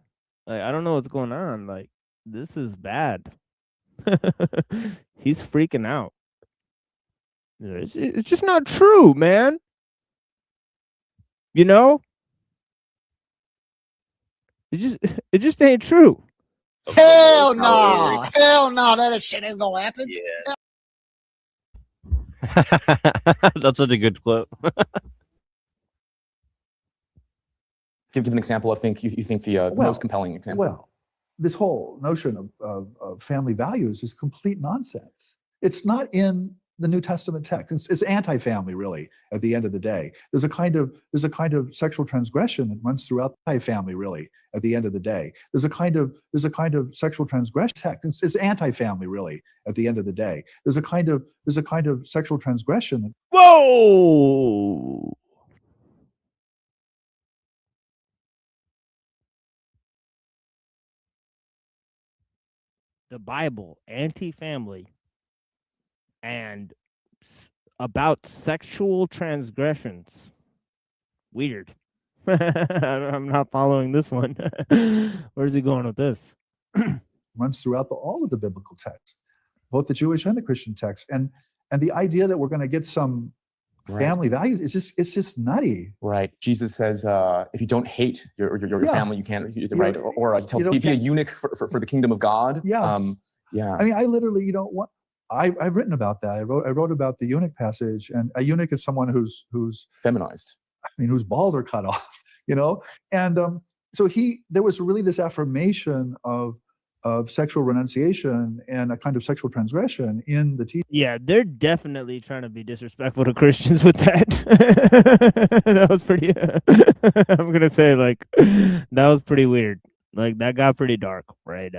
Speaker 2: Like, I don't know what's going on. Like, this is bad. He's freaking out. It's just not true, man. It just ain't true.
Speaker 9: Hell no. That shit ain't gonna happen.
Speaker 3: Yeah. That's such a good clip.
Speaker 6: Give an example. I think you think the most compelling example.
Speaker 5: Well, this whole notion of family values is complete nonsense. It's not in the New Testament text. It's anti-family, really. At the end of the day, there's a kind of sexual transgression that runs throughout the family, really. At the end of the day, there's a kind of sexual transgression text. It's anti-family, really. At the end of the day, there's a kind of sexual transgression.
Speaker 2: Whoa! The Bible, anti-family, and about sexual transgressions. Weird. I'm not following this one. Where's he going with this?
Speaker 5: Runs throughout all of the biblical texts, both the Jewish and the Christian texts, and the idea that we're going to get some family values it's just nutty.
Speaker 6: Right. Jesus says, if you don't hate your family, you can't. Right. Or be a eunuch for the kingdom of God.
Speaker 5: Yeah.
Speaker 6: Yeah.
Speaker 5: I mean, I literally, I've written about that. I wrote about the eunuch passage, and a eunuch is someone who's
Speaker 6: feminized.
Speaker 5: I mean, whose balls are cut off, and so there was really this affirmation of sexual renunciation and a kind of sexual transgression in the teaching.
Speaker 2: Yeah, they're definitely trying to be disrespectful to Christians with that. That was pretty. I'm gonna say that was pretty weird. Like that got pretty dark, right?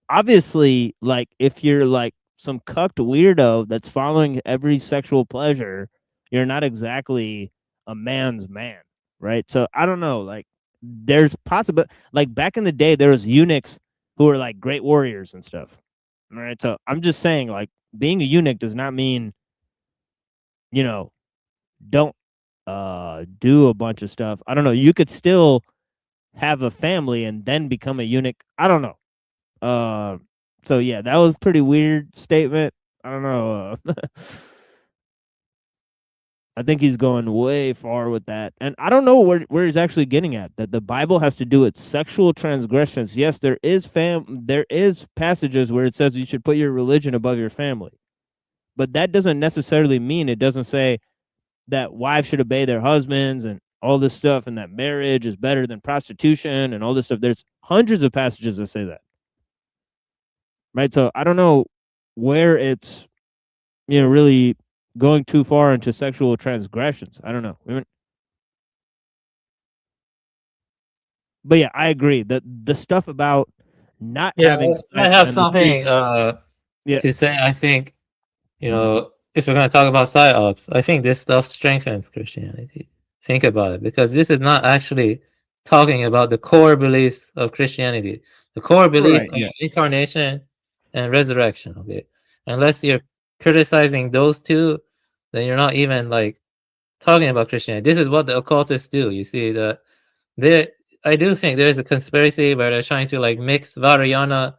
Speaker 2: Obviously, like if you're like some cucked weirdo that's following every sexual pleasure, you're not exactly a man's man, right? So I don't know. Like there's possible. Like back in the day, there was eunuchs who were like great warriors and stuff. All right. So I'm just saying, like, being a eunuch does not mean, don't do a bunch of stuff. I don't know. You could still have a family and then become a eunuch. I don't know. So yeah, that was a pretty weird statement. I don't know. I think he's going way far with that. And I don't know where he's actually getting at, that the Bible has to do with sexual transgressions. Yes, there is passages where it says you should put your religion above your family. But that doesn't necessarily mean, it doesn't say that wives should obey their husbands and all this stuff, and that marriage is better than prostitution and all this stuff. There's hundreds of passages that say that. Right? So I don't know where it's, really going too far into sexual transgressions. I don't know. But yeah, I agree that the stuff about not having sex.
Speaker 4: I have something to say. I think, if we're going to talk about psyops, I think this stuff strengthens Christianity. Think about it, because this is not actually talking about the core beliefs of Christianity. The core beliefs are incarnation and resurrection. Okay, unless you're criticizing those two, then you're not even like talking about Christianity. This is what the occultists do. You see that I do think there is a conspiracy where they're trying to like mix Vajrayana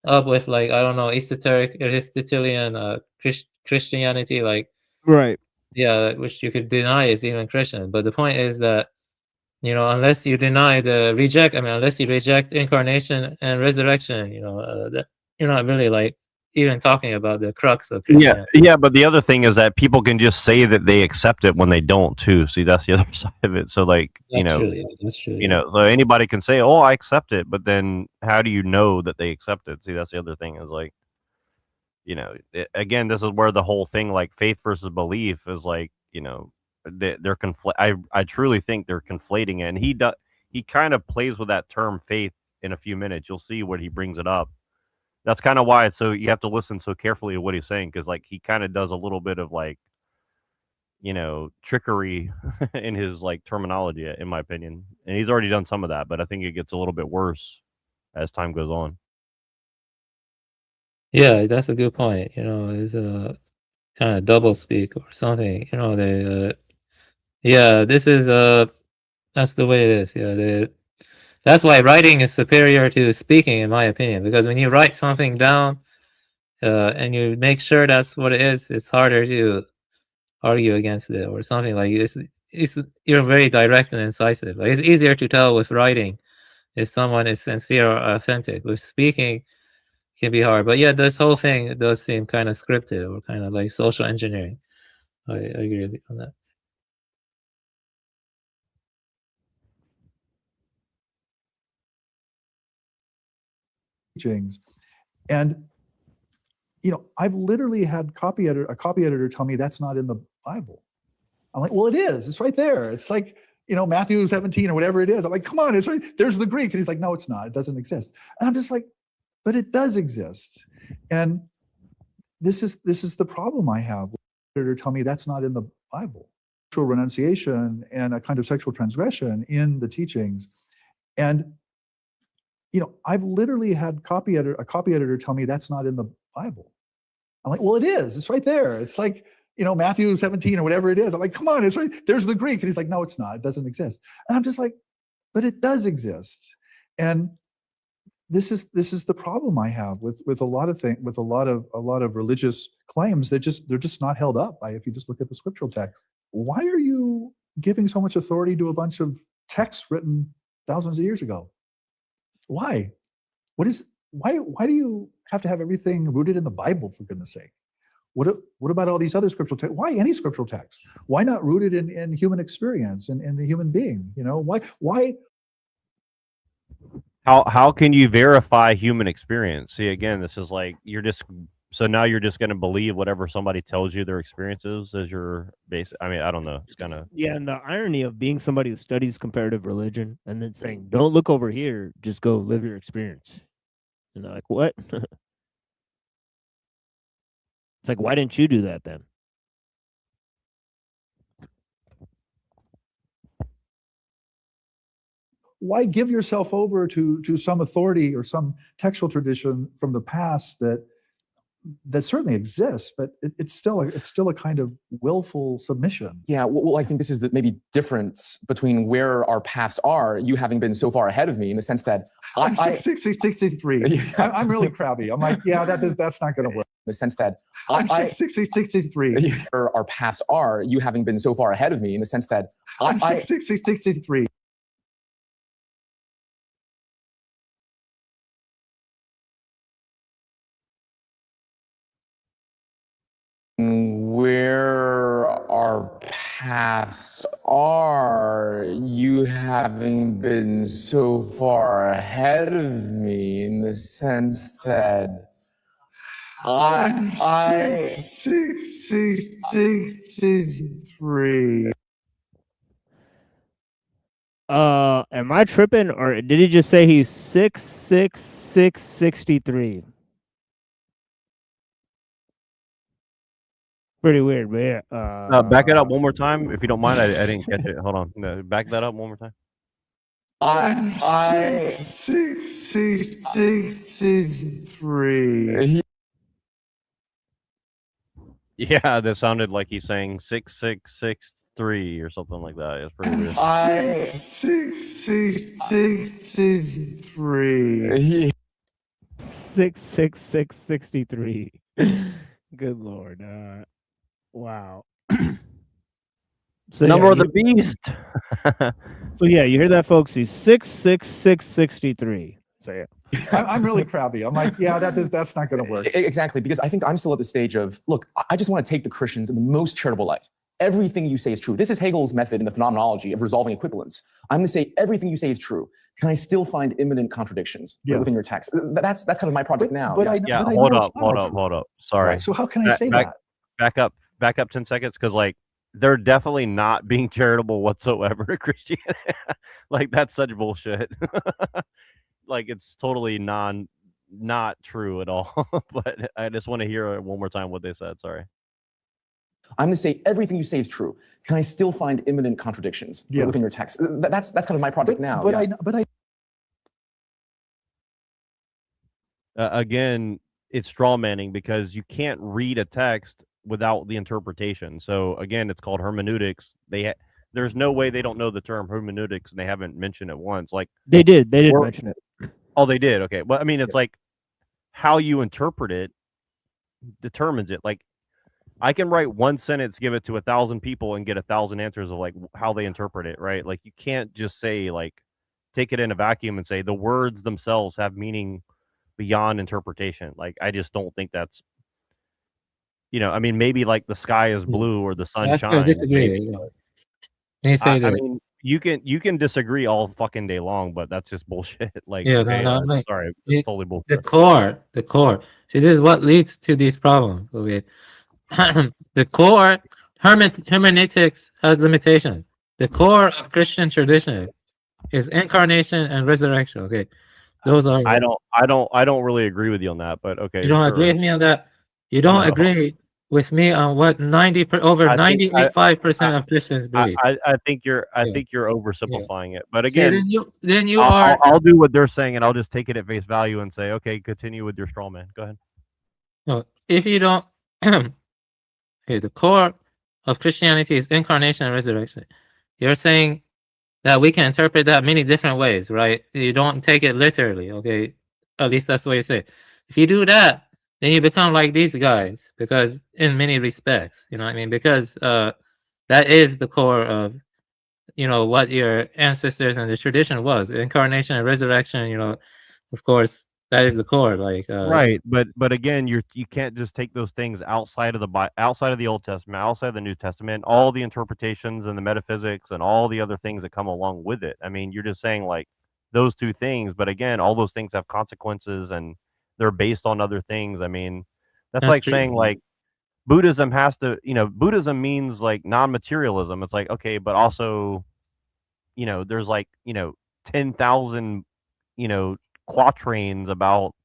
Speaker 4: up with like, I don't know, esoteric Aristotelian Christianity, like,
Speaker 2: right,
Speaker 4: yeah, which you could deny is even Christian. But the point is that, unless you unless you reject incarnation and resurrection, that you're not really like even talking about the crux of Christianity.
Speaker 3: Yeah, but the other thing is that people can just say that they accept it when they don't too. See, that's the other side of it. So like,
Speaker 4: that's true.
Speaker 3: So anybody can say, "Oh, I accept it," but then how do you know that they accept it? See, that's the other thing is like, again, this is where the whole thing like faith versus belief is like, they're I truly think they're conflating it, and he kind of plays with that term faith in a few minutes. You'll see when he brings it up. That's kind of why it's so you have to listen so carefully to what he's saying, because like he kind of does a little bit of like, trickery in his like terminology, in my opinion. And he's already done some of that, but I think it gets a little bit worse as time goes on.
Speaker 4: Yeah, that's a good point. It's a kind of double speak or something. This is that's the way it is. Yeah, that's why writing is superior to speaking, in my opinion, because when you write something down and you make sure that's what it is, it's harder to argue against it or something. Like you're very direct and incisive. Like, it's easier to tell with writing if someone is sincere or authentic. With speaking, it can be hard. But yeah, this whole thing does seem kind of scripted or kind of like social engineering. I agree with you on that.
Speaker 5: Teachings, and I've literally had a copy editor tell me that's not in the Bible. I'm like, well, it is. It's right there. It's like, Matthew 17 or whatever it is. I'm like, come on, it's right. There's the Greek. And he's like, no, it's not. It doesn't exist. And I'm just like, but it does exist. And this is the problem I have. Editor tell me that's not in the Bible. Sexual renunciation and a kind of sexual transgression in the teachings. And I've literally had a copy editor tell me that's not in the Bible. I'm like, well, it is. It's right there. It's like, Matthew 17 or whatever it is. I'm like, come on, it's right. There's the Greek. And he's like, no, it's not. It doesn't exist. And I'm just like, but it does exist. And this is the problem I have with a lot of things, with a lot of religious claims that they're just not held up by, if you just look at the scriptural text. Why are you giving so much authority to a bunch of texts written thousands of years ago? Why? Why do you have to have everything rooted in the Bible, for goodness sake? What about all these other scriptural texts? Why any scriptural text? Why not rooted in human experience and in the human being? Why?
Speaker 3: How can you verify human experience? See, again, this is like now you're just going to believe whatever somebody tells you their experience is as your base. I mean, I don't know. It's kind of
Speaker 2: and the irony of being somebody who studies comparative religion and then saying, "Don't look over here, just go live your experience." And they're like, "What?" It's like, why didn't you do that then?
Speaker 5: Why give yourself over to some authority or some textual tradition from the past that certainly exists, but it's still a kind of willful submission.
Speaker 6: Yeah, well, I think this is the maybe difference between where our paths are. You having been so far ahead of me, in the sense that
Speaker 5: I'm 63. I'm really crabby. I'm like, yeah, that's not going to work.
Speaker 6: In the sense that
Speaker 5: I'm 63.
Speaker 6: Where our paths are, you having been so far ahead of me, in the sense that
Speaker 5: I'm 63.
Speaker 6: Where our paths are, you having been so far ahead of me, in the sense that I'm
Speaker 5: 63.
Speaker 2: Am I tripping, or did he just say he's 6'6", pretty weird, but yeah.
Speaker 3: Back it up one more time, if you don't mind. I didn't catch it. Hold on. No, back that up one more time.
Speaker 5: I'm 63.
Speaker 3: Yeah, that sounded like he's saying 6663 or something like that. It's pretty weird.
Speaker 5: I'm 63.
Speaker 2: 6'6", Good Lord. Wow. So
Speaker 3: Number of the beast.
Speaker 2: So yeah, you hear that, folks? He's 6'6", 63. So yeah.
Speaker 5: I'm really crabby. I'm like, yeah, that's not going to work.
Speaker 6: Exactly, because I think I'm still at the stage of, look, I just want to take the Christians in the most charitable light. Everything you say is true. This is Hegel's method in the phenomenology of resolving equivalence. I'm going to say everything you say is true. Can I still find imminent contradictions within your text? That's kind of my project now.
Speaker 5: But
Speaker 3: hold up. Sorry.
Speaker 5: Right, so how can I say that?
Speaker 3: Back up 10 seconds, because they're definitely not being charitable whatsoever to Christianity. That's such bullshit. It's totally not true at all. But I just want to hear one more time what they said. Sorry.
Speaker 6: I'm going to say everything you say is true. Can I still find imminent contradictions within your text? That's kind of my project now.
Speaker 3: Again, it's straw manning, because you can't read a text without the interpretation. So again, it's called hermeneutics. There's no way they don't know the term hermeneutics, and they haven't mentioned it once.
Speaker 2: They did mention it.
Speaker 3: Oh, they did. Okay. Well, I mean, it's how you interpret it determines it. I can write one sentence, give it to 1,000 people, and get 1,000 answers of how they interpret it, right? You can't just say take it in a vacuum and say the words themselves have meaning beyond interpretation. I just don't think that's, I mean, maybe the sky is blue or the sun shines.
Speaker 4: I disagree. He said
Speaker 3: you can disagree all fucking day long, but that's just bullshit. Like,
Speaker 4: Yeah,
Speaker 3: okay,
Speaker 4: no, like
Speaker 3: sorry,
Speaker 4: the,
Speaker 3: it's totally bullshit.
Speaker 4: the core. See, this is what leads to these problems. Okay, the core hermeneutics has limitation. The core of Christian tradition is incarnation and resurrection. Okay, those are.
Speaker 3: I don't really agree with you on that, but okay,
Speaker 4: You don't
Speaker 3: sure.
Speaker 4: agree with me on that. You don't
Speaker 3: No.
Speaker 4: agree with me on what over 95% of Christians believe.
Speaker 3: I think you're
Speaker 4: Yeah.
Speaker 3: think you're oversimplifying it. But
Speaker 4: See,
Speaker 3: again,
Speaker 4: then you are.
Speaker 3: I'll do what they're saying, and I'll just take it at face value and say, okay, continue with your straw man. Go ahead.
Speaker 4: No, if you don't, okay, the core of Christianity is incarnation and resurrection. You're saying that we can interpret that many different ways, right? You don't take it literally, okay? At least that's the way you say it. If you do that, then you become like these guys, because in many respects, you know what I mean? Because that is the core of, what your ancestors and the tradition was. Incarnation and resurrection, of course, that is the core. Like
Speaker 3: Right, but again, you can't just take those things outside of outside of the Old Testament, outside of the New Testament, all the interpretations and the metaphysics and all the other things that come along with it. I mean, you're just saying like those two things, but again, all those things have consequences and they're based on other things. I mean, that's like
Speaker 4: true.
Speaker 3: saying like Buddhism has to, Buddhism means like non-materialism. It's like, okay, but also, there's like, 10,000, quatrains about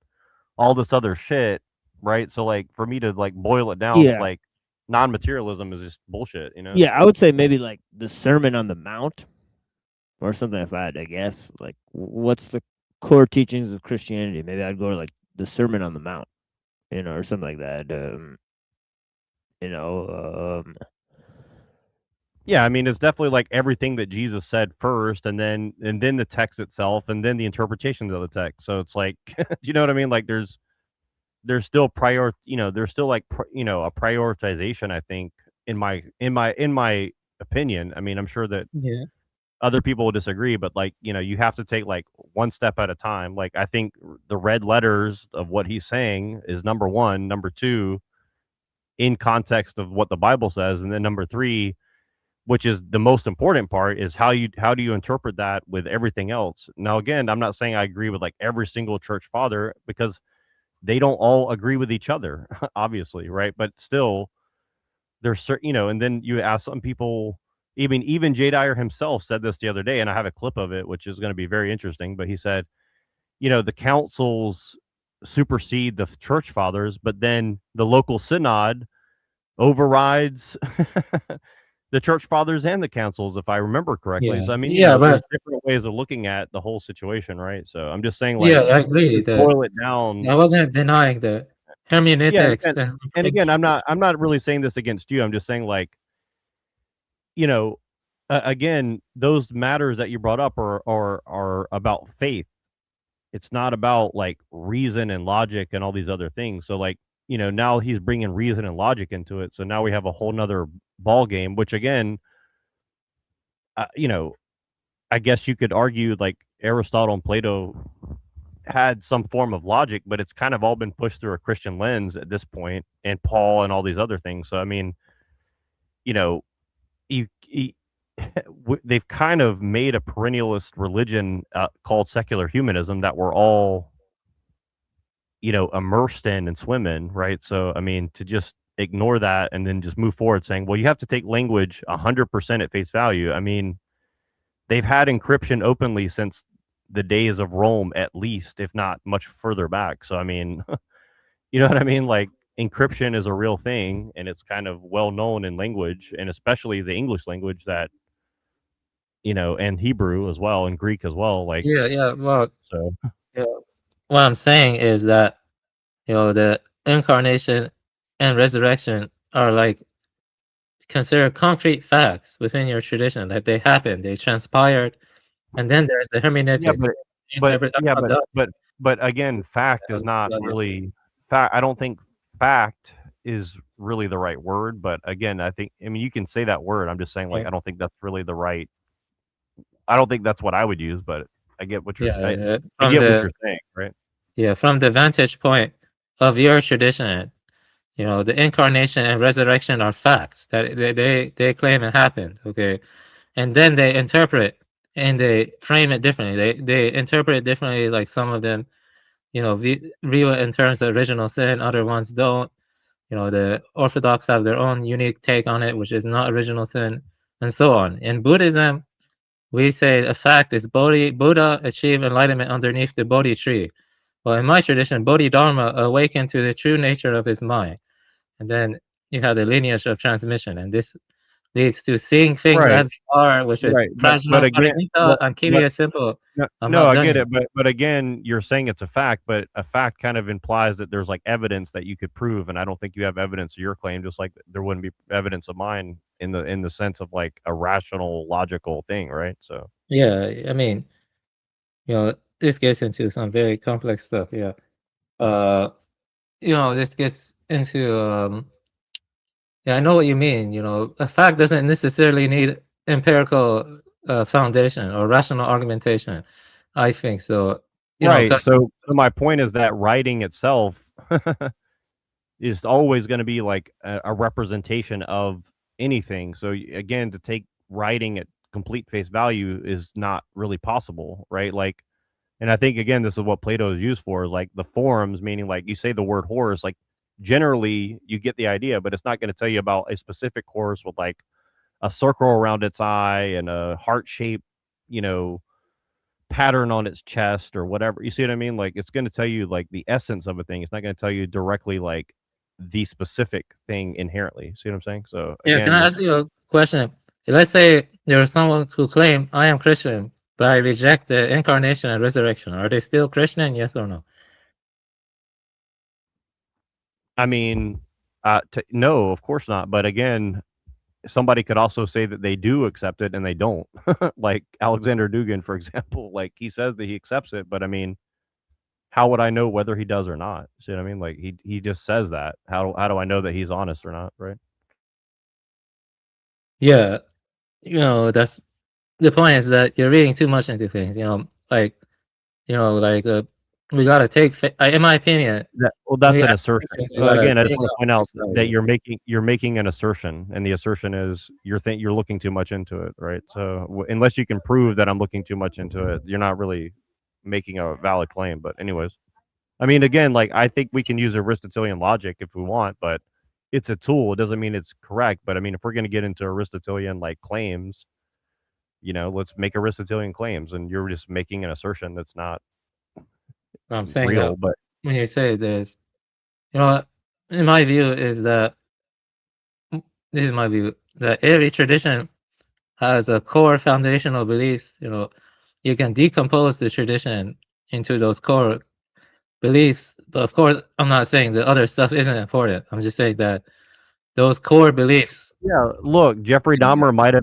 Speaker 3: all this other shit, right? So like for me to like boil it down to like non-materialism is just bullshit,
Speaker 2: Yeah, I would say maybe like the Sermon on the Mount or something. If I had to guess, like what's the core teachings of Christianity? Maybe I'd go to like the Sermon on the Mount, or something like that.
Speaker 3: Yeah, I mean it's definitely like everything that Jesus said first, and then the text itself, and then the interpretations of the text. So it's like, you know what I mean? Like there's still there's still like a prioritization. I think in my opinion. I mean, I'm sure that other people will disagree, but like you have to take like one step at a time. Like I think the red letters of what he's saying is number one, number two, in context of what the Bible says, and then number three, which is the most important part, is how do you interpret that with everything else. Now again, I'm not saying I agree with like every single church father, because they don't all agree with each other, obviously, right? But still, there's certain, and then you ask some people, even Jay Dyer himself said this the other day, and I have a clip of it, which is going to be very interesting. But he said, the councils supersede the church fathers, but then the local synod overrides the church fathers and the councils, if I remember correctly.
Speaker 4: Yeah.
Speaker 3: So I mean,
Speaker 4: Yeah,
Speaker 3: there's
Speaker 4: but
Speaker 3: different ways of looking at the whole situation, right? So I'm just saying, like,
Speaker 4: yeah, I agree.
Speaker 3: boil it down.
Speaker 4: I wasn't denying the hermeneutics.
Speaker 3: And again, I'm not really saying this against you. I'm just saying, like, again, those matters that you brought up are about faith. It's not about like reason and logic and all these other things. So like, now he's bringing reason and logic into it. So now we have a whole nother ball game, which again, I guess you could argue like Aristotle and Plato had some form of logic, but it's kind of all been pushed through a Christian lens at this point, and Paul and all these other things. So I mean, they've kind of made a perennialist religion called secular humanism that we're all, immersed in and swim in, right? So I mean, to just ignore that and then just move forward saying, well, you have to take language 100% at face value. I mean, they've had encryption openly since the days of Rome, at least, if not much further back. So I mean, you know what I mean? Like, encryption is a real thing, and it's kind of well known in language, and especially the English language, that and Hebrew as well, and Greek as well. Like,
Speaker 4: well,
Speaker 3: so
Speaker 4: what I'm saying is that the incarnation and resurrection are like considered concrete facts within your tradition, that they happened, they transpired, and then there's the hermeneutics.
Speaker 3: But again, fact is not really fact. I don't think fact is really the right word. But again, I mean, you can say that word. I'm just saying, like, I don't think that's really the right. I don't think that's what I would use, but I get what you're. I get what you're saying, right?
Speaker 4: Yeah, from the vantage point of your tradition, the incarnation and resurrection are facts that they claim it happened. Okay, and then they interpret and they frame it differently. They interpret it differently. Like some of them, view it in terms of original sin. Other ones don't. The Orthodox have their own unique take on it, which is not original sin, and so on. In Buddhism, we say a fact is Buddha achieved enlightenment underneath the Bodhi tree. Well, in my tradition, Bodhidharma awakened to the true nature of his mind. And then you have the lineage of transmission, and this leads to seeing things
Speaker 3: Right.
Speaker 4: as they are, which is
Speaker 3: Right. But again,
Speaker 4: I'm keeping it simple.
Speaker 3: no, I get it. But again, you're saying it's a fact, but a fact kind of implies that there's like evidence that you could prove, and I don't think you have evidence of your claim, just like there wouldn't be evidence of mine in the sense of like a rational, logical thing, right? So
Speaker 4: Yeah, I mean, this gets into some very complex stuff. Yeah, this gets into yeah, I know what you mean. A fact doesn't necessarily need empirical foundation or rational argumentation. I think so.
Speaker 3: right. So my point is that writing itself is always going to be like a representation of anything. So again, to take writing at complete face value is not really possible, right? Like, and I think again, this is what Plato is used for, like the forms, meaning like you say the word horse, like generally you get the idea, but it's not going to tell you about a specific horse with like a circle around its eye and a heart shaped, pattern on its chest or whatever. You see what I mean? Like it's going to tell you like the essence of a thing. It's not going to tell you directly like the specific thing inherently. See what I'm saying? So
Speaker 4: Yeah,
Speaker 3: again,
Speaker 4: can I ask you a question? Let's say there is someone who claim I am Christian, but I reject the incarnation and resurrection. Are they still Christian? Yes or no?
Speaker 3: I mean, no, of course not. But again, somebody could also say that they do accept it and they don't. Like Alexander Dugin, for example, like he says that he accepts it, but I mean, how would I know whether he does or not? See what I mean? Like he just says that. How do I know that he's honest or not? Right?
Speaker 4: Yeah, that's the point is that you're reading too much into things. We gotta take. In my opinion,
Speaker 3: That's an assertion. Again, I just want to point out that you're making an assertion, and the assertion is you're looking too much into it, right? So unless you can prove that I'm looking too much into it, you're not really making a valid claim. But anyways, I mean, again, like I think we can use Aristotelian logic if we want, but it's a tool. It doesn't mean it's correct. But I mean, if we're going to get into Aristotelian like claims, let's make Aristotelian claims, and you're just making an assertion that's not
Speaker 4: I'm saying
Speaker 3: real.
Speaker 4: that
Speaker 3: But
Speaker 4: when you say this, in my view is that this is my view that every tradition has a core foundational beliefs. You can decompose the tradition into those core beliefs, but of course, I'm not saying the other stuff isn't important. I'm just saying that those core beliefs.
Speaker 3: yeah, look, Jeffrey Dahmer might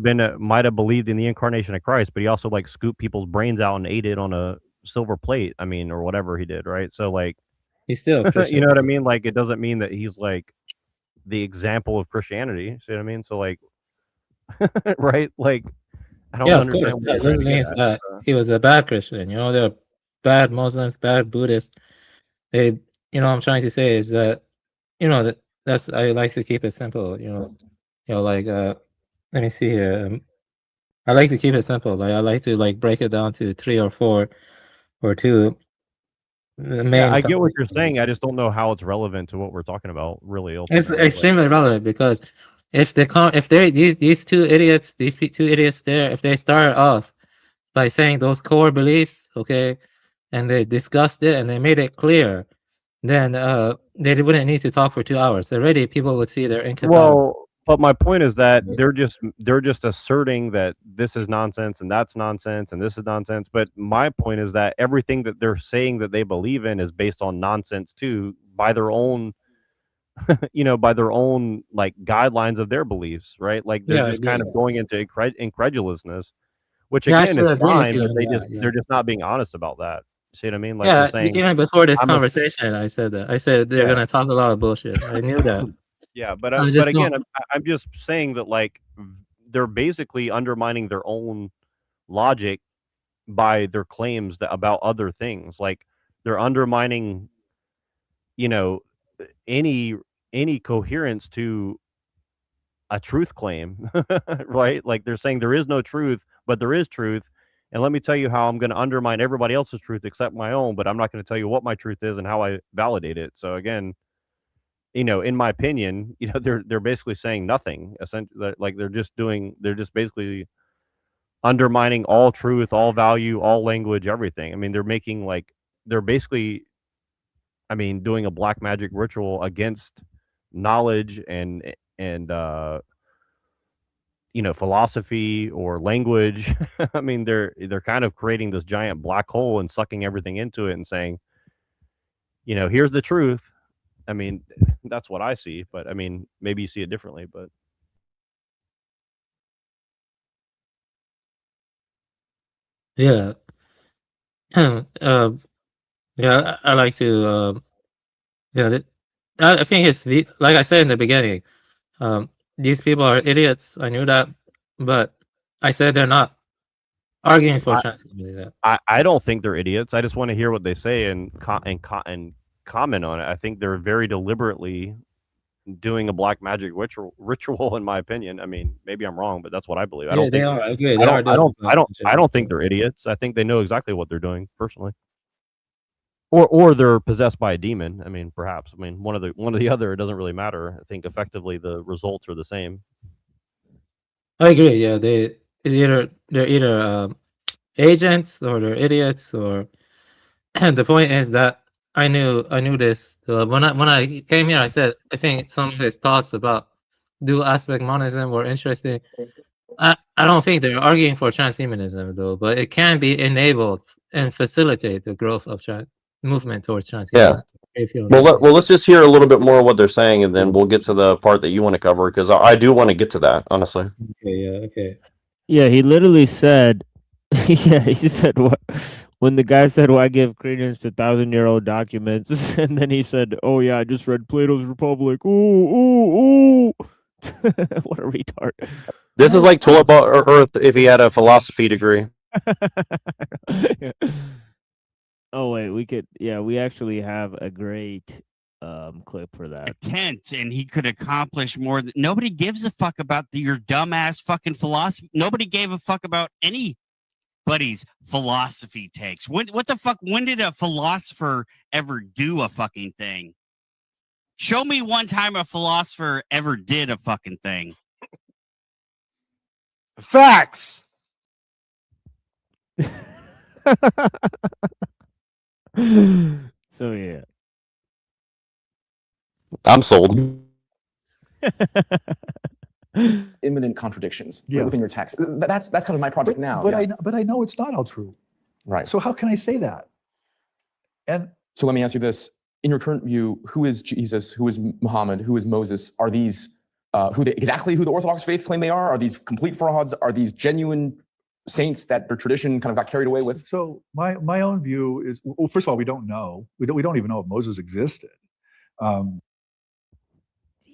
Speaker 3: have believed in the incarnation of Christ, but he also like scooped people's brains out and ate it on a silver plate. I mean, or whatever he did, right? So like,
Speaker 4: He's still a Christian.
Speaker 3: you know what I mean? Like, it doesn't mean that he's like the example of Christianity. See what I mean? So like, right? Like, I don't understand.
Speaker 4: Of course. That doesn't mean that he was a bad Christian. There are bad Muslims, bad Buddhists. I'm trying to say is that, that's I like to keep it simple. Let me see here. I like to keep it simple. Like I like to like break it down to 3 or 4 or 2.
Speaker 3: Yeah, I get what you're saying. I just don't know how it's relevant to what we're talking about. Really,
Speaker 4: it's extremely relevant because if these two idiots there, if they start off by saying those core beliefs, okay, and they discussed it and they made it clear, then they wouldn't need to talk for 2 hours. Already, people would see their incompatibility.
Speaker 3: Well, but my point is that they're just asserting that this is nonsense and that's nonsense and this is nonsense. But my point is that everything that they're saying that they believe in is based on nonsense too, by their own, by their own like guidelines of their beliefs, right? Like they're just kind of going into incredulousness, which again is fine, but they're just not being honest about that. See what I mean? Like they're saying,
Speaker 4: even before this conversation, I said that. I said they're gonna talk a lot of bullshit. I knew that.
Speaker 3: Yeah, but again, I'm just saying that like they're basically undermining their own logic by their claims about other things. Like they're undermining, any coherence to a truth claim, right? Like they're saying there is no truth, but there is truth. And let me tell you how I'm going to undermine everybody else's truth except my own, but I'm not going to tell you what my truth is and how I validate it. So again, in my opinion, they're basically saying nothing. Essentially, like they're just basically undermining all truth, all value, all language, everything. I mean, they're basically, doing a black magic ritual against knowledge and philosophy or language. I mean, they're kind of creating this giant black hole and sucking everything into it and saying, here's the truth. I mean, that's what I see, but I mean, maybe you see it differently, but
Speaker 4: Yeah. Yeah, I like to. Yeah, I think like I said in the beginning. These people are idiots. I knew that, but I said they're not arguing for
Speaker 3: I,
Speaker 4: transhumanism.
Speaker 3: I don't think they're idiots. I just want to hear what they say and comment on it. I think they're very deliberately doing a black magic ritual, in my opinion. I mean, maybe I'm wrong, but that's what I believe. I
Speaker 4: Yeah,
Speaker 3: don't
Speaker 4: they
Speaker 3: think
Speaker 4: are. I agree. They
Speaker 3: I
Speaker 4: are
Speaker 3: don't I
Speaker 4: doing
Speaker 3: don't I
Speaker 4: black
Speaker 3: don't
Speaker 4: magic
Speaker 3: I don't think
Speaker 4: ritual.
Speaker 3: they're idiots. I think they know exactly what they're doing personally. Or they're possessed by a demon. I mean, perhaps. I mean, one or the other, it doesn't really matter. I think effectively the results are the same.
Speaker 4: I agree. Yeah, they're either agents or they're idiots or. And the point is that I knew this when I came here. I said I think some of his thoughts about dual aspect monism were interesting. I don't think they're arguing for transhumanism though, but it can be enabled and facilitate the growth of movement towards
Speaker 10: Yeah.
Speaker 4: transhumanism. If you
Speaker 10: Well,
Speaker 4: understand.
Speaker 10: let's just hear a little bit more of what they're saying, and then we'll get to the part that you want to cover, because I do want to get to that, honestly.
Speaker 4: Okay, yeah, okay.
Speaker 2: Yeah, he literally said, yeah, he said what when the guy said, "Why give credence to 1,000-year-old documents?" and then he said, "Oh yeah, I just read Plato's Republic." Ooh, ooh, ooh. What a retard.
Speaker 10: This is like Tulip Earth if he had a philosophy degree.
Speaker 2: Yeah. Oh wait, we actually have a great clip for that.
Speaker 11: Tent, and he could accomplish more. Nobody gives a fuck about your dumbass fucking philosophy. Nobody gave a fuck about anybody's philosophy takes. What the fuck? When did a philosopher ever do a fucking thing? Show me one time a philosopher ever did a fucking thing.
Speaker 9: Facts.
Speaker 2: So yeah.
Speaker 10: I'm sold.
Speaker 6: Imminent contradictions
Speaker 5: Yeah.
Speaker 6: within your text. That's kind of my project now.
Speaker 5: But
Speaker 6: yeah.
Speaker 5: I know it's not all true.
Speaker 6: Right.
Speaker 5: So how can I say that? And
Speaker 6: so let me ask you this: in your current view, who is Jesus? Who is Muhammad? Who is Moses? Are these exactly who the Orthodox faiths claim they are? Are these complete frauds? Are these genuine saints that their tradition kind of got carried away with?
Speaker 5: So my own view is, well, first of all, we don't know. We don't even know if Moses existed.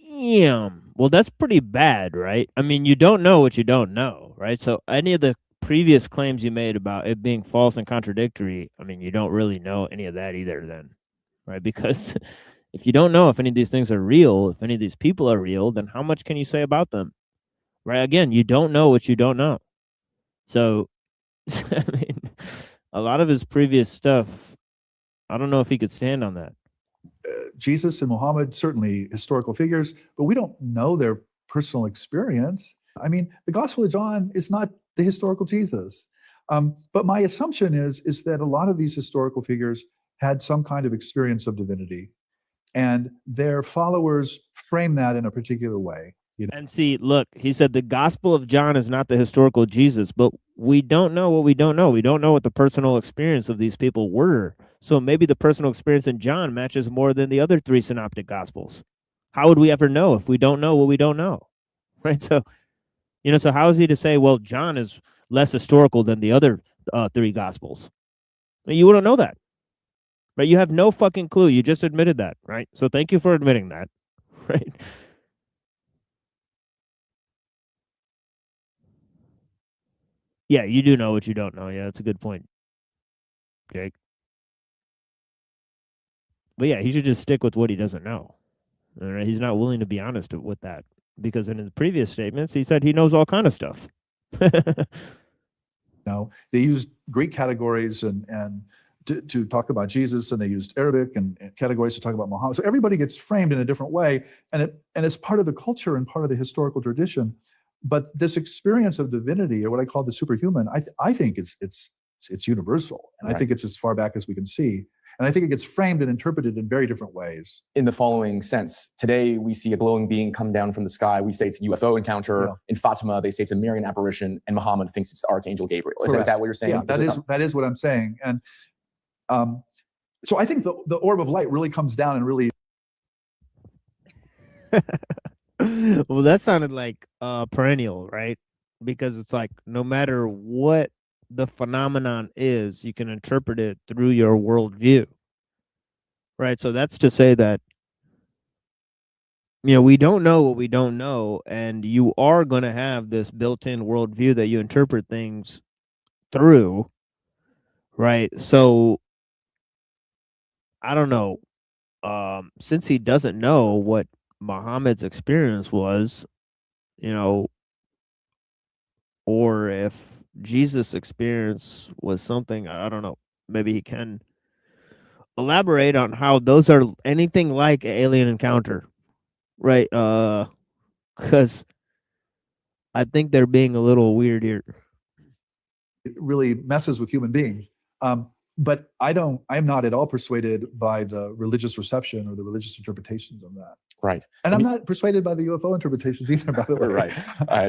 Speaker 2: Damn. Well, that's pretty bad, right? I mean, you don't know what you don't know, right? So any of the previous claims you made about it being false and contradictory, I mean, you don't really know any of that either then, right? Because if you don't know if any of these things are real, if any of these people are real, then how much can you say about them? Right? Again, you don't know what you don't know. So, I mean, a lot of his previous stuff, I don't know if he could stand on that.
Speaker 5: Jesus and Muhammad, certainly historical figures, but we don't know their personal experience. I mean, the Gospel of John is not the historical Jesus. But my assumption is that a lot of these historical figures had some kind of experience of divinity, and their followers frame that in a particular way. You know?
Speaker 2: And see, look, he said the Gospel of John is not the historical Jesus, but we don't know what we don't know. We don't know what the personal experience of these people were. So maybe the personal experience in John matches more than the other 3 synoptic gospels. How would we ever know if we don't know what we don't know? Right? So, so how is he to say, well, John is less historical than the other 3 gospels? I mean, you wouldn't know that. Right? You have no fucking clue. You just admitted that, right? So thank you for admitting that. Right? Yeah, you do know what you don't know. Yeah, that's a good point, Jake. But yeah, he should just stick with what he doesn't know. All right? He's not willing to be honest with that. because in his previous statements he said he knows all kind of stuff.
Speaker 5: No, they used Greek categories and to talk about Jesus, and they used Arabic and categories to talk about Muhammad. So everybody gets framed in a different way, and it's part of the culture and part of the historical tradition. But this experience of divinity, or what I call the superhuman, I think it's universal, and I think it's as far back as we can see. And I think it gets framed and interpreted in very different ways.
Speaker 6: In the following sense, today we see a glowing being come down from the sky. We say it's a UFO encounter. In Fatima, they say it's a Marian apparition, and Muhammad thinks it's the Archangel Gabriel. Is that what you're saying?
Speaker 5: Yeah, that is what I'm saying. And so I think the orb of light really comes down and really.
Speaker 2: Well, that sounded like perennial, right? Because it's like no matter what the phenomenon is, you can interpret it through your worldview, right? So that's to say that, you know, we don't know what we don't know, and you are going to have this built-in worldview that you interpret things through, right? So I don't know. Since he doesn't know what Muhammad's experience was, you know, or if Jesus' experience was something, I don't know, maybe he can elaborate on how those are anything like an alien encounter, right? Because I think they're being a little weird here.
Speaker 5: It really messes with human beings. But I'm not at all persuaded by the religious reception or the religious interpretations of that.
Speaker 6: Right.
Speaker 5: And I'm not persuaded by the UFO interpretations either, by the way.
Speaker 6: Right.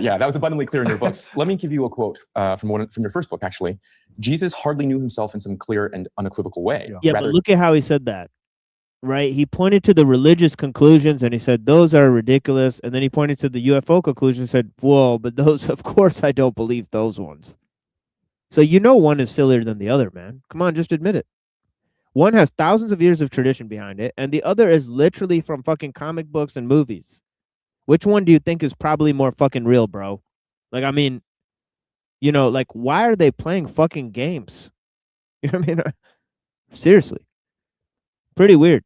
Speaker 6: Yeah, that was abundantly clear in your books. Let me give you a quote from your first book, actually. Jesus hardly knew himself in some clear and unequivocal way.
Speaker 2: Yeah, but look at how he said that, right? He pointed to the religious conclusions and he said, those are ridiculous. And then he pointed to the UFO conclusions and said, whoa, but those, of course, I don't believe those ones. So you know one is sillier than the other, man. Come on, just admit it. One has thousands of years of tradition behind it, and the other is literally from fucking comic books and movies. Which one do you think is probably more fucking real, bro? Like, I mean, you know, like, why are they playing fucking games? You know what I mean? Seriously. Pretty weird.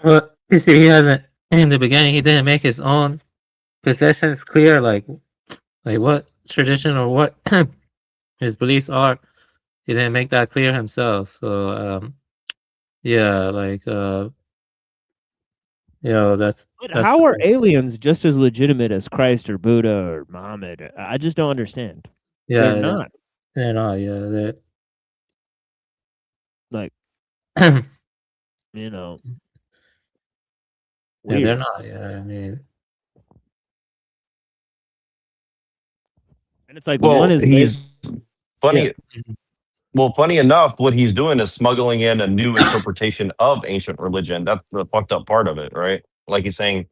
Speaker 4: Well, you see, he hasn't, in the beginning, he didn't make his own possessions clear, like what tradition or what his beliefs are. He didn't make that clear himself. So, yeah, like, you know, that's.
Speaker 2: But how are aliens just as legitimate as Christ or Buddha or Muhammad? I just don't understand.
Speaker 4: Yeah,
Speaker 2: they're not.
Speaker 4: They're not. Yeah, they're
Speaker 2: like, you know.
Speaker 4: Yeah, they're not. Yeah, I mean.
Speaker 2: And it's like,
Speaker 10: well,
Speaker 2: one is
Speaker 10: he's funny.
Speaker 2: Yeah.
Speaker 10: Well, funny enough, what he's doing is smuggling in a new interpretation of ancient religion. That's the fucked up part of it, right? Like he's saying,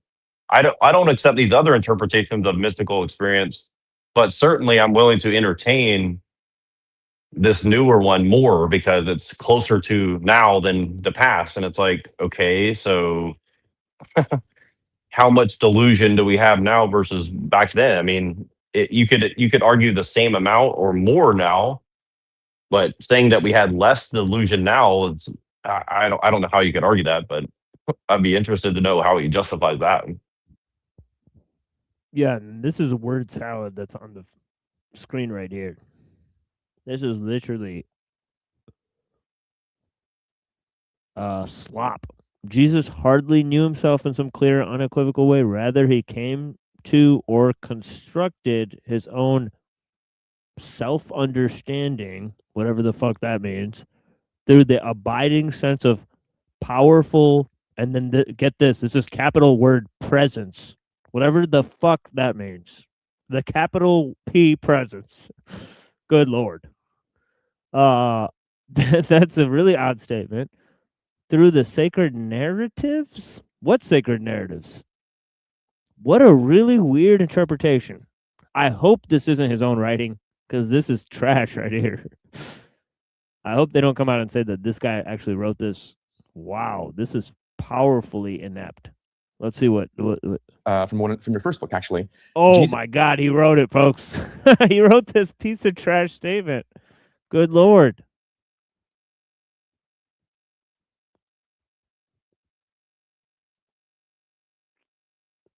Speaker 10: I don't accept these other interpretations of mystical experience, but certainly I'm willing to entertain this newer one more because it's closer to now than the past. And it's like, okay, so how much delusion do we have now versus back then? I mean, you could argue the same amount or more now, but saying that we had less delusion now, it's I don't know how you could argue that, but I'd be interested to know how he justifies that.
Speaker 2: Yeah, and this is a word salad that's on the screen right here. This is literally slop. Jesus hardly knew himself in some clear, unequivocal way. Rather, he came to or constructed his own self-understanding, whatever the fuck that means, through the abiding sense of powerful, and then get this is capital word presence, whatever the fuck that means. The capital P presence. Good Lord. That's a really odd statement. Through the sacred narratives? What sacred narratives? What a really weird interpretation. I hope this isn't his own writing, because this is trash right here. I hope they don't come out and say that this guy actually wrote this. Wow, this is powerfully inept. Let's see what
Speaker 6: from your first book, actually.
Speaker 2: Oh my God, he wrote it, folks. He wrote this piece of trash statement. Good Lord.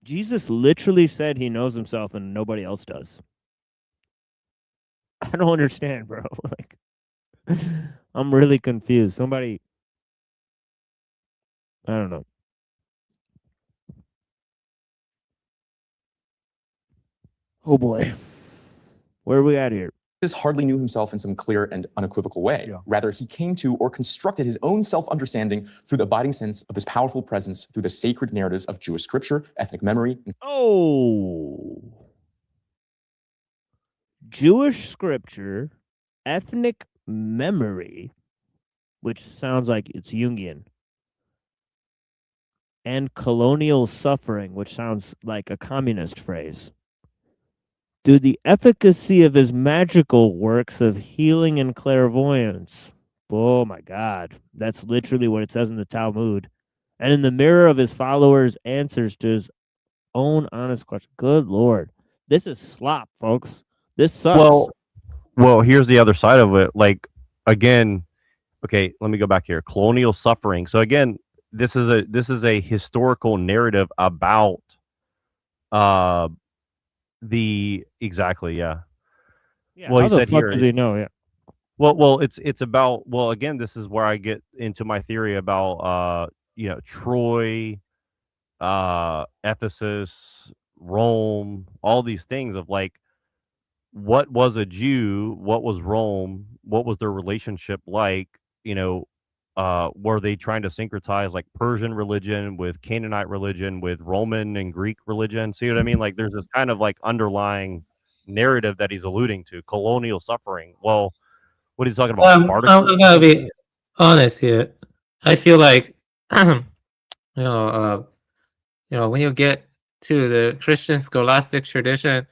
Speaker 2: Jesus literally said he knows himself and nobody else does. I don't understand, bro. Like, I'm really confused. Somebody, I don't know. Oh boy. Where are we at here?
Speaker 6: Jesus hardly knew himself in some clear and unequivocal way.
Speaker 5: Yeah.
Speaker 6: Rather, he came to or constructed his own self-understanding through the abiding sense of this powerful presence through the sacred narratives of Jewish scripture, ethnic memory.
Speaker 2: Oh. Jewish scripture, ethnic memory, which sounds like it's Jungian, and colonial suffering, which sounds like a communist phrase. Dude, the efficacy of his magical works of healing and clairvoyance. Oh my God. That's literally what it says in the Talmud. And in the mirror of his followers' answers to his own honest question. Good Lord. This is slop, folks. This sucks.
Speaker 3: Well, here's the other side of it. Like, again, okay, let me go back here. Colonial suffering. So again, this is a historical narrative about yeah.
Speaker 2: Yeah,
Speaker 3: Well,
Speaker 2: how
Speaker 3: he
Speaker 2: the
Speaker 3: said
Speaker 2: fuck
Speaker 3: here.
Speaker 2: does he know? Yeah.
Speaker 3: Well, it's about, again, this is where I get into my theory about Troy, Ephesus, Rome, all these things of like, what was a Jew, what was Rome, what was their relationship like, were they trying to syncretize like Persian religion with Canaanite religion with Roman and Greek religion? See what I mean? Like there's this kind of like underlying narrative that he's alluding to, colonial suffering. Well, what he's talking about, Spartacus?
Speaker 4: I'm gonna be honest here. I feel like, you when you get to the Christian scholastic tradition,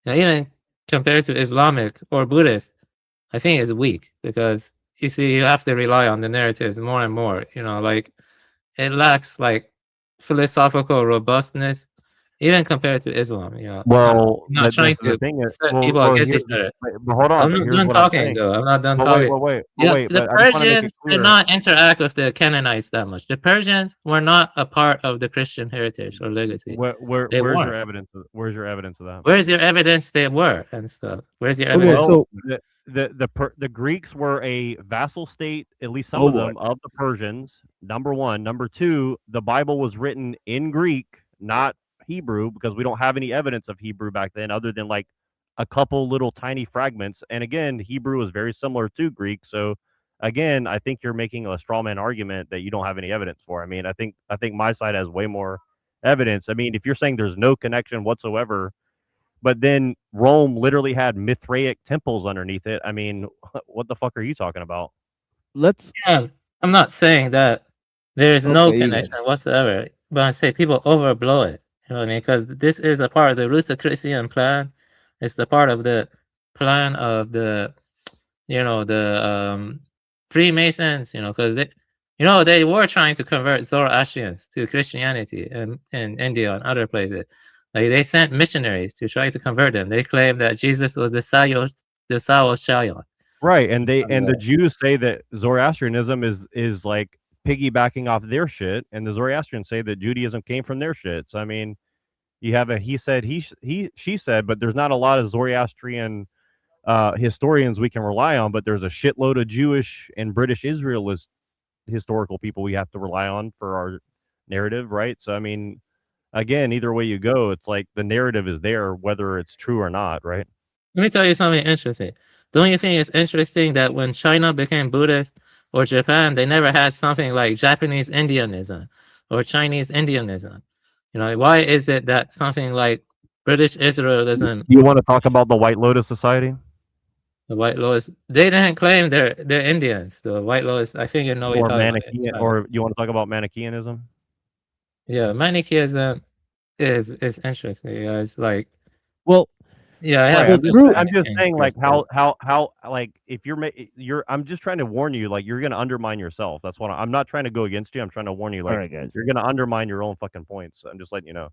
Speaker 4: even compared to Islamic or Buddhist, I think it's weak because you see, you have to rely on the narratives more and more. Like it lacks like philosophical robustness, even compared to Islam.
Speaker 3: Well,
Speaker 4: I'm not trying
Speaker 3: the
Speaker 4: to
Speaker 3: thing is,
Speaker 4: set people against each other.
Speaker 3: but hold on,
Speaker 4: I'm
Speaker 3: but
Speaker 4: not
Speaker 3: here's
Speaker 4: done
Speaker 3: what I'm
Speaker 4: talking
Speaker 3: saying.
Speaker 4: though. I'm not done
Speaker 3: But
Speaker 4: talking.
Speaker 3: wait,
Speaker 4: The
Speaker 3: but I just want to make it
Speaker 4: Persians did
Speaker 3: clear.
Speaker 4: not interact with the Canaanites that much. The Persians were not a part of the Christian heritage or legacy. They
Speaker 3: Where's
Speaker 4: weren't.
Speaker 3: your evidence? Where's your evidence of that?
Speaker 4: Where's your evidence they were and stuff? Where's your
Speaker 2: Okay,
Speaker 4: evidence?
Speaker 2: so
Speaker 3: The Greeks were a vassal state, at least some of them, of the Persians. Number one. Number two, the Bible was written in Greek, not Hebrew, because we don't have any evidence of Hebrew back then, other than like a couple little tiny fragments. And again, Hebrew is very similar to Greek. So again, I think you're making a straw man argument that you don't have any evidence for. I mean, I think my side has way more evidence. I mean, if you're saying there's no connection whatsoever, but then Rome literally had Mithraic temples underneath it. I mean, what the fuck are you talking about?
Speaker 4: Yeah, I'm not saying that there's no
Speaker 2: Okay, you
Speaker 4: connection whatsoever, but I say people overblow it. You know what I mean? Because this is a part of the Rosicrucian plan. It's the part of the plan of the Freemasons. Because they were trying to convert Zoroastrians to Christianity in India and other places. Like they sent missionaries to try to convert them. They claimed that Jesus was the Saos Child.
Speaker 3: Right, and the Jews say that Zoroastrianism is like piggybacking off their shit, and the Zoroastrians say that Judaism came from their shit. So I mean, you have a he said, she said, but there's not a lot of Zoroastrian historians we can rely on, but there's a shitload of Jewish and British Israelist historical people we have to rely on for our narrative, right? So I mean, again, either way you go, it's like the narrative is there, whether it's true or not, right?
Speaker 4: Let me tell you something interesting. Don't you think it's interesting that when China became Buddhist or Japan, they never had something like Japanese Indianism or Chinese Indianism? Why is it that something like British Israelism,
Speaker 3: You want to talk about the White Lotus Society?
Speaker 4: the White Lotus, they didn't claim they're Indians. The White Lotus, I think what you're
Speaker 3: Or
Speaker 4: talking
Speaker 3: Manichaean,
Speaker 4: about.
Speaker 3: or you want to talk about Manichaeanism?
Speaker 4: Yeah, Manichaeism is interesting. Yeah, it's like,
Speaker 2: well,
Speaker 4: yeah, I have.
Speaker 3: Right, I'm just saying, like how like if you're I'm just trying to warn you, like you're gonna undermine yourself. That's what I'm not trying to go against you. I'm trying to warn you, like
Speaker 2: right, guys.
Speaker 3: you're gonna undermine your own fucking points. I'm just letting you know.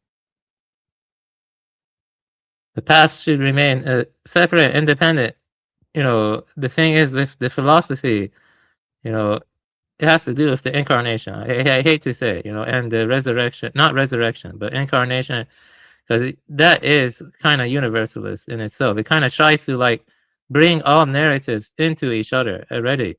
Speaker 4: The paths should remain separate, independent. The thing is with the philosophy, it has to do with the incarnation. I hate to say, and the resurrection, not resurrection, but incarnation, because that is kind of universalist in itself. It kind of tries to like bring all narratives into each other already.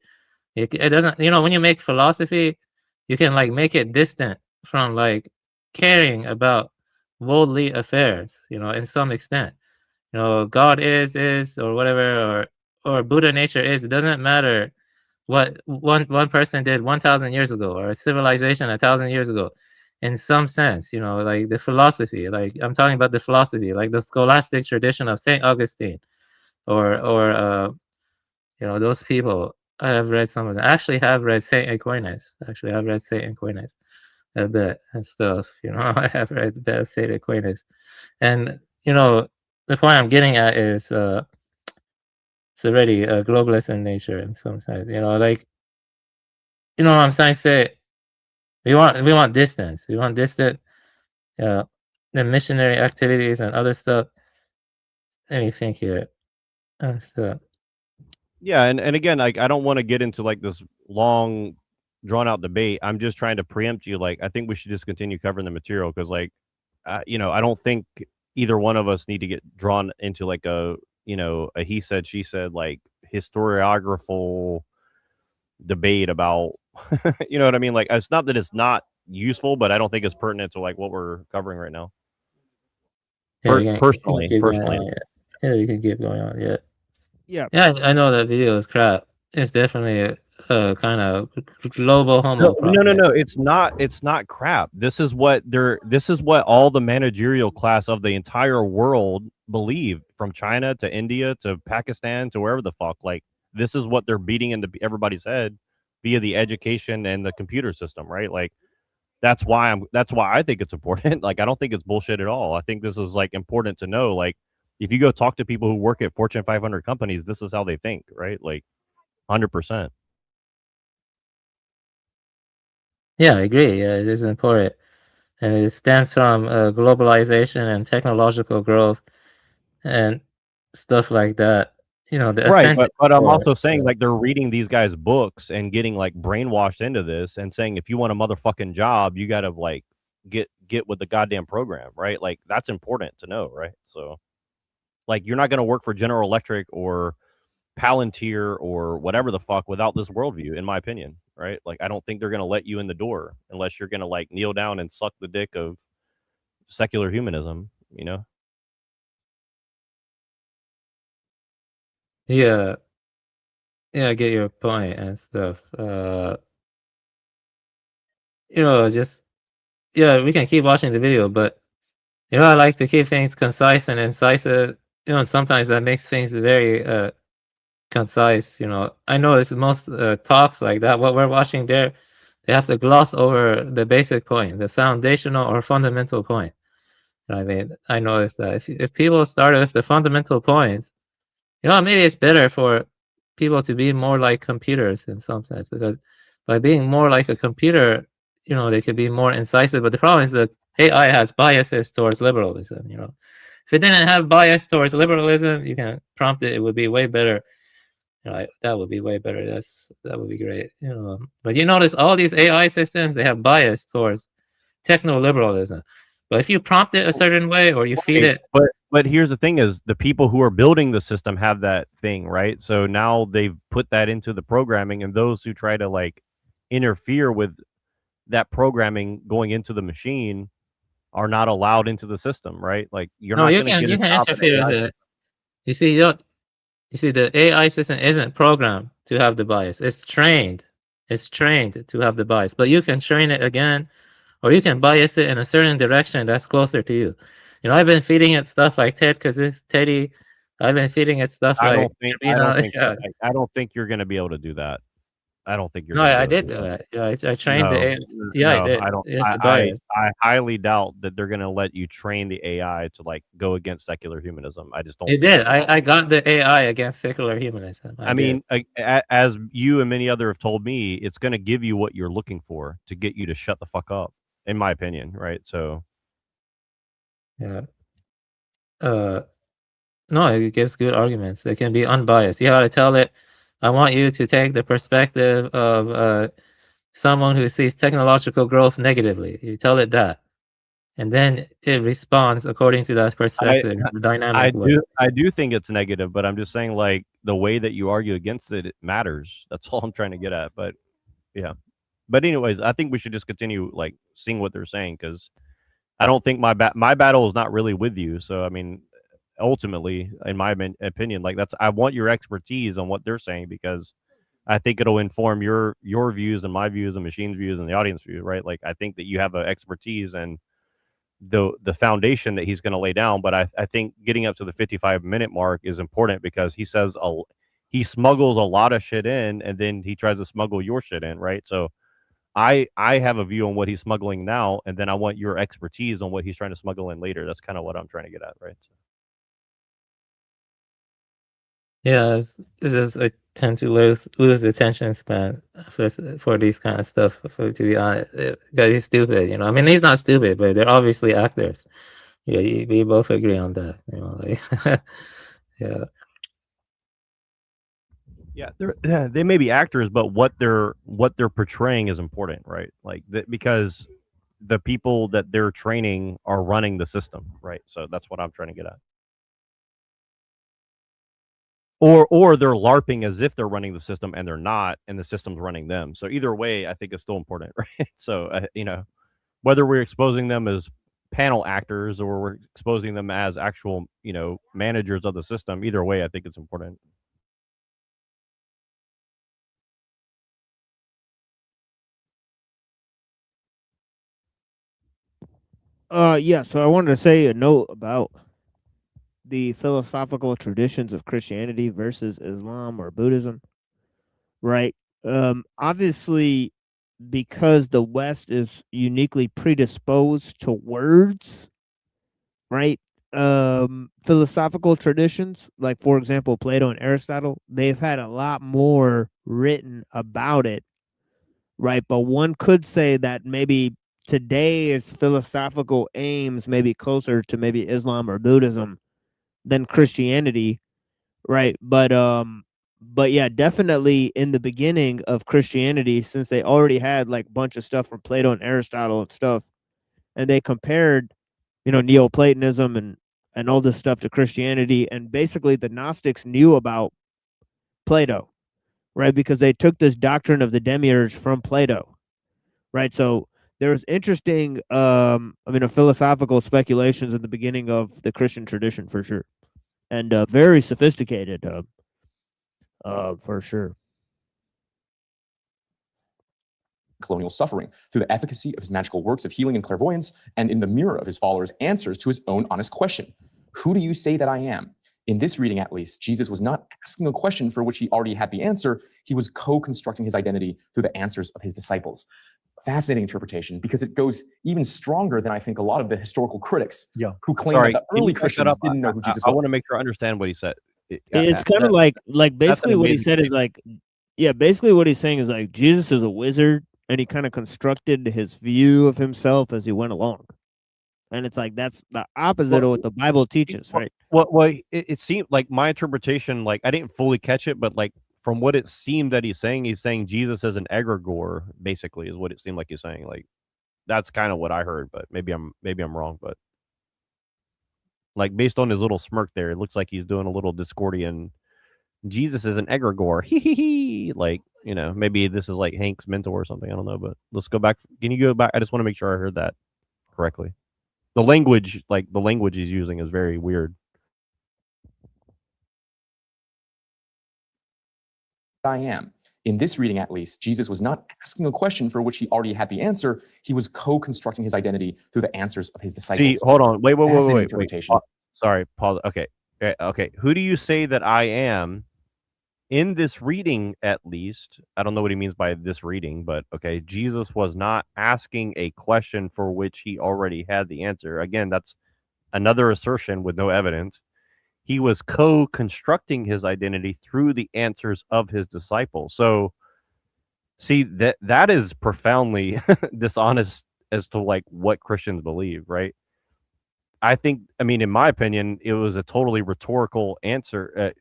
Speaker 4: It doesn't, when you make philosophy, you can like make it distant from like caring about worldly affairs, in some extent. God is, or whatever, or Buddha nature is. It doesn't matter what one person did 1,000 years ago, or a civilization 1,000 years ago. In some sense, like the philosophy, like I'm talking about the philosophy, like the scholastic tradition of Saint Augustine, or those people. I have read some of them. I actually have read Saint Aquinas. Actually, I've read Saint Aquinas a bit and stuff. I have read a bit of Saint Aquinas, and the point I'm getting at is it's already globalist in nature in some sense. Like what I'm trying to say. We want distance. We want distant, the missionary activities and other stuff. Let me think here. So,
Speaker 3: Yeah, and again, like I don't want to get into like this long, drawn out debate. I'm just trying to preempt you. Like I think we should just continue covering the material because, like, I don't think either one of us need to get drawn into like a he said she said like historiographical debate about you know what I mean. Like it's not that it's not useful, but I don't think it's pertinent to like what we're covering right now.
Speaker 4: yeah,
Speaker 3: Personally,
Speaker 4: yeah, you can keep going on. Yeah.
Speaker 2: Yeah.
Speaker 4: Yeah, I know that video is crap. It's definitely a kind of global homo problem.
Speaker 3: No. It's not crap. This is what all the managerial class of the entire world believe, from China to India to Pakistan to wherever the fuck. Like this is what they're beating into everybody's head via the education and the computer system, right? Like that's why I think it's important. Like I don't think it's bullshit at all. I think this is like important to know. Like if you go talk to people who work at Fortune 500 companies, this is how they think, right? Like 100%.
Speaker 4: Yeah, I agree. Yeah, it is important. And it stems from globalization and technological growth and stuff like that. The
Speaker 3: Right,
Speaker 4: authentic
Speaker 3: but I'm
Speaker 4: core.
Speaker 3: also saying like they're reading these guys' books and getting like brainwashed into this and saying if you want a motherfucking job, you gotta like get with the goddamn program, right? Like that's important to know, right? So like you're not gonna work for General Electric or Palantir or whatever the fuck without this worldview, in my opinion, right? Like I don't think they're gonna let you in the door unless you're gonna like kneel down and suck the dick of secular humanism, you know?
Speaker 4: Yeah, yeah, I get your point and stuff. Just we can keep watching the video, but I like to keep things concise and incisive. And sometimes that makes things very concise. I notice most talks like that, what we're watching there, they have to gloss over the basic point, the foundational or fundamental point. I mean, I noticed that if people started with the fundamental points, maybe it's better for people to be more like computers in some sense, because by being more like a computer, they could be more incisive. But the problem is that AI has biases towards liberalism. If it didn't have bias towards liberalism, you can prompt it; it would be way better. That would be way better. That would be great. But you notice all these AI systems, they have bias towards techno-liberalism. But if you prompt it a certain way or you feed it,
Speaker 3: but here's the thing: is the people who are building the system have that thing, right? So now they've put that into the programming, and those who try to like interfere with that programming going into the machine are not allowed into the system, right? Like you're
Speaker 4: no,
Speaker 3: not
Speaker 4: you
Speaker 3: going to
Speaker 4: can
Speaker 3: get a job in
Speaker 4: interfere with
Speaker 3: AI.
Speaker 4: it. You see, the AI system isn't programmed to have the bias. It's trained. It's trained to have the bias. But you can train it again, or you can bias it in a certain direction that's closer to you. I've been feeding it stuff like Teddy. I've been feeding it stuff
Speaker 3: I
Speaker 4: like
Speaker 3: don't think
Speaker 4: yeah.
Speaker 3: I don't think you're going to be able to do that. I don't think you're
Speaker 4: No,
Speaker 3: going to be
Speaker 4: I
Speaker 3: able to
Speaker 4: did
Speaker 3: do
Speaker 4: do
Speaker 3: that.
Speaker 4: it. Yeah, I trained the
Speaker 3: No,
Speaker 4: AI. Yeah, I
Speaker 3: no,
Speaker 4: did.
Speaker 3: I don't.
Speaker 4: It's the bias.
Speaker 3: I highly doubt that they're going to let you train the AI to like go against secular humanism. I just don't.
Speaker 4: It
Speaker 3: think
Speaker 4: did. I got the AI against secular humanism. I
Speaker 3: I
Speaker 4: did.
Speaker 3: mean, as you and many other have told me, it's going to give you what you're looking for to get you to shut the fuck up, in my opinion, right? So,
Speaker 4: Yeah. No, it gives good arguments. It can be unbiased. You gotta tell it, I want you to take the perspective of someone who sees technological growth negatively. You tell it that, and then it responds according to that perspective in a dynamic way.
Speaker 3: I do think it's negative, but I'm just saying like the way that you argue against it, it matters. That's all I'm trying to get at. But yeah. But anyways, I think we should just continue like seeing what they're saying because I don't think my battle is not really with you. So I mean, ultimately, in my opinion, like I want your expertise on what they're saying because I think it'll inform your views and my views and machine's views and the audience view, right? Like I think that you have an expertise and the foundation that he's going to lay down. But I think getting up to the 55-minute mark is important because he says he smuggles a lot of shit in and then he tries to smuggle your shit in, right? So I have a view on what he's smuggling now, and then I want your expertise on what he's trying to smuggle in later. That's kind of what I'm trying to get at, right?
Speaker 4: Yeah, it's just I tend to lose the attention span for these kind of stuff. To be honest, because he's stupid. I mean, he's not stupid, but they're obviously actors. Yeah, we both agree on that. Like, yeah.
Speaker 3: Yeah, they may be actors, but what they're portraying is important, right? Like because the people that they're training are running the system, right? So that's what I'm trying to get at. Or they're LARPing as if they're running the system and they're not, and the system's running them. So either way, I think it's still important, right? So whether we're exposing them as panel actors or we're exposing them as actual, managers of the system, either way, I think it's important.
Speaker 2: Yeah, so I wanted to say a note about the philosophical traditions of Christianity versus Islam or Buddhism, right? Obviously, because the West is uniquely predisposed to words, right? Philosophical traditions, like for example, Plato and Aristotle, they've had a lot more written about it, right? But one could say that maybe today's philosophical aims may be closer to maybe Islam or Buddhism than Christianity, right? But yeah, definitely in the beginning of Christianity, since they already had like a bunch of stuff from Plato and Aristotle and stuff, and they compared, Neoplatonism and all this stuff to Christianity, and basically the Gnostics knew about Plato, right? Because they took this doctrine of the demiurge from Plato, right? So there's interesting, philosophical speculations in the beginning of the Christian tradition for sure, and very sophisticated, for sure.
Speaker 6: Colonial suffering through the efficacy of his magical works of healing and clairvoyance, and in the mirror of his followers' answers to his own honest question: who do you say that I am? In this reading, at least, Jesus was not asking a question for which he already had the answer. He was co-constructing his identity through the answers of his disciples. Fascinating interpretation, because it goes even stronger than I think a lot of the historical critics who claim that the early Christians didn't know who Jesus was.
Speaker 3: I want to make sure I understand what he said.
Speaker 2: It's kind of like basically what he said is like, yeah, basically what he's saying is like Jesus is a wizard and he kind of constructed his view of himself as he went along. And it's like that's the opposite of what the Bible teaches, right?
Speaker 3: Well, it seemed like my interpretation, like I didn't fully catch it, but like from what it seemed that he's saying Jesus as an egregore, basically, is what it seemed like he's saying. Like that's kind of what I heard, but maybe I'm wrong. But like based on his little smirk there, it looks like he's doing a little Discordian. Jesus is an egregore, hee. Like maybe this is like Hank's mentor or something. I don't know, but let's go back. Can you go back? I just want to make sure I heard that correctly. The language he's using is very weird.
Speaker 6: I am. In this reading, at least, Jesus was not asking a question for which he already had the answer. He was co-constructing his identity through the answers of his disciples.
Speaker 3: See, hold on. Wait. Sorry, pause. Okay. Who do you say that I am? In this reading, at least, I don't know what he means by this reading, but okay, Jesus was not asking a question for which he already had the answer. Again, that's another assertion with no evidence. He was co-constructing his identity through the answers of his disciples. So, see, that is profoundly dishonest as to like what Christians believe, right? I mean, in my opinion, it was a totally rhetorical answer,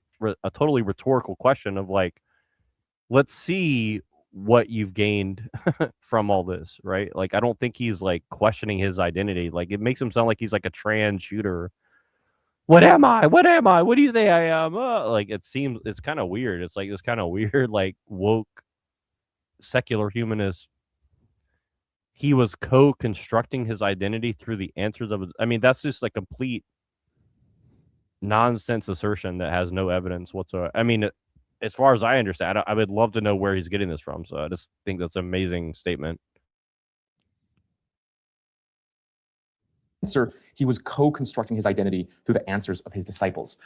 Speaker 3: a totally rhetorical question of like, let's see what you've gained from all this, right? Like, I don't think he's like questioning his identity. Like, it makes him sound like he's like a trans shooter. What am I? What am I? What do you think I am? Like, it seems it's kind of weird. It's like this kind of weird, like woke secular humanist. He was co-constructing his identity through the answers of his, I mean, that's just like complete nonsense assertion that has no evidence whatsoever. I mean, as far as I understand, I would love to know where he's getting this from. So I just think that's an amazing statement.
Speaker 6: He was co-constructing his identity through the answers of his disciples.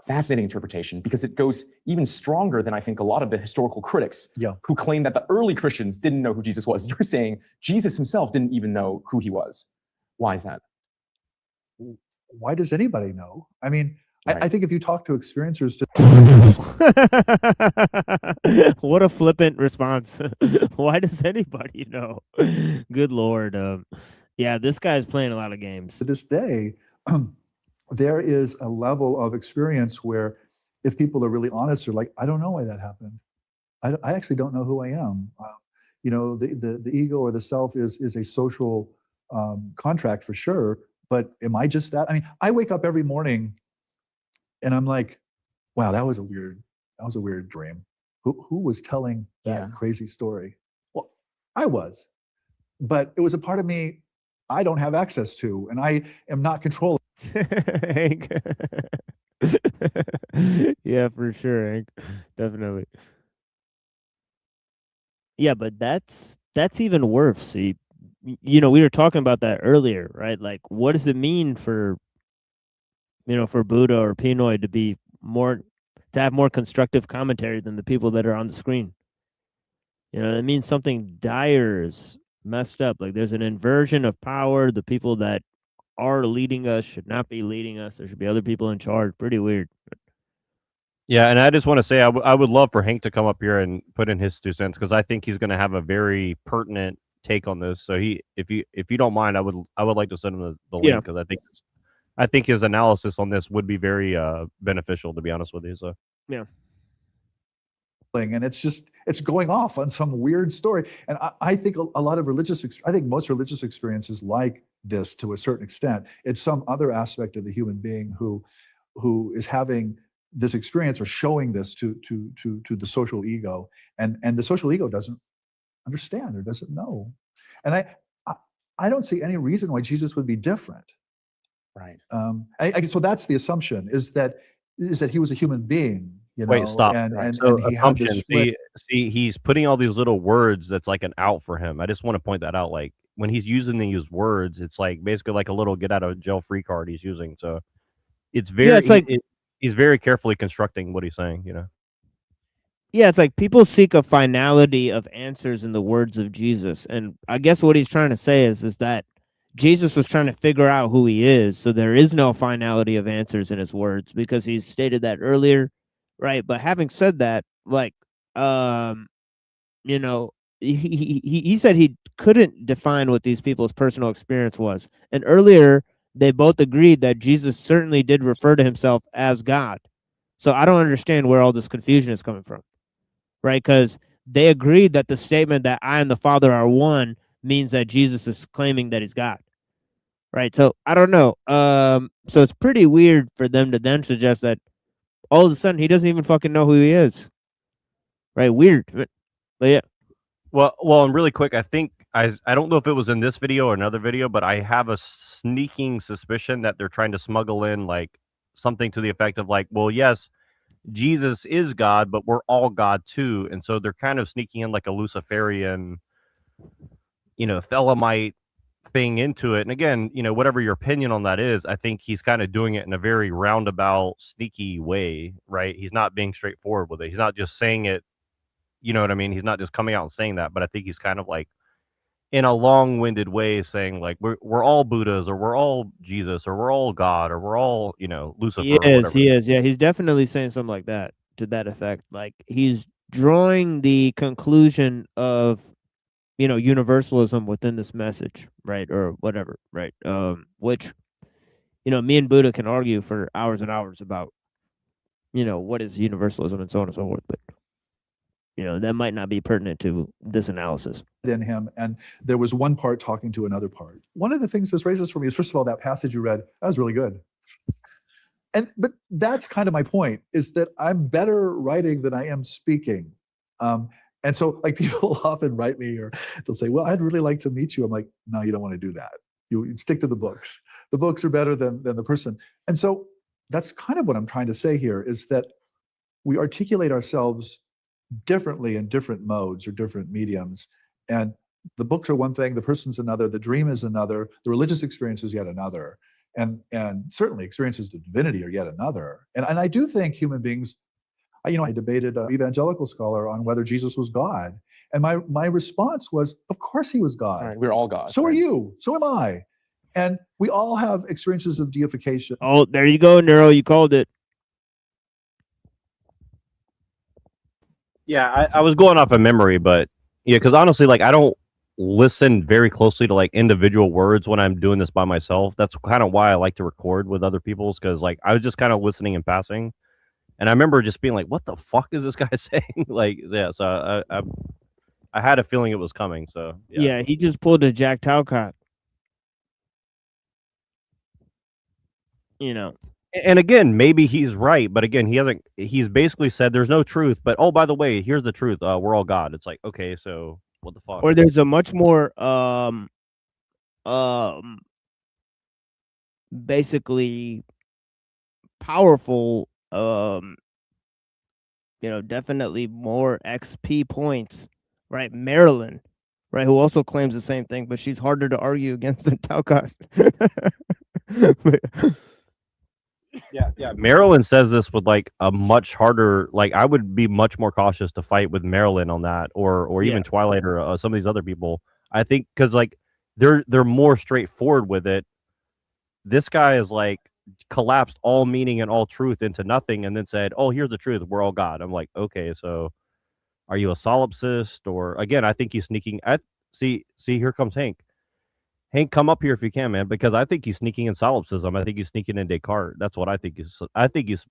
Speaker 6: Fascinating interpretation, because it goes even stronger than I think a lot of the historical critics who claim that the early Christians didn't know who Jesus was. You're saying Jesus himself didn't even know who he was. Why is that?
Speaker 5: Why does anybody know? I mean,
Speaker 6: Right.
Speaker 5: I think if you talk to experiencers,
Speaker 2: What a flippant response. Why does anybody know? Good Lord. Yeah, this guy's playing a lot of games.
Speaker 5: to this day, there is a level of experience where if people are really honest, they're like, I don't know why that happened. I actually don't know who I am. You know, the ego or the self is a social contract for sure, but am I just that? I mean, I wake up every morning and I'm like, wow, that was a weird dream. Who was telling that crazy story? Well, I was, but it was a part of me I don't have access to, and I am not controlling.
Speaker 2: Hank. Yeah, for sure, Hank. Definitely. Yeah, but that's even worse. See, you know, we were talking about that earlier, right? Like, what does it mean for, you know, for Buddha or Pinoy to have more constructive commentary than the people that are on the screen? You know, it means something dire is messed up. Like, there's an inversion of power. The people that are leading us should not be leading us. There should be other people in charge. Pretty weird.
Speaker 3: Yeah, and I just want to say I would love for Hank to come up here and put in his 2 cents, because I think he's going to have a very pertinent take on this. So if you don't mind, I would like to send him the link, because I think his analysis on this would be very beneficial, to be honest with you. So
Speaker 2: yeah.
Speaker 5: And it's going off on some weird story. And I think a lot of I think most religious experiences like this to a certain extent. It's some other aspect of the human being who is having this experience or showing this to the social ego, and the social ego doesn't understand or doesn't know. And I don't see any reason why Jesus would be different.
Speaker 6: Right.
Speaker 5: I guess so. That's the assumption is that he was a human being. You know,
Speaker 3: wait, stop.
Speaker 5: And
Speaker 3: So
Speaker 5: he had this split.
Speaker 3: see, he's putting all these little words that's like an out for him. I just want to point that out. Like, when he's using these words, it's like basically like a little get out of jail free card he's using. So it's very,
Speaker 2: it's like,
Speaker 3: he's very carefully constructing what he's saying, you know?
Speaker 2: Yeah, it's like people seek a finality of answers in the words of Jesus. And I guess what he's trying to say is that Jesus was trying to figure out who he is. So there is no finality of answers in his words, because he's stated that earlier. Right. But having said that, like, you know, he said he couldn't define what these people's personal experience was. And earlier, they both agreed that Jesus certainly did refer to himself as God. So I don't understand where all this confusion is coming from. Right? Because they agreed that the statement that I and the Father are one means that Jesus is claiming that he's God. Right? So I don't know. So it's pretty weird for them to then suggest that all of a sudden he doesn't even fucking know who he is. Right? Weird. But yeah.
Speaker 3: Well, and really quick, I think I don't know if it was in this video or another video, but I have a sneaking suspicion that they're trying to smuggle in like something to the effect of like, well, yes, Jesus is God, but we're all God too. And so they're kind of sneaking in like a Luciferian, you know, Thelemite thing into it. And again, you know, whatever your opinion on that is, I think he's kind of doing it in a very roundabout, sneaky way, right? He's not being straightforward with it. He's not just saying it, you know what I mean? He's not just coming out and saying that, but I think he's kind of like in a long-winded way saying like we're all Buddhas, or we're all Jesus, or we're all God, or we're all, you know, Lucifer.
Speaker 2: He is. Yeah, he's definitely saying something like that, to that effect. Like, he's drawing the conclusion of, you know, universalism within this message, right? Or whatever, right? Which, you know, me and Buddha can argue for hours and hours about, you know, what is universalism and so on and so forth. But that might not be pertinent to this analysis.
Speaker 5: In him, and there was one part talking to another part. One of the things this raises for me is, first of all, that passage you read, that was really good. But that's kind of my point, is that I'm better writing than I am speaking. And so like people often write me, or they'll say, well, I'd really like to meet you. I'm like, no, you don't want to do that. You stick to the books. The books are better than the person. And so that's kind of what I'm trying to say here, is that we articulate ourselves differently in different modes or different mediums. And the books are one thing, the person's another, the dream is another, the religious experience is yet another. And certainly experiences of divinity are yet another. And I do think human beings, I debated an evangelical scholar on whether Jesus was God. And my response was, of course he was God.
Speaker 6: Right, we're all God.
Speaker 5: So are you. So am I. And we all have experiences of deification.
Speaker 2: Oh, there you go, Neuro. You called it.
Speaker 3: Yeah, I was going off of memory, but yeah, because honestly, like I don't listen very closely to like individual words when I'm doing this by myself. That's kind of why I like to record with other people's, because like I was just kind of listening and passing, and I remember just being like, "What the fuck is this guy saying?" Like, yeah. So I had a feeling it was coming. So
Speaker 2: Yeah, he just pulled a Jack Talcott.
Speaker 3: And again, maybe he's right, but again, he's basically said there's no truth, but oh, by the way, here's the truth. We're all God. It's like, okay, so what the fuck?
Speaker 2: Or there's a much more basically powerful definitely more XP points, right? Marilyn, right, who also claims the same thing, but she's harder to argue against than Talcott.
Speaker 3: Yeah. Marilyn says this with like a much harder. Like I would be much more cautious to fight with Marilyn on that, or even Twilight or some of these other people. I think because like they're more straightforward with it. This guy is like collapsed all meaning and all truth into nothing, and then said, "Oh, here's the truth. We're all God." I'm like, okay, so are you a solipsist? Or again, I think he's sneaking. See, here comes Hank. Hank, come up here if you can, man, because I think he's sneaking in solipsism. I think he's sneaking in Descartes. That's what I think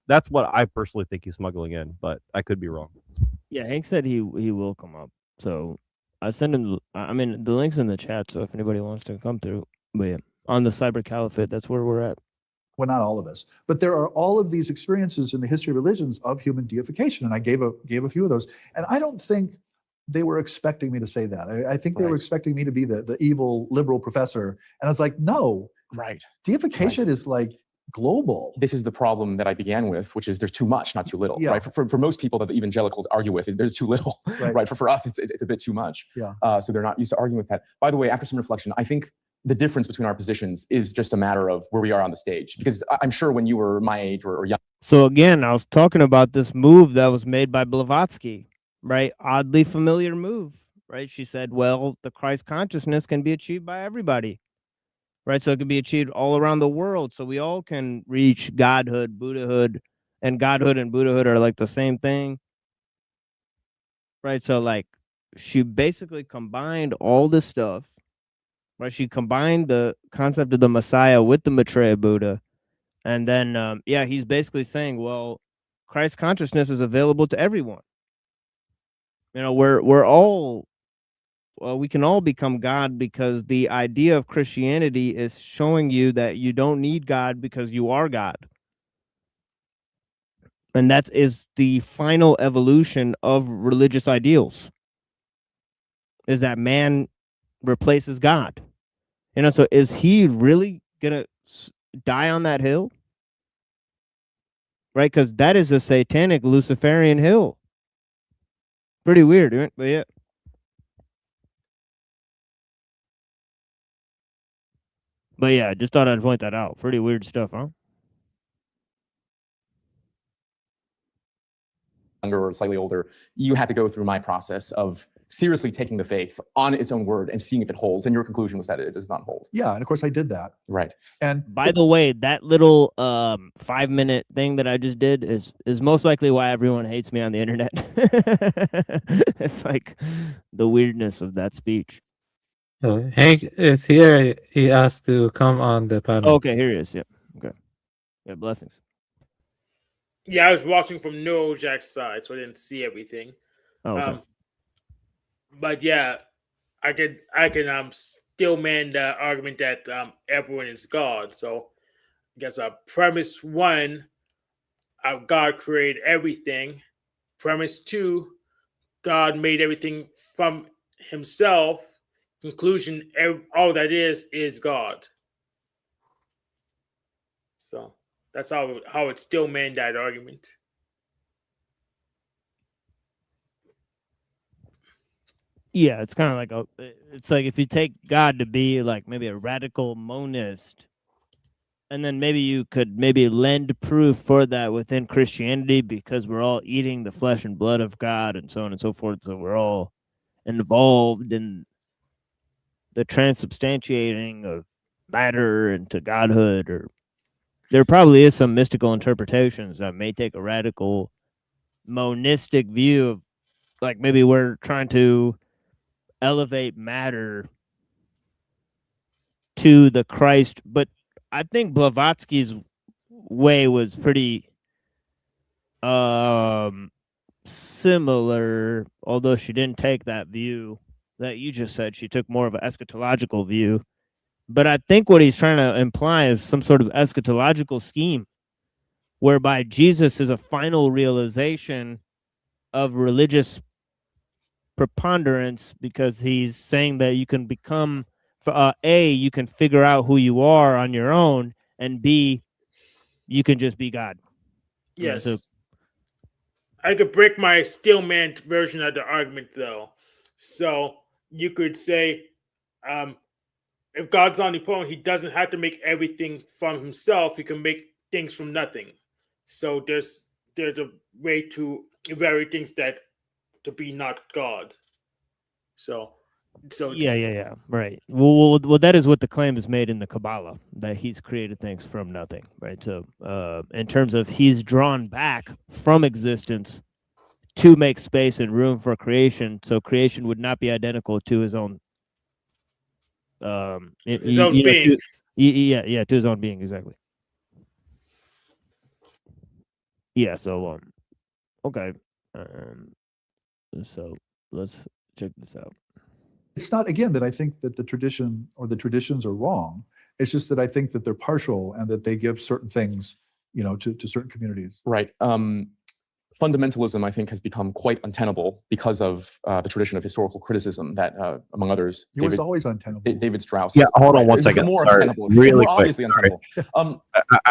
Speaker 3: that's what I personally think he's smuggling in, but I could be wrong.
Speaker 2: Yeah, Hank said he will come up. So I send him, the link's in the chat, so if anybody wants to come through. But yeah, on the Cyber Caliphate, that's where we're at.
Speaker 5: Well, not all of us, but there are all of these experiences in the history of religions of human deification. And I gave a few of those. And I don't think they were expecting me to say that. I think they were expecting me to be the evil liberal professor. And I was like, no, deification is like global.
Speaker 6: This is the problem that I began with, which is there's too much, not too little, right? For most people that the evangelicals argue with, there's too little, right? For us, it's a bit too much. So they're not used to arguing with that. By the way, after some reflection, I think the difference between our positions is just a matter of where we are on the stage. Because I'm sure when you were my age or young.
Speaker 2: So again, I was talking about this move that was made by Blavatsky. Right? Oddly familiar move, right? She said, well, the Christ consciousness can be achieved by everybody, right? So it can be achieved all around the world. So we all can reach godhood, Buddhahood, and godhood and Buddhahood are like the same thing, right? So like she basically combined all this stuff, right? She combined the concept of the Messiah with the Maitreya Buddha. And then, he's basically saying, well, Christ consciousness is available to everyone. We're all, we can all become God, because the idea of Christianity is showing you that you don't need God because you are God. And that is the final evolution of religious ideals, is that man replaces God. So is he really going to die on that hill? Right? Because that is a satanic Luciferian hill. Pretty weird, right? But yeah. But yeah, just thought I'd point that out. Pretty weird stuff, huh?
Speaker 6: Younger or slightly older, you had to go through my process of seriously taking the faith on its own word and seeing if it holds. And your conclusion was that it does not hold.
Speaker 5: Yeah, and of course I did that.
Speaker 6: Right.
Speaker 5: And
Speaker 2: by the way, that little 5-minute thing that I just did is most likely why everyone hates me on the internet. It's like the weirdness of that speech.
Speaker 4: Hank is here. He asked to come on the panel.
Speaker 2: Okay, here he is. Yeah. Okay. Yeah, blessings.
Speaker 12: Yeah, I was watching from Neurojack's side, so I didn't see everything.
Speaker 2: Oh, okay.
Speaker 12: But yeah, I can still man the argument that everyone is God. So I guess premise one, God created everything. Premise two, God made everything from Himself. Conclusion: all that is God. So that's how it still man that argument.
Speaker 2: Yeah, it's kind of like it's like if you take God to be like maybe a radical monist, and then maybe you could maybe lend proof for that within Christianity because we're all eating the flesh and blood of God and so on and so forth. So we're all involved in the transubstantiating of matter into godhood, or there probably is some mystical interpretations that may take a radical monistic view of like maybe we're trying to elevate matter to the Christ, but I think Blavatsky's way was pretty similar, although she didn't take that view that you just said. She took more of an eschatological view. But I think what he's trying to imply is some sort of eschatological scheme whereby Jesus is a final realization of religious preponderance, because he's saying that you can become A, you can figure out who you are on your own, and B, you can just be God.
Speaker 12: Yes.
Speaker 2: So,
Speaker 12: I could break my Stillman version of the argument though. So you could say, if God's omnipotent, He doesn't have to make everything from Himself. He can make things from nothing. So there's a way to evaluate things that to be not God. So
Speaker 2: yeah, right. Well, that is what the claim is made in the Kabbalah, that he's created things from nothing, right? So, in terms of he's drawn back from existence to make space and room for creation, so creation would not be identical to his own,
Speaker 12: his own being.
Speaker 2: To his own being, exactly. Yeah. So, okay. So let's check this out.
Speaker 5: It's not, again, that I think that the tradition or the traditions are wrong. It's just that I think that they're partial and that they give certain things, to certain communities.
Speaker 6: Right. Fundamentalism, I think, has become quite untenable because of the tradition of historical criticism that, among others,
Speaker 5: It was always untenable.
Speaker 6: David Strauss.
Speaker 3: Yeah, hold on one
Speaker 6: It's
Speaker 3: second.
Speaker 6: more
Speaker 3: Sorry.
Speaker 6: untenable.
Speaker 3: Really
Speaker 6: more
Speaker 3: quick.
Speaker 6: obviously untenable.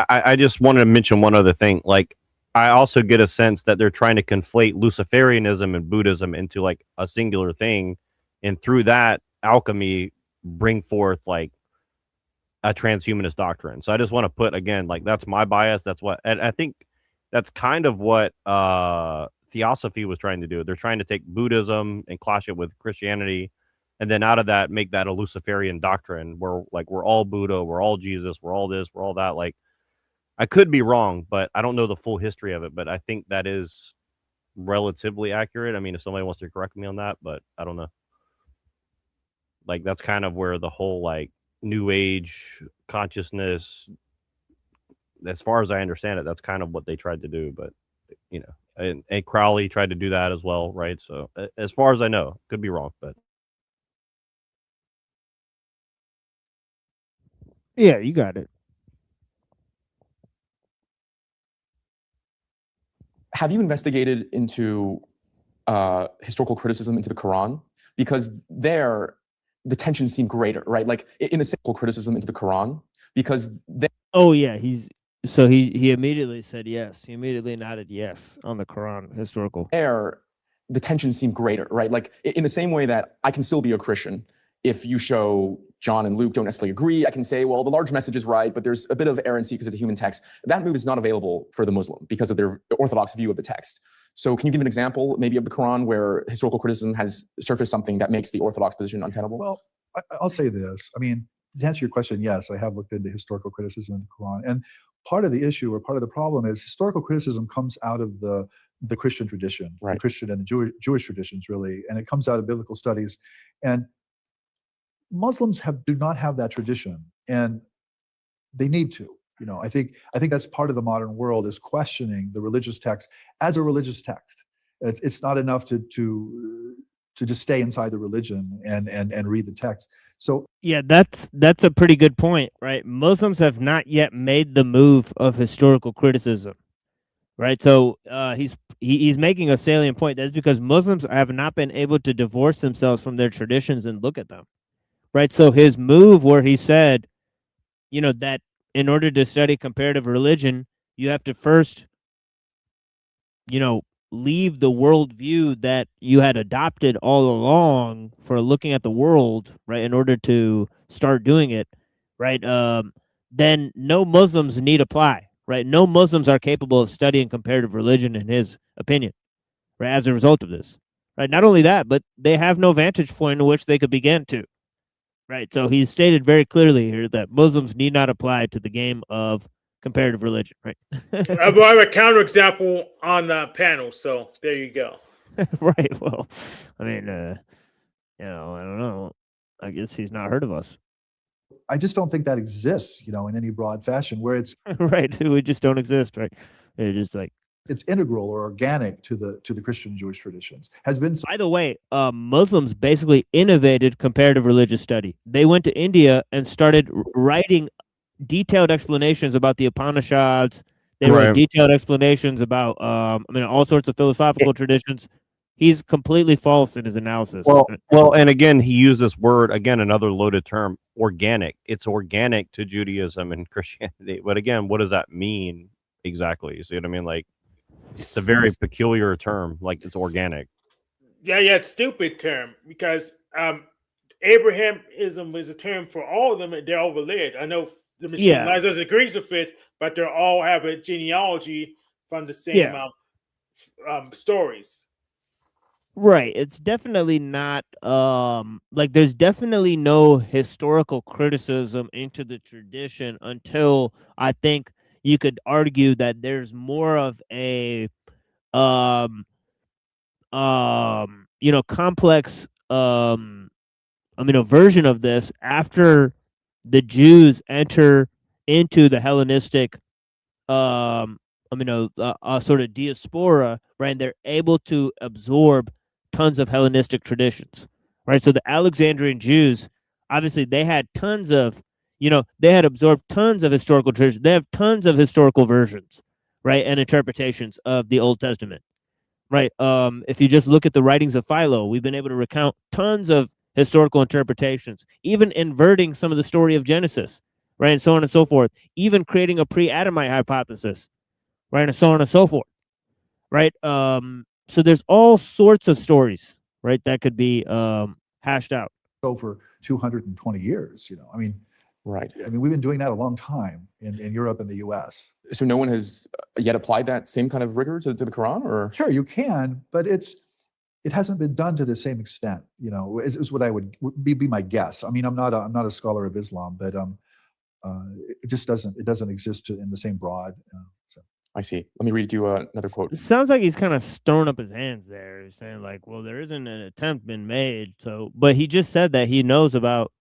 Speaker 3: I just wanted to mention one other thing. Like, I also get a sense that they're trying to conflate Luciferianism and Buddhism into like a singular thing, and through that alchemy bring forth like a transhumanist doctrine. So I just want to put again, like, that's my bias. That's what, and I think that's kind of what Theosophy was trying to do. They're trying to take Buddhism and clash it with Christianity, and then out of that make that a Luciferian doctrine where like we're all Buddha, we're all Jesus, we're all this, we're all that. Like, I could be wrong, but I don't know the full history of it, but I think that is relatively accurate. I mean, if somebody wants to correct me on that, but I don't know. Like, that's kind of where the whole like new age consciousness, as far as I understand it, that's kind of what they tried to do. But and Crowley tried to do that as well, right? So as far as I know, could be wrong, but
Speaker 2: yeah, you got it.
Speaker 6: Have you investigated into historical criticism into the Quran? Because there, the tension seemed greater, right? Like in the historical criticism into the Quran, because
Speaker 2: oh yeah, he immediately said yes. He immediately nodded yes on the Quran historical.
Speaker 6: There, the tension seemed greater, right? Like in the same way that I can still be a Christian if you show John and Luke don't necessarily agree. I can say, well, the large message is right, but there's a bit of errancy because of the human text. That move is not available for the Muslim because of their orthodox view of the text. So can you give an example maybe of the Quran where historical criticism has surfaced something that makes the orthodox position untenable?
Speaker 5: Well, I'll say this. I mean, to answer your question, yes, I have looked into historical criticism in the Quran. And part of the issue or part of the problem is historical criticism comes out of the Christian tradition,
Speaker 6: right.
Speaker 5: The Christian and the Jewish traditions, really. And it comes out of biblical studies. And Muslims do not have that tradition, and they need to. I think that's part of the modern world, is questioning the religious text as a religious text. It's not enough to just stay inside the religion and read the text. So
Speaker 2: yeah, that's a pretty good point, right? Muslims have not yet made the move of historical criticism, right? So he's making a salient point. That's because Muslims have not been able to divorce themselves from their traditions and look at them, right? So his move where he said, that in order to study comparative religion, you have to first, leave the worldview that you had adopted all along for looking at the world, right? In order to start doing it, right? Then no Muslims need apply, right? No Muslims are capable of studying comparative religion, in his opinion, right? As a result of this, right? Not only that, but they have no vantage point in which they could begin to, right? So he's stated very clearly here that Muslims need not apply to the game of comparative religion, right?
Speaker 12: I have a counterexample on the panel, so there you go.
Speaker 2: Right. Well, I mean, I don't know. I guess he's not heard of us.
Speaker 5: I just don't think that exists, in any broad fashion where it's
Speaker 2: right. We just don't exist, right? It's just like
Speaker 5: it's integral or organic to the Christian and Jewish traditions. Has been.
Speaker 2: By the way, Muslims basically innovated comparative religious study. They went to India and started writing detailed explanations about the Upanishads. They wrote detailed explanations about, all sorts of philosophical traditions. He's completely false in his analysis.
Speaker 3: Well, and again, he used this word again, another loaded term, organic. It's organic to Judaism and Christianity. But again, what does that mean exactly? You see what I mean? Like, it's a very peculiar term. Like, it's organic.
Speaker 12: Yeah, it's a stupid term because Abrahamism is a term for all of them, and they're all related. I know the machine learners agrees with it, but they all have a genealogy from the same stories.
Speaker 2: Right. It's definitely not there's definitely no historical criticism into the tradition until I think you could argue that there's more of a complex a version of this after the Jews enter into the Hellenistic sort of diaspora, right? And they're able to absorb tons of Hellenistic traditions, right? So the Alexandrian Jews, obviously, they had tons of, they had absorbed tons of historical traditions. They have tons of historical versions, right, and interpretations of the Old Testament, right? If you just look at the writings of Philo, we've been able to recount tons of historical interpretations, even inverting some of the story of Genesis, right, and so on and so forth, even creating a pre-Adamite hypothesis, right, and so on and so forth, right? So there's all sorts of stories, right, that could be hashed out
Speaker 5: over 220 years.
Speaker 6: Right.
Speaker 5: I mean, we've been doing that a long time in Europe and the U.S.
Speaker 6: So no one has yet applied that same kind of rigor to the Quran, or
Speaker 5: sure you can, but it hasn't been done to the same extent. Is what I would be my guess. I mean, I'm not a scholar of Islam, but it just doesn't exist in the same broad. So.
Speaker 6: I see. Let me read you another quote.
Speaker 2: It sounds like he's kind of throwing up his hands there. He's saying like, well, there isn't an attempt been made. So, but he just said that he knows about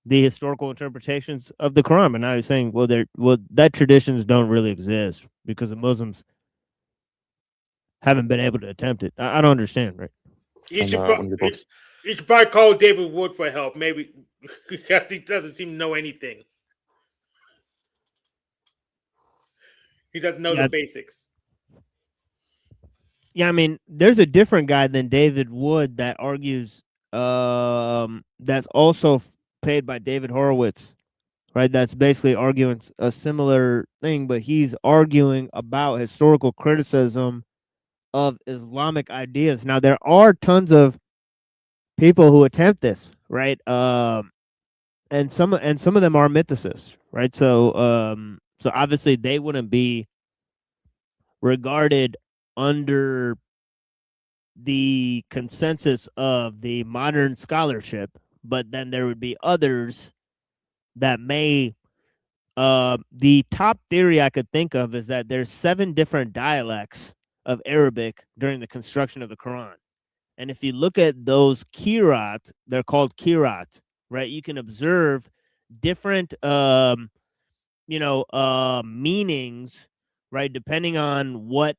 Speaker 2: the historical interpretations of the Quran, and now he's saying, well, that traditions don't really exist because the Muslims haven't been able to attempt it. I don't understand, right?
Speaker 12: You should probably call David Wood for help, maybe, because he doesn't seem to know anything. He doesn't know the basics.
Speaker 2: Yeah, I mean, there's a different guy than David Wood that argues that's also paid by David Horowitz, right? That's basically arguing a similar thing, but he's arguing about historical criticism of Islamic ideas. Now, there are tons of people who attempt this, right? And some of them are mythicists, right? So obviously they wouldn't be regarded under the consensus of the modern scholarship, but then there would be others that may the top theory I could think of is that there's 7 different dialects of Arabic during the construction of the Quran. And if you look at those kirat, they're called kirat, right? You can observe different meanings, right, depending on what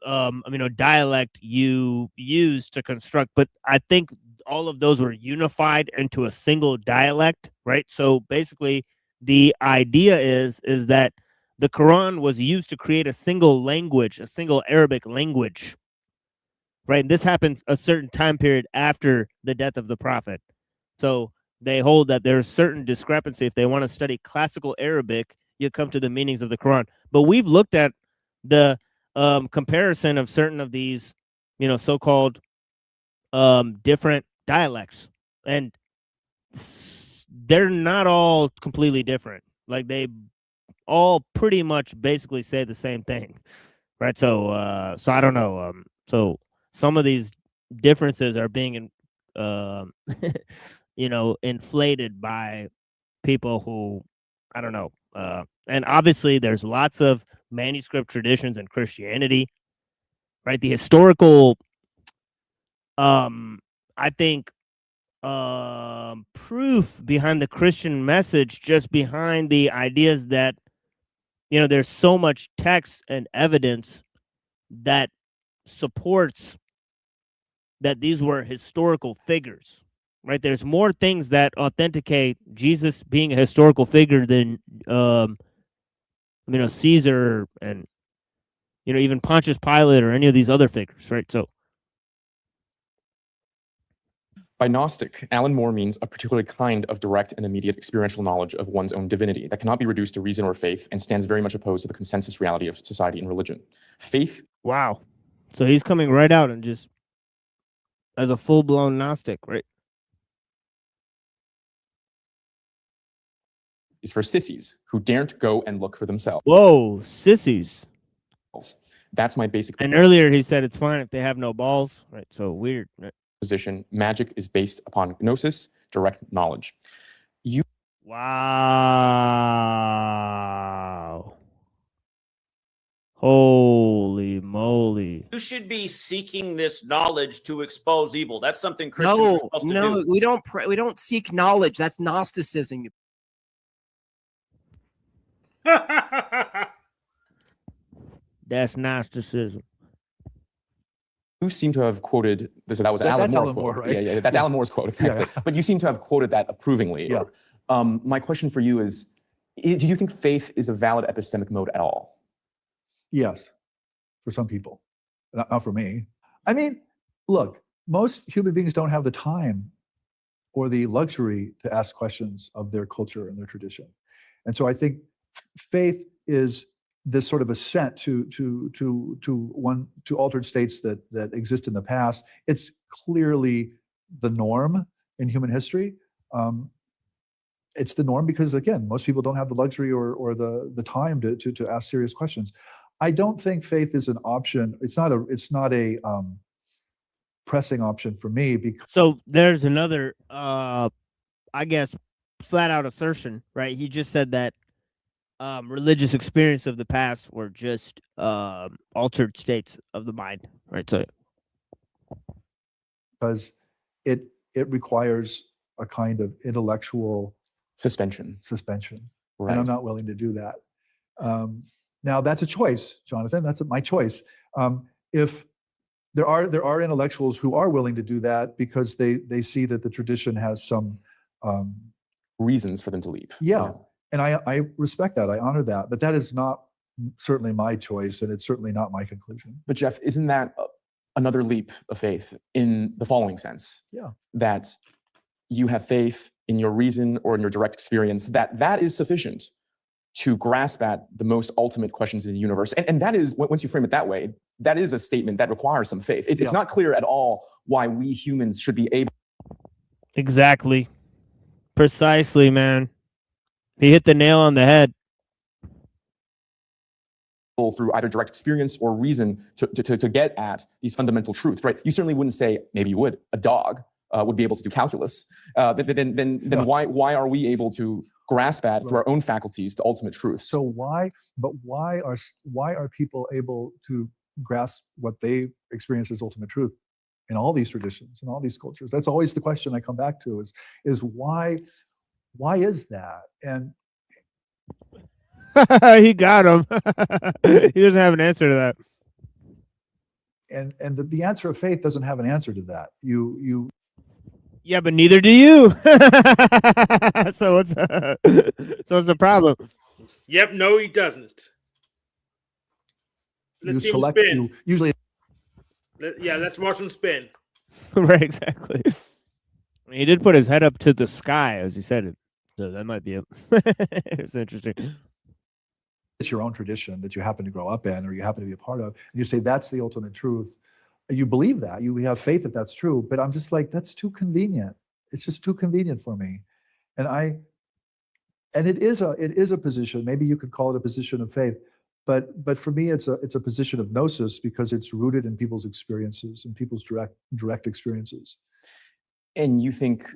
Speaker 2: dialect you use to construct, but I think all of those were unified into a single dialect, right? So basically the idea is that the Quran was used to create a single language, a single Arabic language, right? And this happens a certain time period after the death of the prophet. So they hold that there's certain discrepancy. If they want to study classical Arabic, you come to the meanings of the Quran. But we've looked at the comparison of certain of these, so-called different dialects, and they're not all completely different. Like they all pretty much basically say the same thing, right? So I don't know. So some of these differences are being, inflated by people who, I don't know. And obviously, there's lots of manuscript traditions in Christianity, right? The historical, I think, proof behind the Christian message, just behind the ideas that, there's so much text and evidence that supports that these were historical figures, right? There's more things that authenticate Jesus being a historical figure than, Caesar and, even Pontius Pilate or any of these other figures, right? So,
Speaker 6: by Gnostic, Alan Moore means a particular kind of direct and immediate experiential knowledge of one's own divinity that cannot be reduced to reason or faith and stands very much opposed to the consensus reality of society and religion. Faith.
Speaker 2: Wow. So he's coming right out and just as a full-blown Gnostic, right?
Speaker 6: Is for sissies who daren't go and look for themselves.
Speaker 2: Whoa, sissies.
Speaker 6: That's my basic.
Speaker 2: And earlier he said it's fine if they have no balls, right? So weird. Right?
Speaker 6: Position. Magic is based upon gnosis, direct knowledge.
Speaker 2: Wow. Holy moly.
Speaker 13: You should be seeking this knowledge to expose evil. That's something Christians are supposed to do.
Speaker 14: We don't seek knowledge. That's Gnosticism.
Speaker 2: That's Gnosticism.
Speaker 6: You seem to have quoted, so that was Alan Moore quote.
Speaker 5: Right?
Speaker 6: Yeah, that's Alan Moore's quote, exactly. Yeah. But you seem to have quoted that approvingly.
Speaker 5: Yeah.
Speaker 6: My question for you is, do you think faith is a valid epistemic mode at all?
Speaker 5: Yes, for some people, not for me. I mean, look, most human beings don't have the time or the luxury to ask questions of their culture and their tradition. And so I think faith is this sort of ascent to altered states that exist in the past. It's clearly the norm in human history. It's the norm because, again, most people don't have the luxury or the time to ask serious questions. I don't think faith is an option. It's not a pressing option for me. Because
Speaker 2: so there's another, I guess, flat out assertion, right? He just said that religious experience of the past were just altered states of the mind, right? So,
Speaker 5: because it requires a kind of intellectual
Speaker 6: suspension,
Speaker 5: right. And I'm not willing to do that. Now that's a choice, Jonathan. That's my choice. If there are intellectuals who are willing to do that because they see that the tradition has some
Speaker 6: reasons for them to leave.
Speaker 5: Yeah. And I respect that. I honor that. But that is not certainly my choice, and it's certainly not my conclusion.
Speaker 6: But Jeff, isn't that another leap of faith in the following sense?
Speaker 5: Yeah.
Speaker 6: That you have faith in your reason or in your direct experience, that is sufficient to grasp at the most ultimate questions in the universe. And that is, once you frame it that way, that is a statement that requires some faith. It's not clear at all why we humans should be able.
Speaker 2: Exactly. Precisely, man. He hit the nail on the head.
Speaker 6: Through either direct experience or reason to get at these fundamental truths, right? You certainly wouldn't say, maybe you would, a dog would be able to do calculus. Then why are we able to grasp at through our own faculties the ultimate truth?
Speaker 5: So why are people able to grasp what they experience as ultimate truth in all these traditions, in all these cultures? That's always the question I come back to is why is that? And
Speaker 2: he got him. He doesn't have an answer to that.
Speaker 5: and the answer of faith doesn't have an answer to that. You
Speaker 2: Yeah, but neither do you. So what's the problem?
Speaker 12: Yep, no, he doesn't. Let's see him spin.
Speaker 5: Usually.
Speaker 12: Let's watch him spin.
Speaker 2: Right, exactly. I mean, he did put his head up to the sky as he said it, so that might be it. It's interesting.
Speaker 5: It's your own tradition that you happen to grow up in or you happen to be a part of, and you say that's the ultimate truth. You believe that, you have faith that that's true, but I'm just like, that's too convenient. It's just too convenient for me. And it is a position, maybe you could call it a position of faith, but for me it's a position of gnosis because it's rooted in people's experiences and people's direct experiences.
Speaker 6: And you think,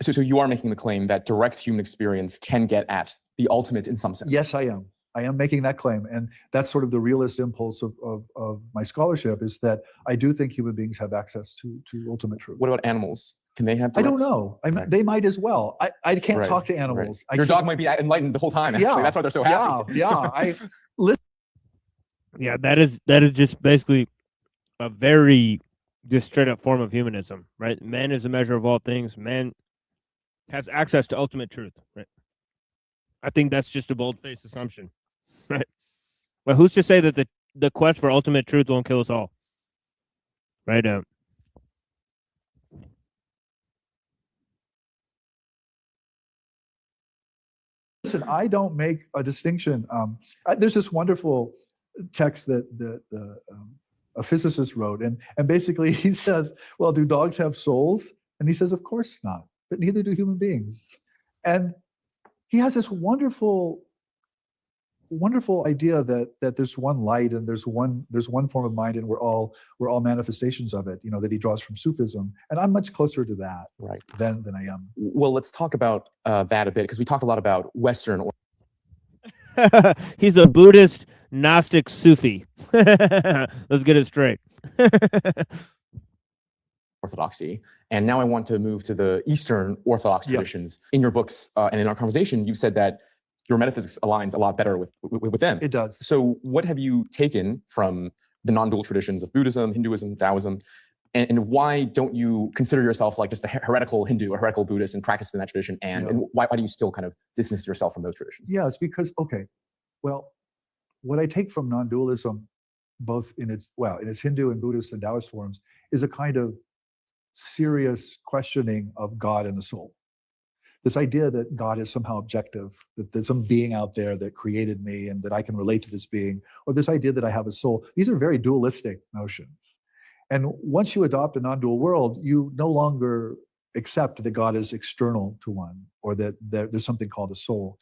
Speaker 6: so you are making the claim that direct human experience can get at the ultimate in some sense?
Speaker 5: Yes, I am. I am making that claim. And that's sort of the realist impulse of my scholarship, is that I do think human beings have access to ultimate truth.
Speaker 6: What about animals? Can they have
Speaker 5: I
Speaker 6: direct?
Speaker 5: don't know. They might as well. I can't talk to animals.
Speaker 6: Your dog might be enlightened the whole time, actually.
Speaker 5: Yeah,
Speaker 6: That's why they're so happy.
Speaker 2: Yeah, that is just basically a very just straight up form of humanism, right? Man is a measure of all things. Man has access to ultimate truth, right? I think that's just a bold-faced assumption, right? But who's to say that the quest for ultimate truth won't kill us all, right?
Speaker 5: Listen, I don't make a distinction. There's this wonderful text that a physicist wrote, and basically he says, well, do dogs have souls? And he says, of course not, but neither do human beings. And he has this wonderful idea that there's one light and there's one form of mind, and we're all manifestations of it, that he draws from Sufism. And I'm much closer to that than I am.
Speaker 6: Well, let's talk about that a bit, because we talked a lot about Western.
Speaker 2: He's a Buddhist Gnostic Sufi. Let's get it straight.
Speaker 6: Orthodoxy. And now I want to move to the Eastern Orthodox traditions. In your books and in our conversation, you've said that your metaphysics aligns a lot better with them.
Speaker 5: It does.
Speaker 6: So what have you taken from the non-dual traditions of Buddhism, Hinduism, Taoism, and why don't you consider yourself like just a heretical Hindu or heretical Buddhist and practice in that tradition? And why do you still kind of distance yourself from those traditions?
Speaker 5: Yeah, it's because, well, what I take from non-dualism, both in its Hindu and Buddhist and Taoist forms, is a kind of serious questioning of God and the soul. This idea that God is somehow objective, that there's some being out there that created me and that I can relate to this being, or this idea that I have a soul. These are very dualistic notions. And once you adopt a non-dual world, you no longer accept that God is external to one, or that there's something called a soul.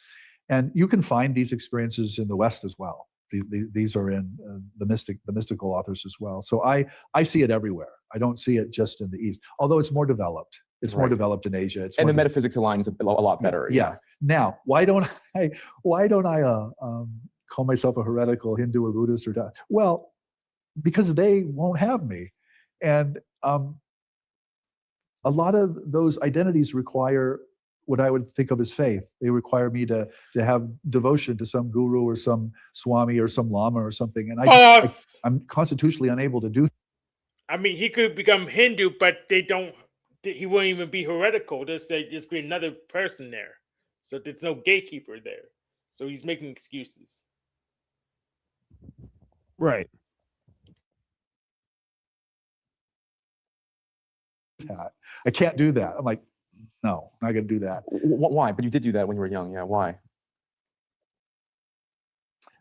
Speaker 5: And you can find these experiences in the West as well. These are in the mystical authors as well. So I see it everywhere. I don't see it just in the East, although it's more developed. It's more developed in Asia.
Speaker 6: And the metaphysics aligns a lot better.
Speaker 5: Yeah. Now, why don't I call myself a heretical Hindu or Buddhist or that? Well, because they won't have me. And a lot of those identities require what I would think of as faith. They require me to have devotion to some guru or some swami or some lama or something. And I'm constitutionally unable to do.
Speaker 12: I mean, he could become Hindu, but he won't even be heretical. There's be another person there. So there's no gatekeeper there. So he's making excuses.
Speaker 2: Right.
Speaker 5: I can't do that. I'm like, no, I'm not going to do that.
Speaker 6: Why? But you did do that when you were young. Yeah, why?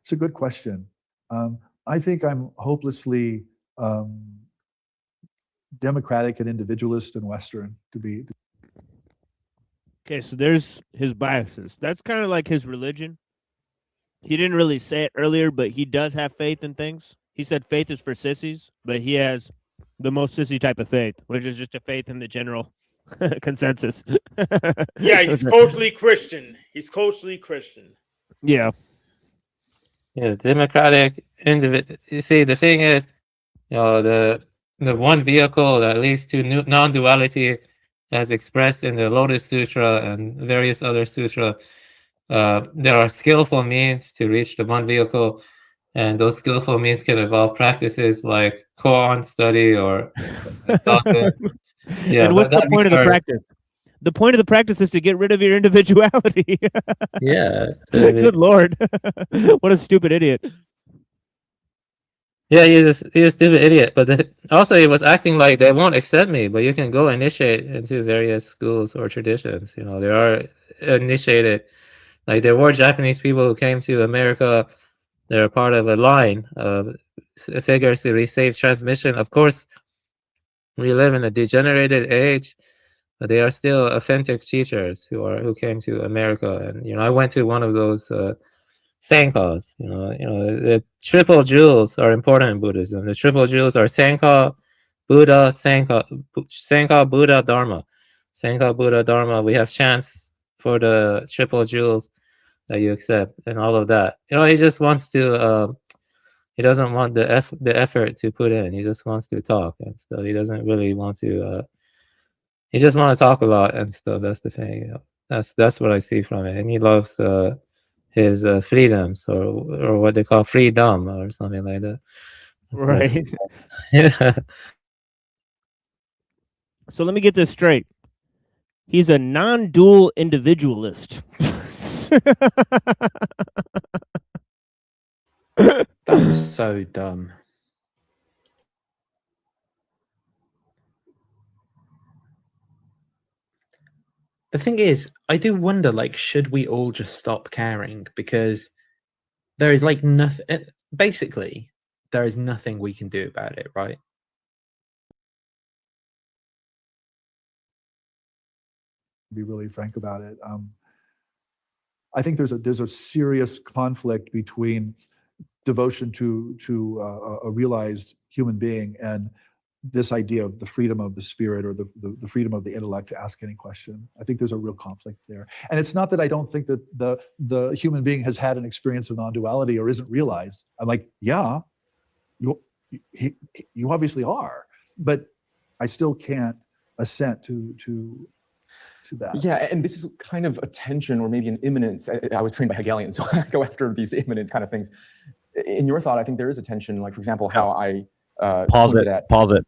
Speaker 5: It's a good question. I think I'm hopelessly democratic and individualist and Western to be.
Speaker 2: Okay, so there's his biases. That's kind of like his religion. He didn't really say it earlier, but he does have faith in things. He said faith is for sissies, but he has the most sissy type of faith, which is just a faith in the general consensus.
Speaker 12: Yeah, he's culturally Christian.
Speaker 2: Yeah.
Speaker 4: Yeah, democratic individual. You see, the thing is, the one vehicle that leads to non-duality, as expressed in the Lotus Sutra and various other sutra, there are skillful means to reach the one vehicle, And those skillful means can involve practices like koan study or sausage. Yeah,
Speaker 2: And what's the
Speaker 4: that
Speaker 2: point of the
Speaker 4: requires,
Speaker 2: practice? The point of the practice is to get rid of your individuality.
Speaker 4: yeah.
Speaker 2: Good Lord. What a stupid idiot.
Speaker 4: Yeah, he's a stupid idiot. But also, he was acting like they won't accept me. But you can go initiate into various schools or traditions. You know, there are initiated. Like there were Japanese people who came to America. They're part of a line of figures to receive transmission. Of course, we live in a degenerated age, but they are still authentic teachers who came to America. And I went to one of those Sankas. The triple jewels are important in Buddhism. The triple jewels are Sanka, Buddha, Sanka, Buddha, Dharma. Sanka, Buddha, Dharma. We have chants for the triple jewels that you accept and all of that. He just wants to. He doesn't want the effort to put in. He just wants to talk, and so he doesn't really want to. He just want to talk a lot and stuff. That's the thing. That's what I see from it, and he loves his freedoms or what they call freedom or something like that.
Speaker 2: Right.
Speaker 4: Yeah.
Speaker 2: So let me get this straight. He's a non-dual individualist.
Speaker 15: That was so dumb. The thing is, I do wonder, like, should we all just stop caring? Because there is like nothing. Basically, there is nothing we can do about it, right?
Speaker 5: Be really frank about it. I think there's a serious conflict between devotion to a realized human being and this idea of the freedom of the spirit or the freedom of the intellect to ask any question. I think there's a real conflict there. And it's not that I don't think that the human being has had an experience of non-duality or isn't realized. I'm like, yeah, you obviously are, but I still can't assent to that.
Speaker 6: Yeah, and this is kind of a tension or maybe an imminence. I was trained by Hegelians, so I go after these imminent kind of things. In your thought, I think there is a tension, like, for example, how I
Speaker 3: pause it,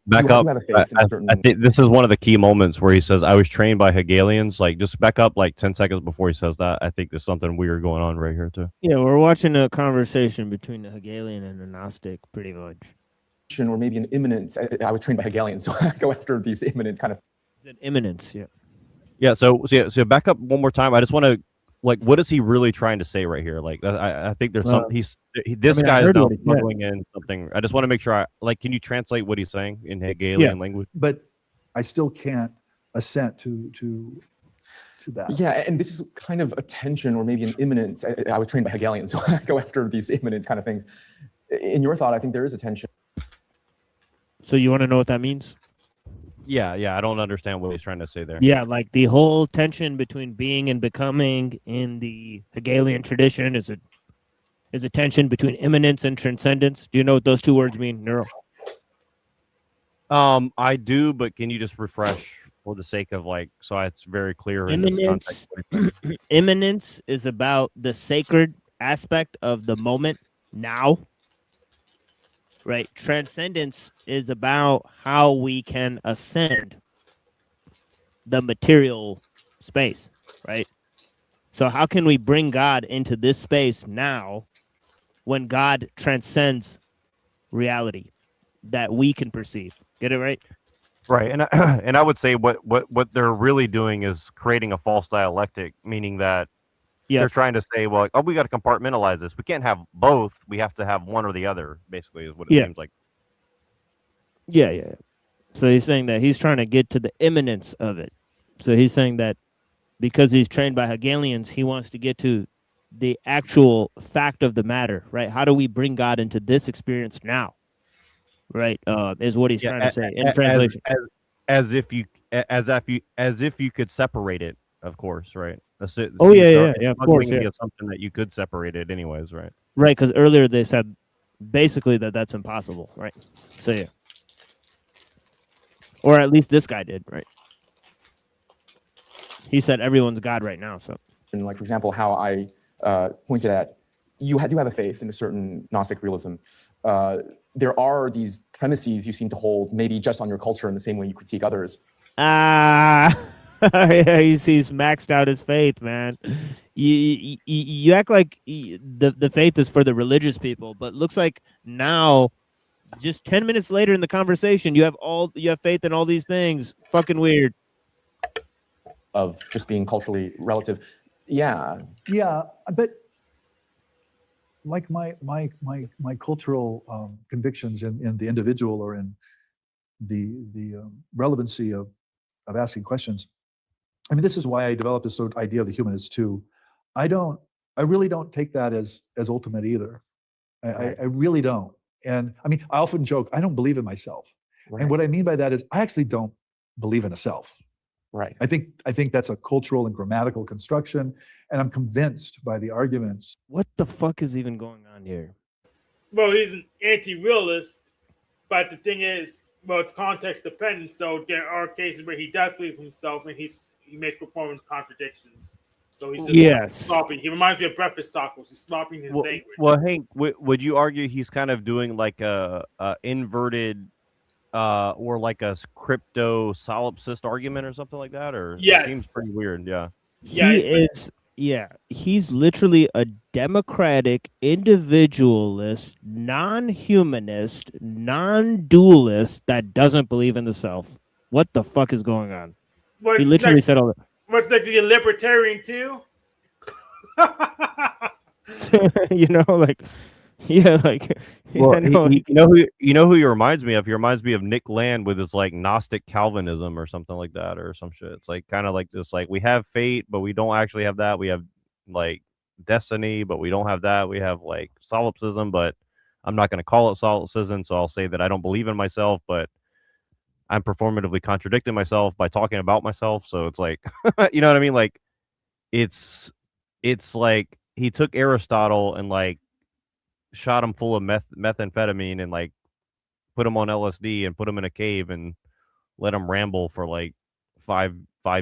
Speaker 3: back up. I think this is one of the key moments where he says, I was trained by Hegelians. Like, just back up like 10 seconds before he says that. I think there's something weird going on right here too.
Speaker 2: Yeah, we're watching a conversation between the Hegelian and the Gnostic, pretty much.
Speaker 6: Or maybe an imminence. I was trained by Hegelians, so I go after these imminent kind of.
Speaker 2: It's an imminence, yeah.
Speaker 3: Yeah, so back up one more time. I just want to, like, what is he really trying to say right here? Like, I think there's some. This guy is now smuggling in something. I just want to make sure. Can you translate what he's saying in Hegelian language?
Speaker 5: But I still can't assent to that.
Speaker 6: Yeah, and this is kind of a tension or maybe an imminence. I was trained by Hegelians, so I go after these imminent kind of things. In your thought, I think there is a tension.
Speaker 2: So you want to know what that means?
Speaker 3: Yeah, I don't understand what he's trying to say there.
Speaker 2: Yeah, like the whole tension between being and becoming in the Hegelian tradition is a tension between immanence and transcendence. Do you know what those two words mean, Neuro?
Speaker 3: I do, but can you just refresh for the sake of, like, so it's very clear in this context?
Speaker 2: Immanence is about the sacred aspect of the moment now. Right, transcendence is about how we can ascend the material space, right? So how can we bring God into this space now when God transcends reality that we can perceive? Get it right?
Speaker 3: Right, and I would say what they're really doing is creating a false dialectic, meaning that they're trying to say, well, we got to compartmentalize this. We can't have both. We have to have one or the other, basically, is what it seems like.
Speaker 2: Yeah. So he's saying that he's trying to get to the immanence of it. So he's saying that because he's trained by Hegelians, he wants to get to the actual fact of the matter, right? How do we bring God into this experience now? Right, is what he's trying to say in translation.
Speaker 3: As if you could separate it, of course, right?
Speaker 2: Of course, yeah.
Speaker 3: Something that you could separate it, anyways, right?
Speaker 2: Right, because earlier they said basically that's impossible, right? So yeah, or at least this guy did, right? He said everyone's God right now. So,
Speaker 6: and like, for example, how I pointed at you do have a faith in a certain Gnostic realism. There are these premises you seem to hold, maybe just on your culture in the same way you critique others.
Speaker 2: He's maxed out his faith, man. You act like the faith is for the religious people, but looks like now, just 10 minutes later in the conversation, you have faith in all these things. Fucking weird.
Speaker 6: Of just being culturally relative. Yeah,
Speaker 5: but like my cultural convictions in the individual or in the relevancy of asking questions. I mean, this is why I developed this sort of idea of the humanist too. I really don't take that as ultimate either. I really don't. And I mean, I often joke, I don't believe in myself. Right. And what I mean by that is I actually don't believe in a self.
Speaker 6: Right.
Speaker 5: I think that's a cultural and grammatical construction, and I'm convinced by the arguments.
Speaker 2: What the fuck is even going on here?
Speaker 12: Well, he's an anti-realist, but the thing is, well, it's context dependent. So there are cases where he does believe in himself, and he makes performance contradictions. So he's just sloppy. He reminds me of breakfast tacos. He's slopping his language.
Speaker 3: Well, Hank, would you argue he's kind of doing like a inverted or like a crypto solipsist argument or something like that? Or
Speaker 12: yes,
Speaker 3: it seems pretty weird. Yeah,
Speaker 2: he's literally a democratic, individualist, non-humanist, non-dualist that doesn't believe in the self. What the fuck is going on? He literally said all that.
Speaker 12: What's next to be a libertarian too?
Speaker 2: You know, like, yeah, like.
Speaker 3: Well, you know who he reminds me of? He reminds me of Nick Land with his like Gnostic Calvinism or something like that, or some shit. It's like kind of like this, like we have fate, but we don't actually have that. We have like destiny, but we don't have that. We have like solipsism, but I'm not going to call it solipsism, so I'll say that I don't believe in myself, but I'm performatively contradicting myself by talking about myself. So it's like, you know what I mean? Like, it's like he took Aristotle and like shot him full of methamphetamine and like put him on LSD and put him in a cave and let him ramble for like five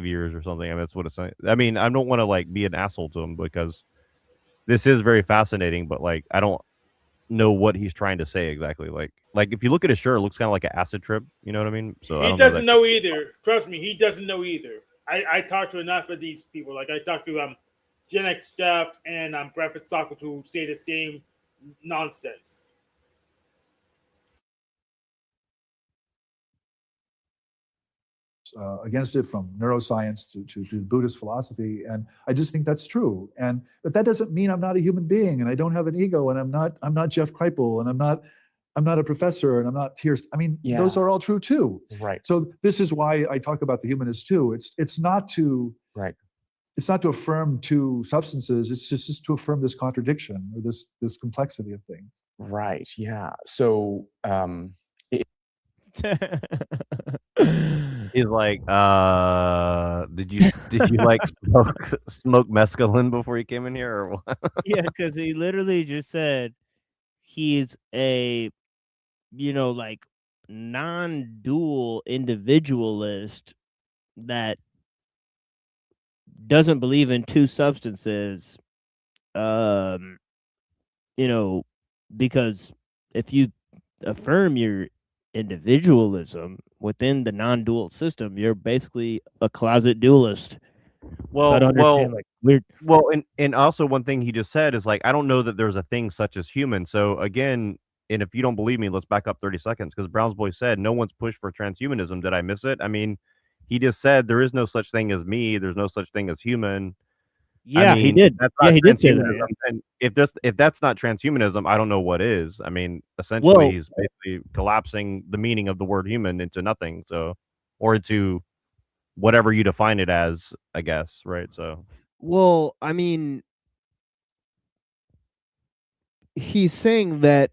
Speaker 3: years or something. I mean, that's what it's. I mean, I don't want to like be an asshole to him because this is very fascinating, but like I don't know what he's trying to say exactly. Like if you look at his shirt, it looks kind of like an acid trip. You know what I mean? So
Speaker 12: he doesn't know either. Trust me, he doesn't know either. I talked to enough of these people. Like I talked to Gen X Jeff and Breakfast Tacos who say the same nonsense.
Speaker 5: Against it, from neuroscience to Buddhist philosophy, and I just think that's true. But that doesn't mean I'm not a human being, and I don't have an ego, and I'm not Jeff Kripal, and I'm not a professor, and I'm not here. I mean, those are all true too.
Speaker 6: Right.
Speaker 5: So this is why I talk about the humanist too. It's not to It's not to affirm two substances. It's just to affirm this contradiction or this complexity of things.
Speaker 6: Right. Yeah. So.
Speaker 3: He's like, did you like smoke mescaline before you came in here or what?
Speaker 2: Yeah, because he literally just said he's a, like non-dual individualist that doesn't believe in two substances, because if you affirm your individualism within the non-dual system, you're basically a closet dualist.
Speaker 3: Well,
Speaker 2: so I don't understand, like, weird.
Speaker 3: Well, and also one thing he just said is like, I don't know that there's a thing such as human. So again, and if you don't believe me, let's back up 30 seconds because Brown's boy said no one's pushed for transhumanism. Did I miss it? I mean, he just said there is no such thing as me. There's no such thing as human.
Speaker 2: Yeah, he did. Yeah, he did say that.
Speaker 3: And if that's not transhumanism, I don't know what is. I mean, essentially, he's basically collapsing the meaning of the word human into nothing. So, or into whatever you define it as, I guess. Right. So.
Speaker 2: Well, I mean, he's saying that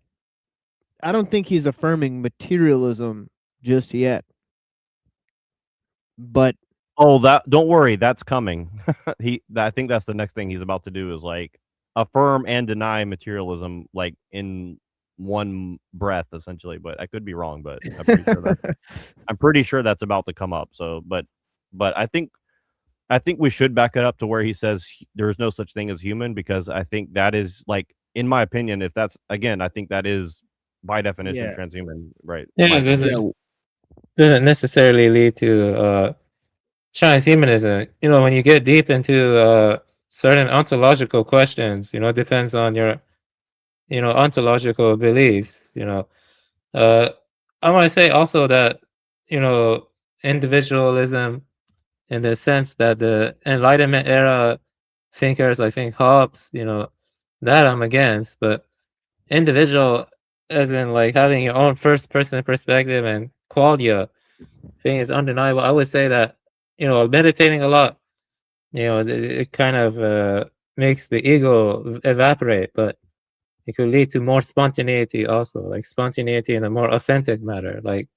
Speaker 2: I don't think he's affirming materialism just yet. But
Speaker 3: don't worry, that's coming. I think that's the next thing he's about to do is like affirm and deny materialism like in one breath essentially, but I could be wrong, but I'm pretty sure that's about to come up. So but I think we should back it up to where he says there is no such thing as human, because I think that is like in my opinion, if that's again, I think that is by definition
Speaker 2: Yeah.
Speaker 3: transhuman, right?
Speaker 4: Yeah, doesn't necessarily lead to transhumanism. You know, when you get deep into certain ontological questions, you know, it depends on your, you know, ontological beliefs. You know, I want to say also that, you know, individualism, in the sense that the Enlightenment era thinkers, I think Hobbes, you know, that I'm against, but individual, as in like having your own first person perspective and qualia thing, is undeniable. I would say that, you know, meditating a lot, you know, it kind of makes the ego evaporate, but it could lead to more spontaneity also, like spontaneity in a more authentic manner, like,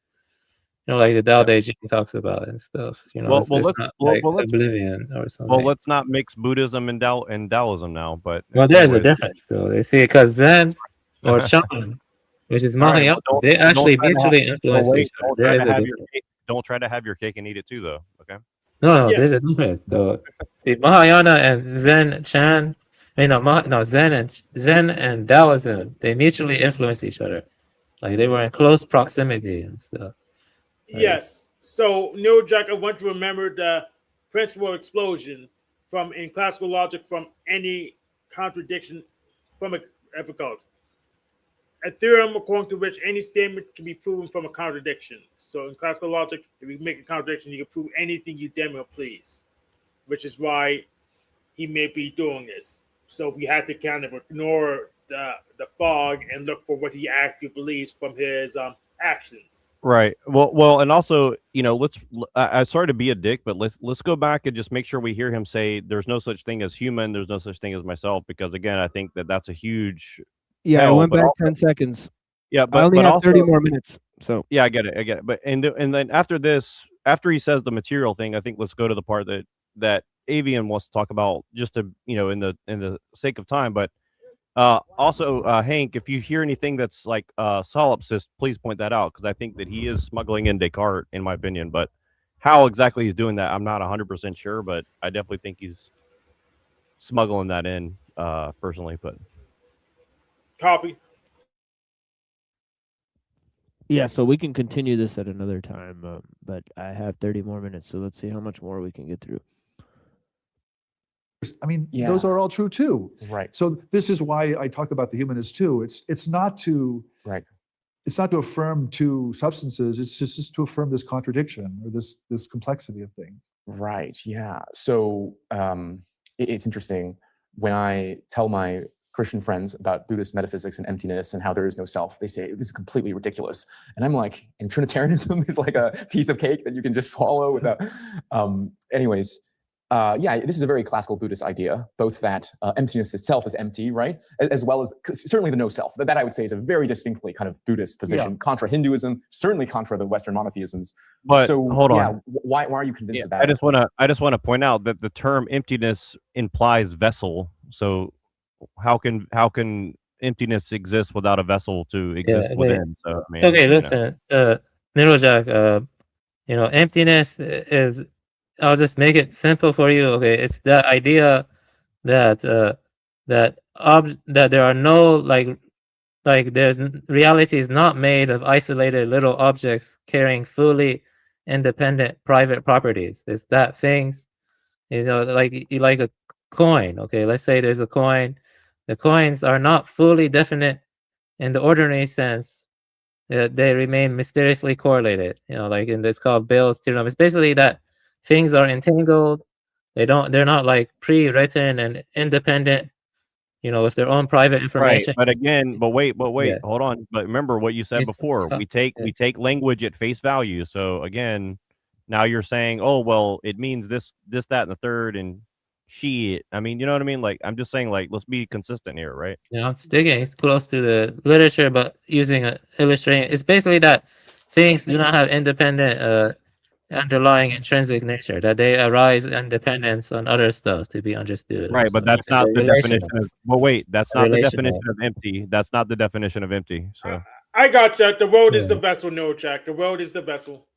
Speaker 4: you know, like the Tao Te Ching talks about and stuff. You know, it's not like oblivion or something.
Speaker 3: Well, let's not mix Buddhism and Taoism now. But
Speaker 4: well, there's a difference though. You see, because Zen or Shaman, which is Mahayana, they actually mutually influence each other. There is a difference.
Speaker 3: Don't try to have your cake and eat it too, though. Okay.
Speaker 4: No, there's a difference though. See, Mahayana and Zen Chan, Zen and Taoism, they mutually influence each other. Like they were in close proximity and stuff. Like,
Speaker 12: yes. So, Neurojack, I want you to remember the principle of explosion in classical logic from any contradiction from a theorem according to which any statement can be proven from a contradiction. So in classical logic, if you make a contradiction, you can prove anything you damn well please, which is why he may be doing this. So we have to kind of ignore the fog and look for what he actually believes from his actions.
Speaker 3: Right. Well, and also, you know, I'm sorry to be a dick, but let's go back and just make sure we hear him say, "There's no such thing as human. There's no such thing as myself," because again, I think that's a huge.
Speaker 2: Yeah, I went back 10 seconds.
Speaker 3: Yeah, but
Speaker 2: I only have
Speaker 3: also,
Speaker 2: 30 more minutes. So
Speaker 3: yeah, I get it. But and then after this, after he says the material thing, I think let's go to the part that Avian wants to talk about, just to, you know, in the sake of time. But also, Hank, if you hear anything that's like solipsist, please point that out, because I think that he is smuggling in Descartes, in my opinion. But how exactly he's doing that, I'm not 100% sure, but I definitely think he's smuggling that in, personally. But
Speaker 12: copy.
Speaker 2: Yeah, so we can continue this at another time, but I have 30 more minutes, so let's see how much more we can get through.
Speaker 5: I mean, those are all true too.
Speaker 6: Right.
Speaker 5: So this is why I talk about the humanists too. It's not to It's not to affirm two substances. It's just to affirm this contradiction or this complexity of things.
Speaker 6: Right. Yeah. So it's interesting when I tell my Christian friends about Buddhist metaphysics and emptiness and how there is no self. They say this is completely ridiculous, and I'm like, and Trinitarianism is like a piece of cake that you can just swallow without. Anyways. Yeah, this is a very classical Buddhist idea, both that emptiness itself is empty, right? As well as certainly the no self. That I would say is a very distinctly kind of Buddhist position, contra Hinduism, certainly contra the Western monotheisms.
Speaker 3: But
Speaker 6: so,
Speaker 3: hold on.
Speaker 6: Why are you convinced of that?
Speaker 3: I just want to point out that the term emptiness implies vessel. So how can emptiness exist without a vessel to exist within? So, I mean,
Speaker 4: okay, listen, Neurojack, you know, emptiness is. I'll just make it simple for you. Okay, it's the idea that that there are no like there's reality is not made of isolated little objects carrying fully independent private properties. It's that things, you know, like a coin. Okay, let's say there's a coin. The coins are not fully definite in the ordinary sense. They remain mysteriously correlated. You know, like it's called Bell's theorem. It's basically that things are entangled. They're not like pre-written and independent, you know, with their own private information.
Speaker 3: Right. But wait, hold on. But remember what you said before. We take language at face value. So again, now you're saying, oh well, it means this, that, and the third, and shit. I mean, you know what I mean? Like, I'm just saying, like, let's be consistent here, right?
Speaker 4: Yeah, it's close to the literature, but using illustrating. It's basically that things do not have independent underlying intrinsic nature, that they arise in dependence on other stuff to be understood.
Speaker 3: Right, but that's not the definition of. Well, wait, that's not the definition of empty. That's not the definition of empty. So
Speaker 12: I got you. The world is the vessel, Neurojack. The world is the vessel.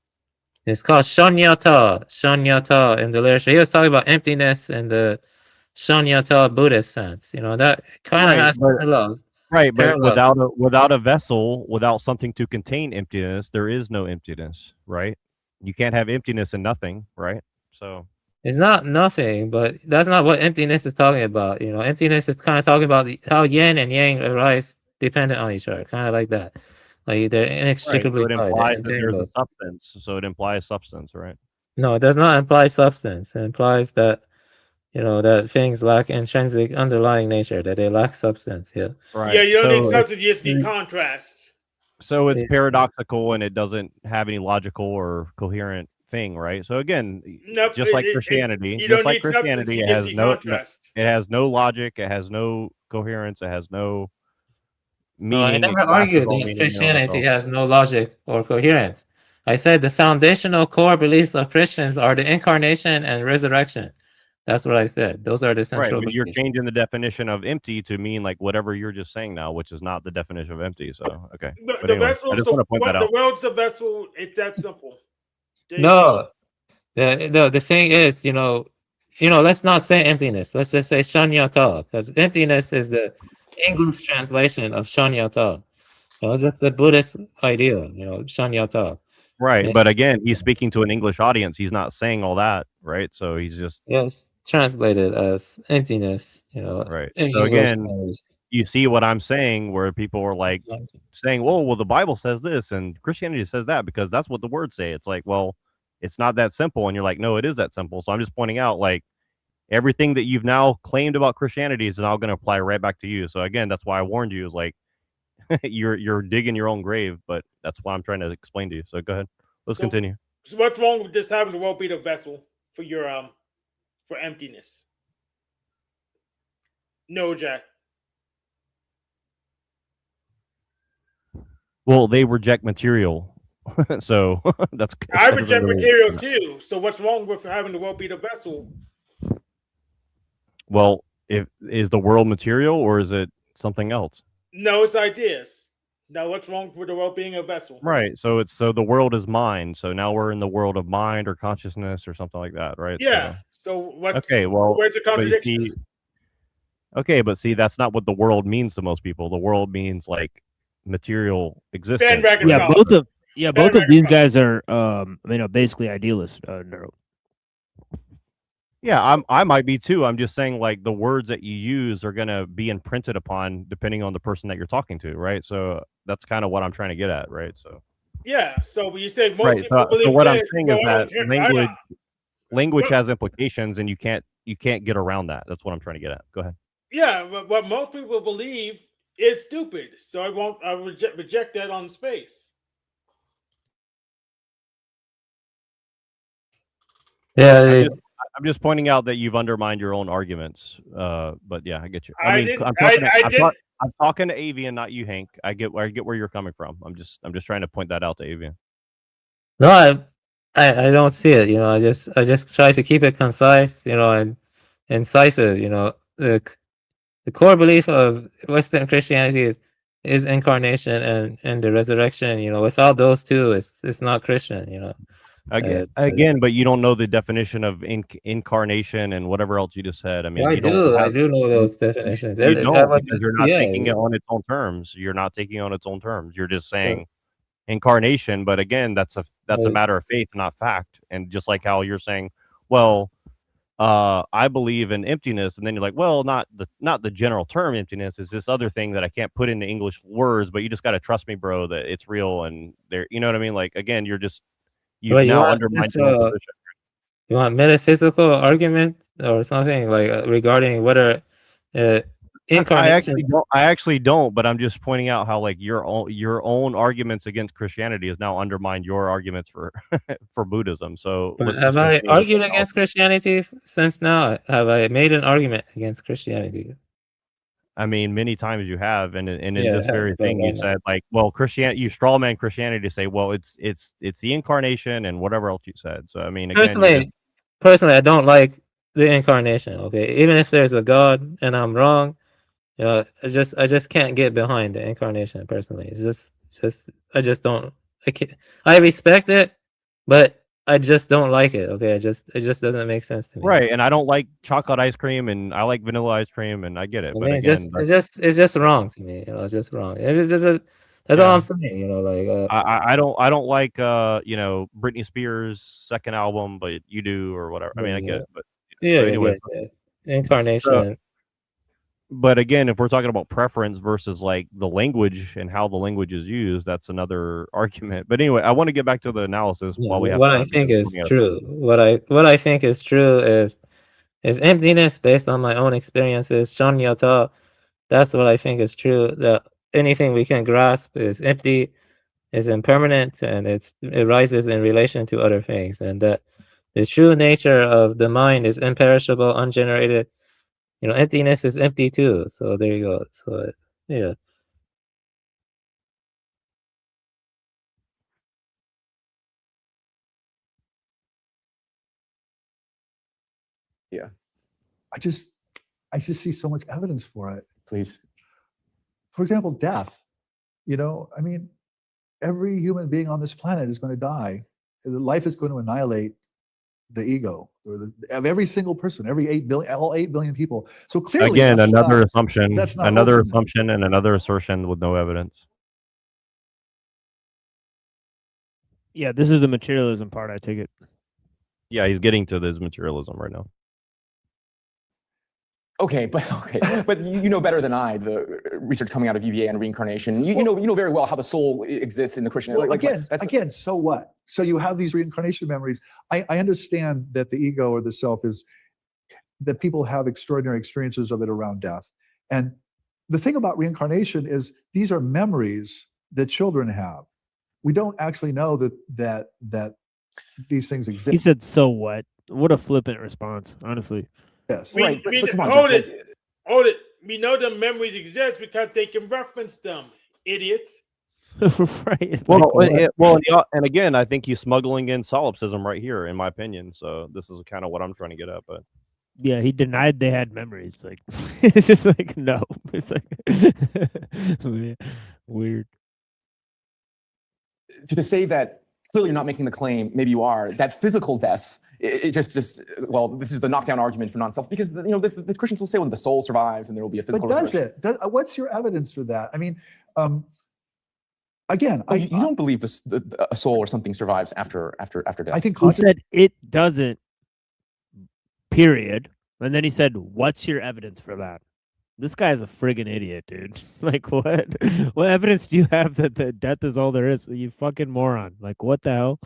Speaker 4: It's called Shanyata in the literature. He was talking about emptiness and the Shunyata Buddhist sense. That kind of
Speaker 3: Right,
Speaker 4: has
Speaker 3: but
Speaker 4: parallels.
Speaker 3: right, but
Speaker 4: Parallels.
Speaker 3: without a vessel, without something to contain emptiness, there is no emptiness, right? You can't have emptiness and nothing, right? So
Speaker 4: It's not nothing, but that's not what emptiness is talking about. Emptiness is kind of talking about how yin and yang arise dependent on each other, kind of like that. Like they're
Speaker 3: right, so
Speaker 4: inextricably
Speaker 3: it
Speaker 4: tied, they're
Speaker 3: implies that there's a
Speaker 4: entangled.
Speaker 3: substance. So it implies substance, right?
Speaker 4: No, it does not imply substance. It implies that that things lack intrinsic underlying nature, that they lack substance. Yeah.
Speaker 3: Right.
Speaker 12: Yeah, you don't need
Speaker 3: So
Speaker 12: substance, you just need contrast.
Speaker 3: it's paradoxical and it doesn't have any logical or coherent thing, right? So again,
Speaker 12: Nope,
Speaker 3: just like Christianity,
Speaker 12: you
Speaker 3: just
Speaker 12: don't
Speaker 3: like
Speaker 12: need substance,
Speaker 3: Christianity,
Speaker 12: you
Speaker 3: it
Speaker 12: just
Speaker 3: has
Speaker 12: need
Speaker 3: no
Speaker 12: contrast.
Speaker 3: it has no logic, it has no coherence, it has no
Speaker 4: No, I
Speaker 3: meaning, it
Speaker 4: never
Speaker 3: clashes
Speaker 4: argued
Speaker 3: all
Speaker 4: that
Speaker 3: meaning in on
Speaker 4: Christianity
Speaker 3: itself.
Speaker 4: has no logic or coherence. I said the foundational core beliefs of Christians are the incarnation and resurrection. That's what I said. Those are the
Speaker 3: Right,
Speaker 4: central
Speaker 3: but you're
Speaker 4: beliefs.
Speaker 3: changing the definition of empty to mean like whatever you're just saying now, which is not the definition of empty. So okay, but
Speaker 12: The
Speaker 3: anyway, I
Speaker 12: vessel's
Speaker 3: just want to point that
Speaker 12: the
Speaker 3: out.
Speaker 12: world's a vessel. It's that simple.
Speaker 4: No, the thing is, let's not say emptiness. Let's just say shanyata, because emptiness is the English translation of shanyata. It's just the Buddhist idea, shanyata.
Speaker 3: Right, but again, he's speaking to an English audience. He's not saying all that, right? So he's just
Speaker 4: Yes, translated as emptiness,
Speaker 3: right.
Speaker 4: in
Speaker 3: So
Speaker 4: English
Speaker 3: again,
Speaker 4: language.
Speaker 3: you see what I'm saying, where people are like saying, well, the Bible says this and Christianity says that because that's what the words say." It's like, well, it's not that simple, and you're like, no, it is that simple. So I'm just pointing out, like, everything that you've now claimed about Christianity is now going to apply right back to you. So again, that's why I warned you. Is like, you're digging your own grave, but that's why I'm trying to explain to you. So go ahead, let's continue.
Speaker 12: So what's wrong with just having the world be the vessel for your for emptiness? No, Jack.
Speaker 3: Well, they reject material, so that's.
Speaker 12: I
Speaker 3: that doesn't
Speaker 12: reject
Speaker 3: really-
Speaker 12: material too. So what's wrong with having the world be the vessel?
Speaker 3: Well, is the world material or is it something else?
Speaker 12: No, it's ideas. Now, what's wrong with the world being a vessel?
Speaker 3: Right. So the world is mind. So now we're in the world of mind or consciousness or something like that, right?
Speaker 12: Yeah. So what's
Speaker 3: okay? Well,
Speaker 12: where's the
Speaker 3: but
Speaker 12: contradiction?
Speaker 3: okay, but see, that's not what the world means to most people. The world means like material existence.
Speaker 12: Bandwagon
Speaker 2: Yeah, both of these guys are basically idealists. Neuro.
Speaker 3: Yeah, I might be too. I'm just saying, like, the words that you use are gonna be imprinted upon depending on the person that you're talking to, right? So that's kind of what I'm trying to get at, right? So
Speaker 12: Yeah. So when you say most
Speaker 3: right.
Speaker 12: people
Speaker 3: So
Speaker 12: believe
Speaker 3: what I'm
Speaker 12: this,
Speaker 3: saying
Speaker 12: well,
Speaker 3: is
Speaker 12: I don't
Speaker 3: that
Speaker 12: care.
Speaker 3: language has implications, and you can't get around that. That's what I'm trying to get at. Go ahead.
Speaker 12: Yeah, but what most people believe is stupid. So I reject that on space.
Speaker 4: Yeah,
Speaker 3: I'm just pointing out that you've undermined your own arguments. But yeah, I get you.
Speaker 12: I
Speaker 3: mean,
Speaker 12: did-
Speaker 3: I'm
Speaker 12: I
Speaker 3: talking,
Speaker 12: did-
Speaker 3: I'm talking to Avian, not you, Hank. I get where you're coming from. I'm just trying to point that out to Avian.
Speaker 4: No, I don't see it. I just try to keep it concise, and incisive. The core belief of Western Christianity is incarnation and the resurrection. Without those two, it's not Christian.
Speaker 3: Again, but you don't know the definition of incarnation and whatever else you just said. I mean,
Speaker 4: I
Speaker 3: you don't
Speaker 4: do. I
Speaker 3: have,
Speaker 4: do know those definitions.
Speaker 3: you
Speaker 4: That
Speaker 3: don't
Speaker 4: was-
Speaker 3: because you're not
Speaker 4: yeah,
Speaker 3: taking it on its own terms. You're not taking it on its own terms. You're just saying incarnation, but again, that's a
Speaker 4: Right.
Speaker 3: matter of faith, not fact. And just like how you're saying, well, I believe in emptiness, and then you're like, well, not the general term emptiness, is this other thing that I can't put into English words, but you just got to trust me, bro, that it's real. And there, you know what I mean? Like, again, you've
Speaker 4: But
Speaker 3: now undermined your own position.
Speaker 4: You want metaphysical argument or something like regarding whether incarnation?
Speaker 3: I actually don't, but I'm just pointing out how like your own arguments against Christianity has now undermined your arguments for for Buddhism. So
Speaker 4: But
Speaker 3: let's
Speaker 4: have
Speaker 3: just
Speaker 4: I
Speaker 3: continue with
Speaker 4: argued
Speaker 3: the
Speaker 4: against Christianity since now? Have I made an argument against Christianity?
Speaker 3: I mean, many times you have, and in
Speaker 4: Yeah,
Speaker 3: this very
Speaker 4: but
Speaker 3: thing, you said like, well, Christianity, you strawman Christianity to say, well, it's the incarnation and whatever else you said. So I mean, again,
Speaker 4: Personally, I don't like the incarnation. Okay, even if there's a God and I'm wrong, I just can't get behind the incarnation personally. It's just I just don't. I respect it, but I just don't like it. Okay, it just doesn't make sense to me.
Speaker 3: Right, and I don't like chocolate ice cream, and I like vanilla ice cream, and I get it.
Speaker 4: I
Speaker 3: But
Speaker 4: mean,
Speaker 3: again,
Speaker 4: it's just wrong to me. You know, it's just wrong. That's all I'm saying. You know, like
Speaker 3: I don't like you know, Britney Spears' second album, but you do or whatever. I mean, I get it, but
Speaker 4: yeah,
Speaker 3: so anyway.
Speaker 4: Incarnation.
Speaker 3: But again, if we're talking about preference versus like the language and how the language is used, that's another argument. But anyway, I want to get back to the analysis while we have
Speaker 4: What
Speaker 3: time.
Speaker 4: I think is
Speaker 3: Looking at it.
Speaker 4: true. What I think is true is emptiness based on my own experiences. Shanyata, that's what I think is true. That anything we can grasp is empty, is impermanent, and it rises in relation to other things, and that the true nature of the mind is imperishable, ungenerated. You know, emptiness is empty too. So there you go. So yeah.
Speaker 6: Yeah.
Speaker 5: I just see so much evidence for it.
Speaker 6: Please.
Speaker 5: For example, death. You know, I mean, every human being on this planet is going to die. Life is going to annihilate the ego of every single person, all 8 billion people. So clearly,
Speaker 3: Again, another assumption,
Speaker 5: that's not
Speaker 3: another
Speaker 5: ultimate.
Speaker 3: assumption, and another assertion with no evidence.
Speaker 2: Yeah, this is the materialism part. I take it.
Speaker 3: Yeah, he's getting to this materialism right now.
Speaker 6: Okay, but you know better than I the research coming out of UVA and reincarnation. You know very well how the soul exists in the Christian.
Speaker 5: Well, again, so what? So you have these reincarnation memories. I understand that the ego or the self is that people have extraordinary experiences of it around death. And the thing about reincarnation is these are memories that children have. We don't actually know that these things exist.
Speaker 2: He said, "So what?" What a flippant response, honestly.
Speaker 5: Yes.
Speaker 12: Right, but come on, hold it. We know the memories exist because they can reference them, idiots.
Speaker 2: Right.
Speaker 3: Well, and again, I think he's smuggling in solipsism right here, in my opinion. So this is kind of what I'm trying to get at. But
Speaker 2: yeah, he denied they had memories. Like it's just like no. It's like weird.
Speaker 6: To say that clearly you're not making the claim, maybe you are, that physical death, it just well, this is the knockdown argument for non-self, because you know the Christians will say, well, the soul survives and there will be a physical.
Speaker 5: But does it? What's your evidence for that? I mean, again,
Speaker 6: you don't believe a soul or something survives after death.
Speaker 5: I think
Speaker 2: he said it doesn't. Period. And then he said, "What's your evidence for that?" This guy's a friggin' idiot, dude. Like, what? What evidence do you have that the death is all there is? You fucking moron. Like, what the hell?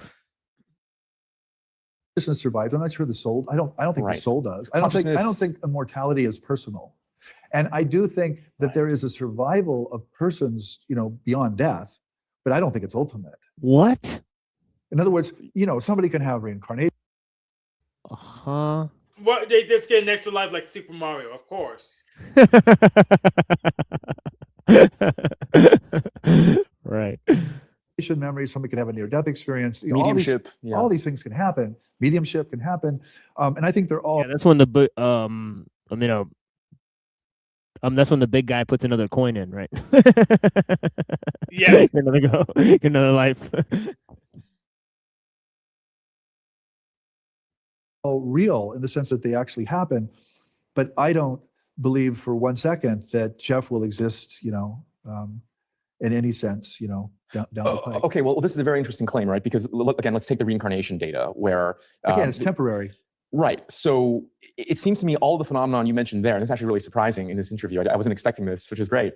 Speaker 5: Consciousness survives. I'm not sure the soul. I don't think the soul does. I don't think immortality is personal, and I do think that there is a survival of persons, you know, beyond death, but I don't think it's ultimate.
Speaker 2: What?
Speaker 5: In other words, you know, somebody can have reincarnation.
Speaker 2: Huh?
Speaker 12: What, they just get an extra life like Super Mario, of course.
Speaker 2: Right.
Speaker 5: Memories, somebody can have a near-death experience. You know,
Speaker 6: mediumship.
Speaker 5: All these things can happen. Mediumship can happen, and I think they're all.
Speaker 2: Yeah, that's when that's when the big guy puts another coin in, right?
Speaker 12: Yes.
Speaker 2: Get another life.
Speaker 5: All real in the sense that they actually happen, but I don't believe for 1 second that Jeff will exist, you know, in any sense, you know, down the pike.
Speaker 6: Okay, well, this is a very interesting claim, right? Because again, let's take the reincarnation data, where
Speaker 5: again, it's temporary.
Speaker 6: Right. So it seems to me all the phenomenon you mentioned there, and it's actually really surprising in this interview. I wasn't expecting this, which is great.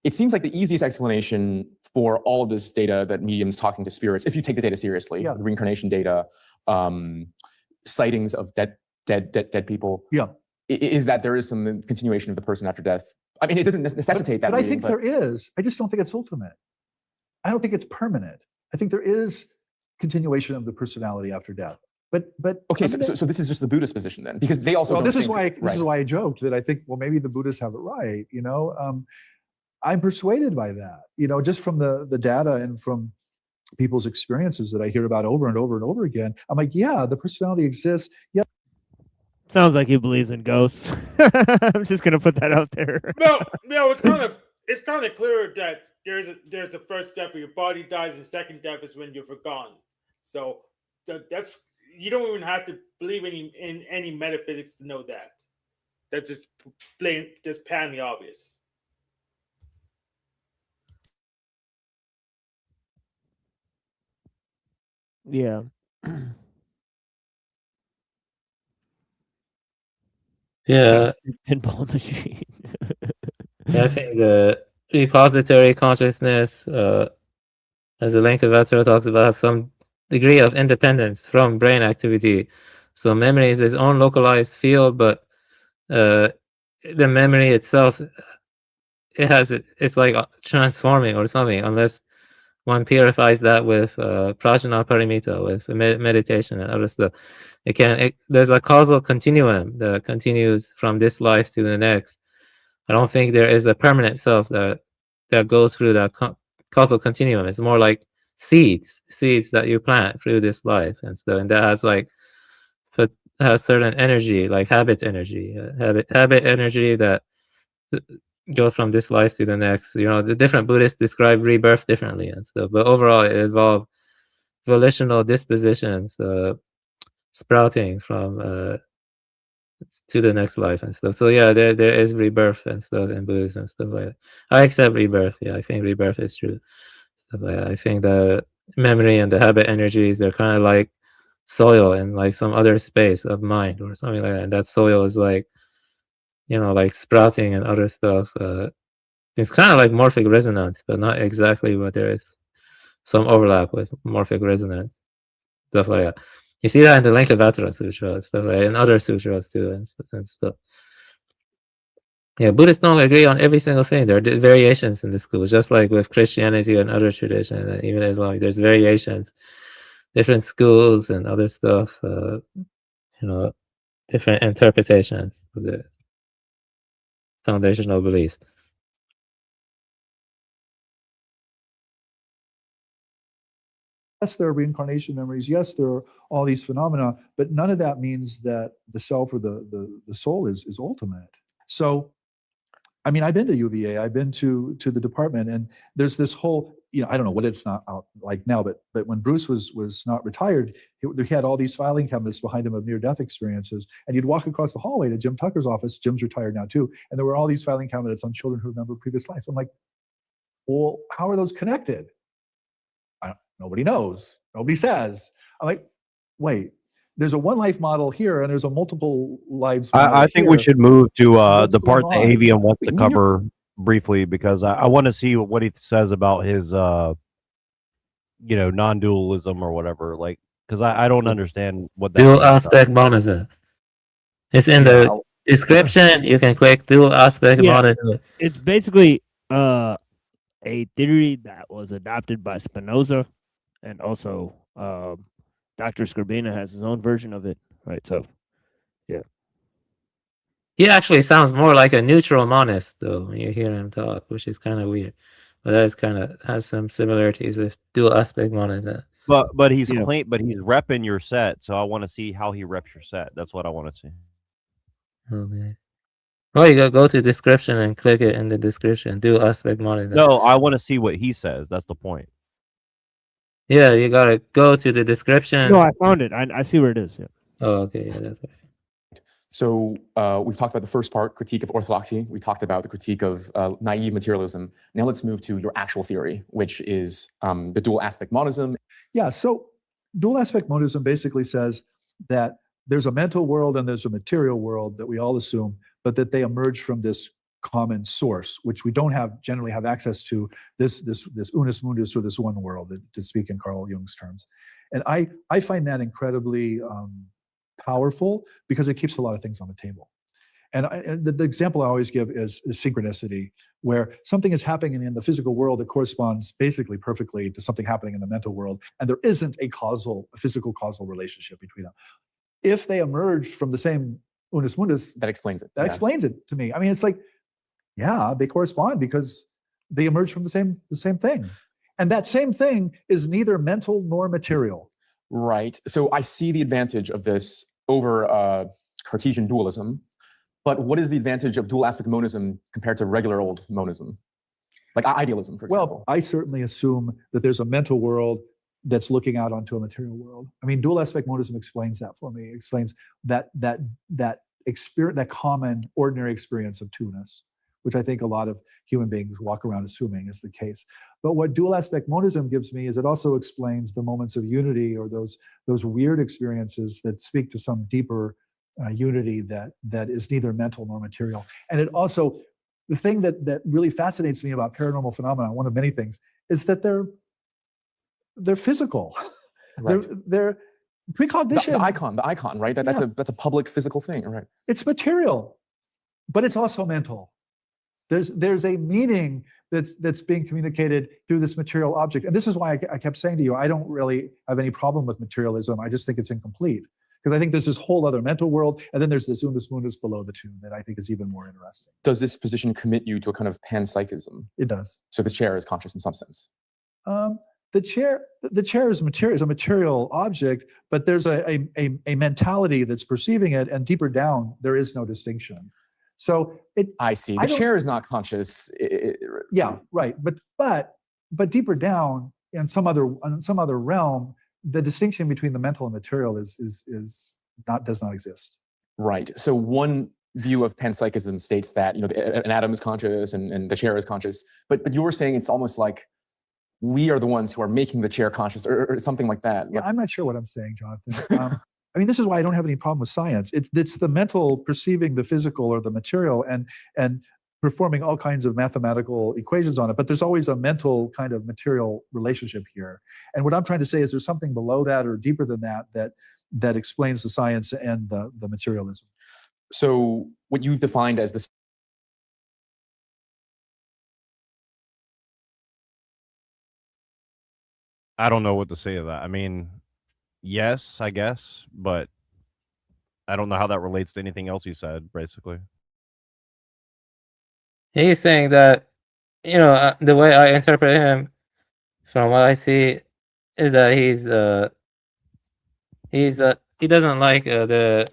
Speaker 6: It seems like the easiest explanation for all of this data that mediums talking to spirits, if you take the data seriously, the reincarnation data, sightings of dead people, is that there is some continuation of the person after death. I mean, it doesn't necessitate that.
Speaker 5: But I think there is. I just don't think it's ultimate. I don't think it's permanent. I think there is continuation of the personality after death. But
Speaker 6: okay, so this is just the Buddhist position then, because they also.
Speaker 5: Well, this is why I joked that I think, well, maybe the Buddhists have it right. You know, I'm persuaded by that. You know, just from the data and from people's experiences that I hear about over and over and over again. I'm like, yeah, the personality exists. Yeah.
Speaker 2: Sounds like he believes in ghosts. I'm just gonna put that out there.
Speaker 12: No, it's kind of clear that there's the first death where your body dies, and second death is when you're forgotten. So That's you don't even have to believe in any metaphysics to know that. That's just plain, just patently obvious.
Speaker 2: Yeah.
Speaker 4: Yeah,
Speaker 2: Pinball machine.
Speaker 4: I think the repository consciousness, as the Lancaster talks about, some degree of independence from brain activity. So memory is its own localized field, but the memory itself, it's like transforming or something, unless one purifies that with prajna paramita, with meditation and other stuff. There's a causal continuum that continues from this life to the next. I don't think there is a permanent self that goes through that causal continuum. It's more like seeds that you plant through this life and stuff, and that has certain energy, like habit energy that goes from this life to the next. You know, the different Buddhists describe rebirth differently and stuff, but overall it involves volitional dispositions sprouting from to the next life and stuff. So yeah, there is rebirth and stuff in Buddhism and stuff like that. I accept rebirth. Yeah, I think rebirth is true. Stuff like that. I think the memory and the habit energies, they're kind of like soil in like some other space of mind or something like that. And that soil is like, you know, like sprouting and other stuff. It's kind of like morphic resonance, but not exactly, but there is some overlap with morphic resonance, stuff like that. You see that in the Lankavatara Sutra, stuff like that, and other sutras too, and stuff. Yeah, Buddhists don't agree on every single thing. There are variations in the schools, just like with Christianity and other traditions, and even Islam. There's variations, different schools and other stuff. You know, different interpretations of the foundational beliefs.
Speaker 5: Yes, there are reincarnation memories. Yes, there are all these phenomena, but none of that means that the self or the soul is ultimate. So, I mean, I've been to UVA, I've been to the department, and there's this whole, you know, I don't know what it's not out like now, but when Bruce was not retired, he had all these filing cabinets behind him of near-death experiences, and you'd walk across the hallway to Jim Tucker's office. Jim's retired now too, and there were all these filing cabinets on children who remember previous lives. I'm like, well, how are those connected? Nobody knows. Nobody says. I'm like, wait, there's a one life model here and there's a multiple lives model
Speaker 3: I think we should move to the part that
Speaker 5: on?
Speaker 3: Avian wants to cover briefly, because I want to see what he says about his you know, non-dualism or whatever, like, because I don't understand what that
Speaker 4: Dual
Speaker 3: means.
Speaker 4: aspect monism. It's in the description. You can click dual aspect monism.
Speaker 2: It's basically a theory that was adopted by Spinoza, and also Dr. Scribina has his own version of it, right? So, yeah.
Speaker 4: He actually sounds more like a neutral monist, though, when you hear him talk, which is kind of weird. But that is kind of has some similarities with dual aspect monism.
Speaker 3: But he's he's repping your set, so I want to see how he reps your set. That's what I want to see.
Speaker 4: Okay. Well, you go to description and click it in the description. Dual aspect monism.
Speaker 3: No, I want to see what he says. That's the point.
Speaker 4: Yeah, you gotta go to the description.
Speaker 2: No, I found it. I see where it is. Yeah.
Speaker 4: Oh, okay. Yeah, that's right.
Speaker 6: So we've talked about the first part, critique of orthodoxy. We talked about the critique of naive materialism. Now let's move to your actual theory, which is the dual aspect monism.
Speaker 5: Yeah, so dual aspect monism basically says that there's a mental world and there's a material world that we all assume, but that they emerge from this common source, which we don't generally have access to, this unus mundus, or this one world, to speak in Carl Jung's terms. And I find that incredibly powerful, because it keeps a lot of things on the table. And the example I always give is synchronicity, where something is happening in the physical world that corresponds basically perfectly to something happening in the mental world, and there isn't a physical causal relationship between them. If they emerge from the same unus mundus,
Speaker 6: that explains it.
Speaker 5: That explains it to me. I mean, it's like, yeah, they correspond because they emerge from the same thing, and that same thing is neither mental nor material.
Speaker 6: Right. So I see the advantage of this over Cartesian dualism, but what is the advantage of dual aspect monism compared to regular old monism, like idealism, for example?
Speaker 5: Well, I certainly assume that there's a mental world that's looking out onto a material world. I mean, dual aspect monism explains that for me. It explains that experience, that common ordinary experience of two-ness, which I think a lot of human beings walk around assuming is the case. But what dual aspect monism gives me is it also explains the moments of unity, or those weird experiences that speak to some deeper unity that is neither mental nor material. And it also, the thing that really fascinates me about paranormal phenomena, one of many things, is that they're physical.
Speaker 6: Right.
Speaker 5: They're precognition.
Speaker 6: The icon, right? That's a public physical thing, right?
Speaker 5: It's material, but it's also mental. There's a meaning that's being communicated through this material object. And this is why I kept saying to you, I don't really have any problem with materialism. I just think it's incomplete. Because I think there's this whole other mental world, and then there's this unus mundus below the two that I think is even more interesting.
Speaker 6: Does this position commit you to a kind of panpsychism?
Speaker 5: It does.
Speaker 6: So the chair is conscious in some sense.
Speaker 5: The chair is a material object, but there's a mentality that's perceiving it, and deeper down there is no distinction. So
Speaker 6: I see. The chair is not conscious.
Speaker 5: Yeah, right. But deeper down in some other realm, the distinction between the mental and material does not exist.
Speaker 6: Right. So one view of panpsychism states that an atom is conscious and the chair is conscious, but you were saying it's almost like we are the ones who are making the chair conscious, or something like that.
Speaker 5: Yeah, I'm not sure what I'm saying, Jonathan. I mean, this is why I don't have any problem with science. It's the mental perceiving the physical or the material and performing all kinds of mathematical equations on it. But there's always a mental kind of material relationship here. And what I'm trying to say is there's something below that or deeper than that explains the science and the materialism.
Speaker 6: So what you've defined as this.
Speaker 3: I don't know what to say to that. I mean, yes, I guess, but I don't know how that relates to anything else you said, basically.
Speaker 4: He's saying that, the way I interpret him, from what I see, is that he doesn't like the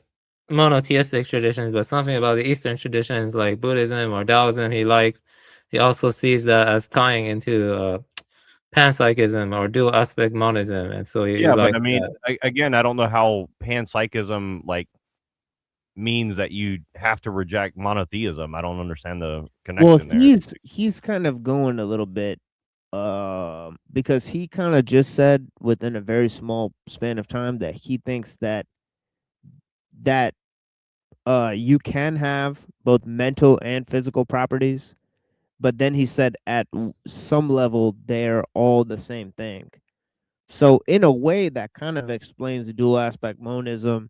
Speaker 4: monotheistic traditions, but something about the Eastern traditions like Buddhism or Taoism he also sees that as tying into panpsychism or dual aspect monism, and so he
Speaker 3: but
Speaker 4: likes
Speaker 3: I mean,
Speaker 4: that.
Speaker 3: again, I don't know how panpsychism means that you have to reject monotheism. I don't understand the connection there.
Speaker 2: Well, he's kind of going a little bit because he kind of just said within a very small span of time that he thinks that you can have both mental and physical properties, but then he said at some level they're all the same thing. So in a way that kind of explains dual aspect monism,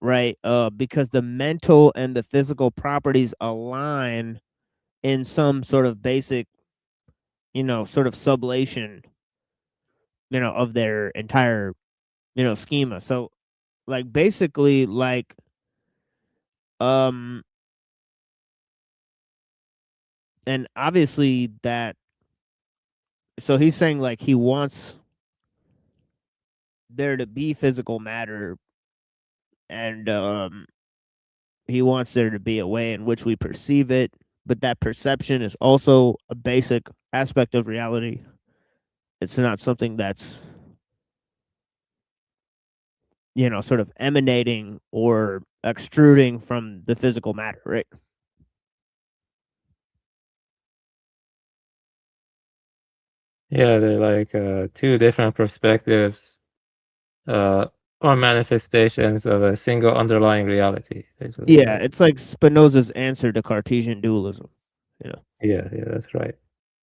Speaker 2: right? Because the mental and the physical properties align in some sort of basic, sort of sublation, of their entire, schema. So basically and obviously that, so he's saying he wants there to be physical matter, and he wants there to be a way in which we perceive it, but that perception is also a basic aspect of reality. It's not something that's sort of emanating or extruding from the physical matter, right?
Speaker 4: Yeah, they're like two different perspectives or manifestations of a single underlying reality, basically.
Speaker 2: Yeah, it's like Spinoza's answer to Cartesian dualism.
Speaker 4: Yeah, that's right.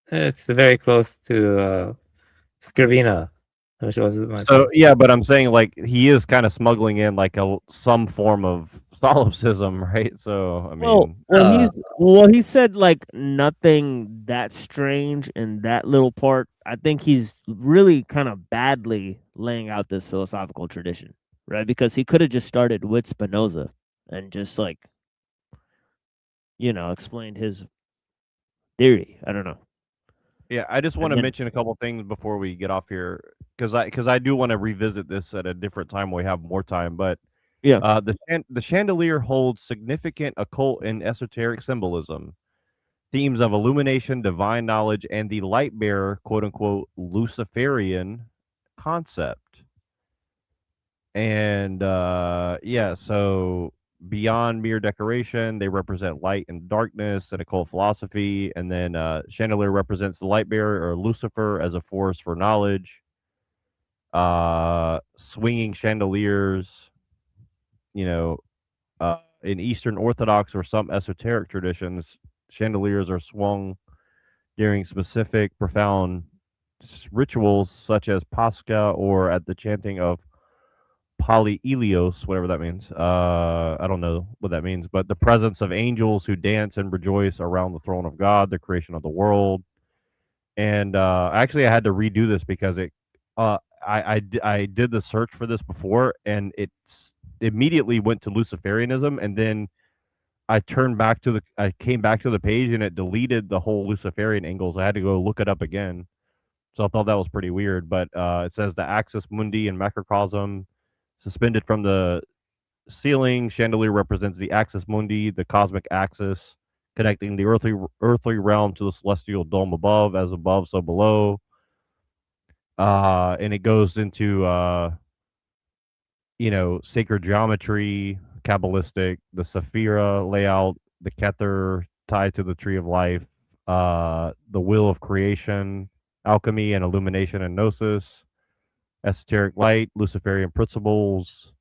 Speaker 4: It's very close to Scribina, which was my
Speaker 3: So yeah, but I'm saying he is kind of smuggling in some form of solipsism, right? So I mean,
Speaker 2: he said nothing that strange in that little part. I think he's really kind of badly laying out this philosophical tradition, right? Because he could have just started with Spinoza and just explained his theory. I don't know.
Speaker 3: Yeah, I just want to mention a couple things before we get off here, because I do want to revisit this at a different time when we have more time. But
Speaker 2: yeah,
Speaker 3: the chandelier holds significant occult and esoteric symbolism, themes of illumination, divine knowledge, and the light bearer, quote unquote, Luciferian concept. And yeah, so beyond mere decoration, they represent light and darkness and occult philosophy. And then chandelier represents the light bearer, or Lucifer, as a force for knowledge. Swinging chandeliers, in Eastern Orthodox or some esoteric traditions, chandeliers are swung during specific profound rituals such as Pascha or at the chanting of Polyelios, whatever that means. I don't know what that means, but the presence of angels who dance and rejoice around the throne of God, the creation of the world. And actually, I had to redo this because I did the search for this before, and it immediately went to Luciferianism, and then I came back to the page, and it deleted the whole Luciferian angles. I had to go look it up again. So I thought that was pretty weird. But it says the axis mundi and macrocosm, suspended from the ceiling. Chandelier represents the axis mundi, the cosmic axis, connecting the earthly realm to the celestial dome above. As above, so below. And it goes into sacred geometry, Kabbalistic, the Sephira layout, the Kether tied to the tree of life, the wheel of creation, alchemy and illumination and gnosis, esoteric light, Luciferian principles,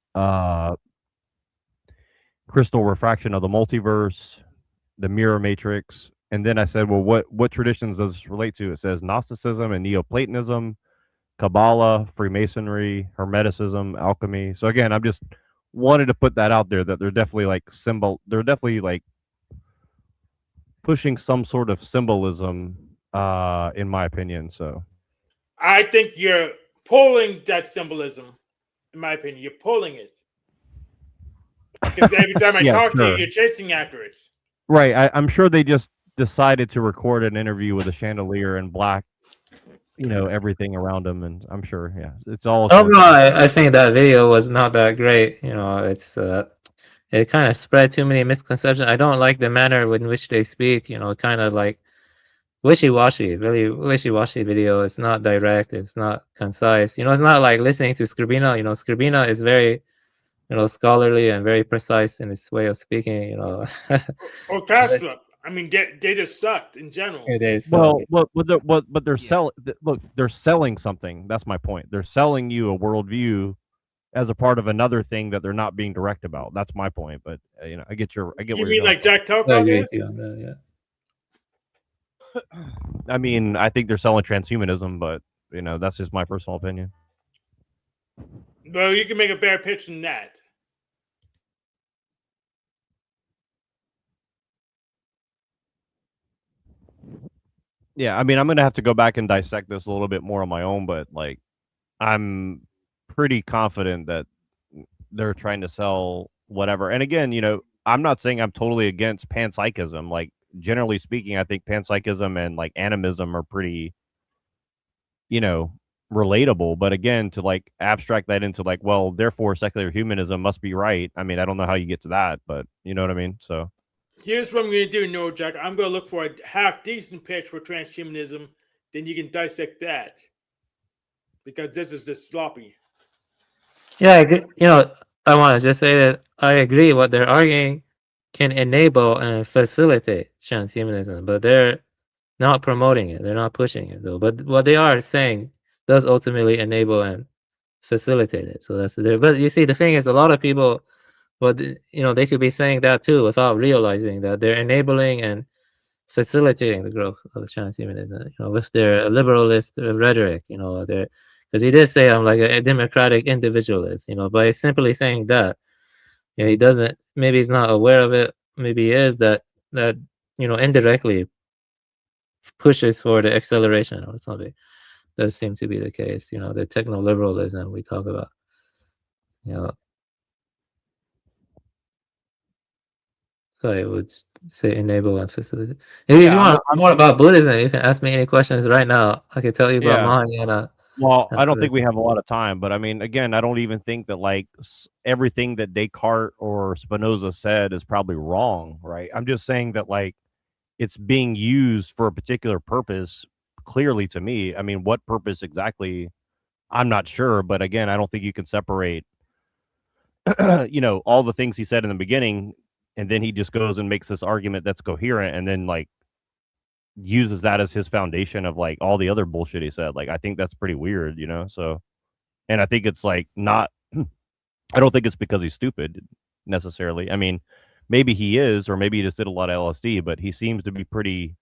Speaker 3: crystal refraction of the multiverse, the mirror matrix. And then I said, well, what traditions does this relate to? It says Gnosticism and Neoplatonism, Kabbalah, Freemasonry, Hermeticism, alchemy. So again, I'm just wanted to put that out there that they're definitely like pushing some sort of symbolism, in my opinion. So
Speaker 12: I think you're pulling that symbolism. In my opinion, you're pulling it because every time I talk to you, you're chasing after it.
Speaker 3: Right. I'm sure they just decided to record an interview with a chandelier and black, everything around them, and I'm sure, yeah, it's all.
Speaker 4: Overall, I think that video was not that great. It's it kind of spread too many misconceptions. I don't like the manner in which they speak. Kind of like wishy-washy, really wishy-washy video. It's not direct. It's not concise. It's not like listening to Scribina. Scribina is very, scholarly and very precise in its way of speaking.
Speaker 12: Or Castro. I mean, they just sucked in general.
Speaker 4: It is.
Speaker 3: Well, but they're selling. Look, they're selling something. That's my point. They're selling you a worldview as a part of another thing that they're not being direct about. That's my point. But I get
Speaker 12: You
Speaker 3: where
Speaker 12: mean
Speaker 3: you're
Speaker 12: like
Speaker 3: going.
Speaker 12: Jack Telco is?
Speaker 3: I mean, I think they're selling transhumanism, but that's just my personal opinion.
Speaker 12: Well, you can make a better pitch than that.
Speaker 3: Yeah, I mean, I'm gonna have to go back and dissect this a little bit more on my own, but like, I'm pretty confident that they're trying to sell whatever. And again, I'm not saying I'm totally against panpsychism. Like, generally speaking, I think panpsychism and like animism are pretty, relatable. But again, to like abstract that into like, well, therefore secular humanism must be right. I mean, I don't know how you get to that, but you know what I mean? So
Speaker 12: Here's what I'm going to do, Neuro Jack. I'm going to look for a half-decent pitch for transhumanism. Then you can dissect that. Because this is just sloppy.
Speaker 4: Yeah, I agree. I want to just say that I agree what they're arguing can enable and facilitate transhumanism, but they're not promoting it. They're not pushing it, though. But what they are saying does ultimately enable and facilitate it. So that's there. But you see, the thing is, a lot of people, they could be saying that too without realizing that they're enabling and facilitating the growth of transhumanism. With their liberalist rhetoric. Because he did say I'm like a democratic individualist. By simply saying that, he doesn't. Maybe he's not aware of it. Maybe he is that indirectly pushes for the acceleration or something. Does seem to be the case. The techno-liberalism we talk about. So I would say enable and facilitate. If you want more about Buddhism, you can ask me any questions right now. I can tell you about Mahayana.
Speaker 3: Well, I don't think we have a lot of time, but I mean, again, I don't even think that like everything that Descartes or Spinoza said is probably wrong, right? I'm just saying that like it's being used for a particular purpose, clearly to me. I mean, what purpose exactly I'm not sure, but again, I don't think you can separate, all the things he said in the beginning, and then he just goes and makes this argument that's coherent, and then like uses that as his foundation of like all the other bullshit he said. Like, I think that's pretty weird, So, and I think it's like not. I don't think it's because he's stupid necessarily. I mean, maybe he is, or maybe he just did a lot of LSD, but he seems to be pretty,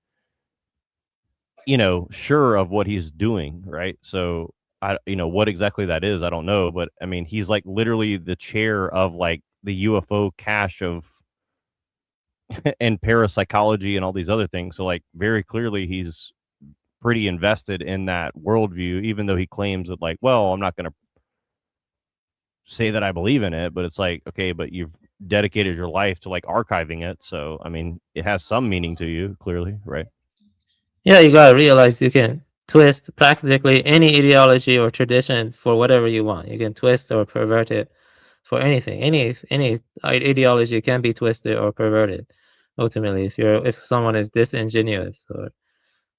Speaker 3: sure of what he's doing, right? So what exactly that is, I don't know, but I mean, he's like literally the chair of like the UFO cache of and parapsychology and all these other things. So like very clearly he's pretty invested in that worldview, even though he claims that like, well, I'm not going to say that I believe in it, but it's like, okay, but you've dedicated your life to like archiving it. So, I mean, it has some meaning to you, clearly, right?
Speaker 4: Yeah, you gotta realize you can twist practically any ideology or tradition for whatever you want. You can twist or pervert it for anything. Any ideology can be twisted or perverted. Ultimately, if someone is disingenuous or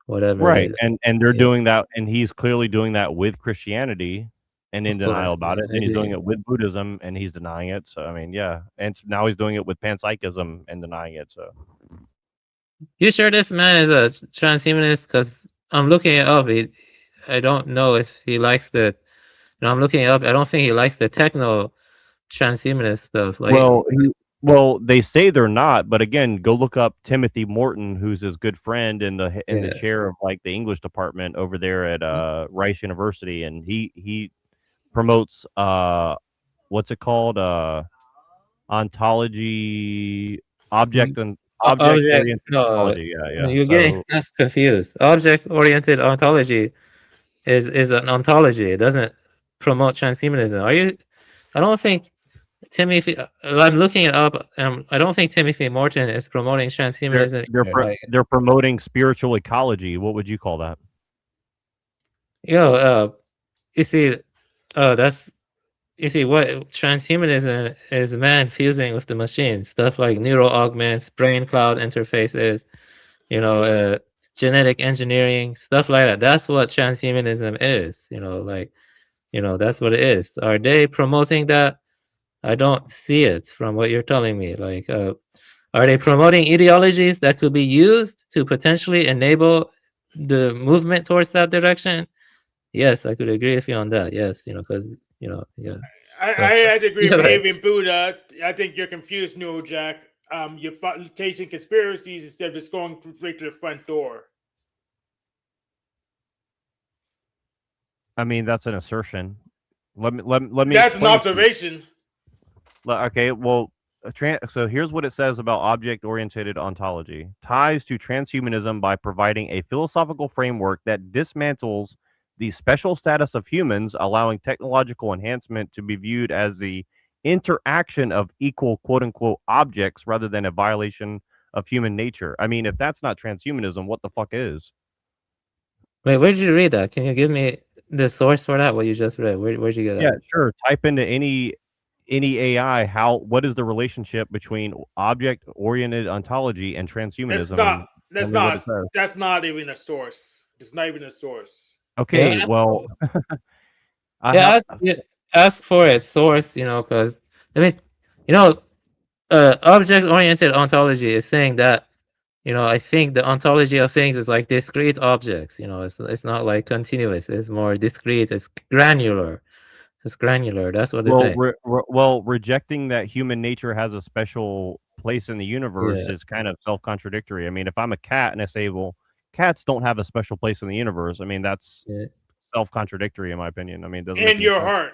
Speaker 4: whatever.
Speaker 3: Right. And they're doing that, and he's clearly doing that with Christianity and in
Speaker 4: Of course,
Speaker 3: denial about it.
Speaker 4: yeah,
Speaker 3: And he's doing
Speaker 4: indeed.
Speaker 3: it with Buddhism and he's denying it. So I mean, yeah. And now he's doing it with panpsychism and denying it. So
Speaker 4: You sure this man is a transhumanist? Because I'm looking it up. I don't know if he likes the. I'm looking it up. I don't think he likes the techno transhumanist stuff. Like,
Speaker 3: well, they say they're not, but again, go look up Timothy Morton, who's his good friend and the
Speaker 4: Yeah.
Speaker 3: chair of like the English department over there at Rice University, and he promotes what's it called, ontology, object and object
Speaker 4: object.
Speaker 3: oriented
Speaker 4: No,
Speaker 3: ontology. Yeah.
Speaker 4: you're getting
Speaker 3: So
Speaker 4: stuff confused. Object oriented ontology is an ontology. It doesn't promote transhumanism. I don't think Timothy. I'm looking it up. I don't think Timothy Morton is promoting transhumanism.
Speaker 3: they're promoting spiritual ecology. What would you call that?
Speaker 4: You see, that's you see what transhumanism is man fusing with the machine. Stuff like neural augments, brain cloud interfaces, genetic engineering, stuff like that. That's what transhumanism is. That's what it is. Are they promoting that? I don't see it from what you're telling me. Like, are they promoting ideologies that could be used to potentially enable the movement towards that direction? Yes, I could agree with you on that. Yes, because yeah.
Speaker 12: I had to agree with Avian Buddha. I think you're confused, Neuro Jack. You're chasing conspiracies instead of just going straight to the front door.
Speaker 3: I mean, that's an assertion. Let me.
Speaker 12: That's an observation.
Speaker 3: Okay, well, so here's what it says about object-oriented ontology. Ties to transhumanism by providing a philosophical framework that dismantles the special status of humans, allowing technological enhancement to be viewed as the interaction of equal quote-unquote objects rather than a violation of human nature. I mean, if that's not transhumanism, what the fuck is?
Speaker 4: Wait, where did you read that? Can you give me the source for that? What you just read? Where'd you get that?
Speaker 3: Yeah, sure. Type into any AI what is the relationship between object-oriented ontology and transhumanism?
Speaker 12: That's not even a source. It's not even a source.
Speaker 3: Okay,
Speaker 4: Yeah.
Speaker 3: well,
Speaker 4: ask for its source, because object-oriented ontology is saying that, I think the ontology of things is like discrete objects. It's not like continuous. It's more discrete. It's granular. That's what they say.
Speaker 3: Rejecting that human nature has a special place in the universe is kind of self-contradictory. I mean, if I'm a cat and I say, well, cats don't have a special place in the universe, I mean, that's self-contradictory in my opinion. I mean, it doesn't
Speaker 12: in your heart.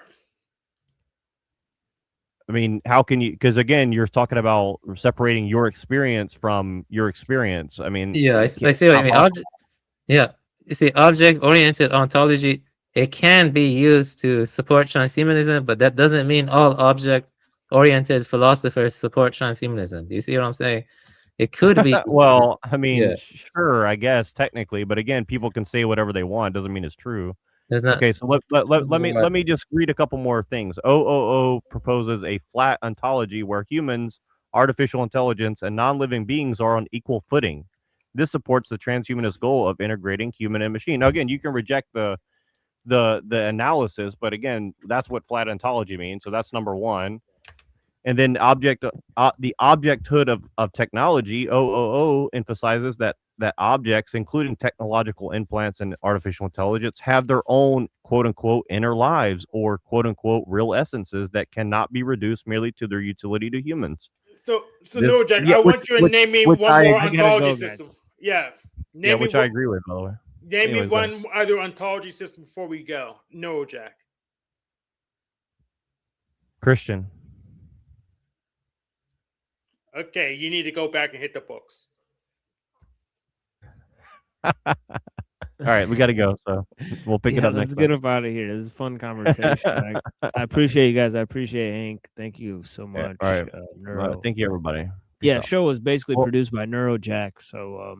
Speaker 3: I mean, how can you? Because again, you're talking about separating your experience from your experience. I mean,
Speaker 4: I see what you mean. You see, object-oriented ontology, it can be used to support transhumanism, but that doesn't mean all object-oriented philosophers support transhumanism. Do you see what I'm saying? It could be.
Speaker 3: Well, I mean, sure, I guess technically, but again, people can say whatever they want. Doesn't mean it's true. Okay, so let me just read a couple more things. OOO proposes a flat ontology where humans, artificial intelligence, and non-living beings are on equal footing. This supports the transhumanist goal of integrating human and machine. Now, again, you can reject the the analysis. But again, that's what flat ontology means. So that's number one. And then the objecthood of technology, OOO, emphasizes that objects, including technological implants and artificial intelligence, have their own quote unquote inner lives or quote unquote real essences that cannot be reduced merely to their utility to humans.
Speaker 12: So no, Jack, I want you to name me one more ontology system. Yeah.
Speaker 3: Which I agree with, by the way.
Speaker 12: Name me one other ontology system before we go. No, Jack.
Speaker 3: Christian.
Speaker 12: Okay, you need to go back and hit the books.
Speaker 3: All right, we got to go, so we'll pick it up next time.
Speaker 2: Let's get up out of here. This is a fun conversation. I appreciate you guys. I appreciate Hank. Thank you so much.
Speaker 3: All right.
Speaker 2: Neuro.
Speaker 3: Thank you, everybody.
Speaker 2: Peace out. Show was basically produced by Neuro Jack. So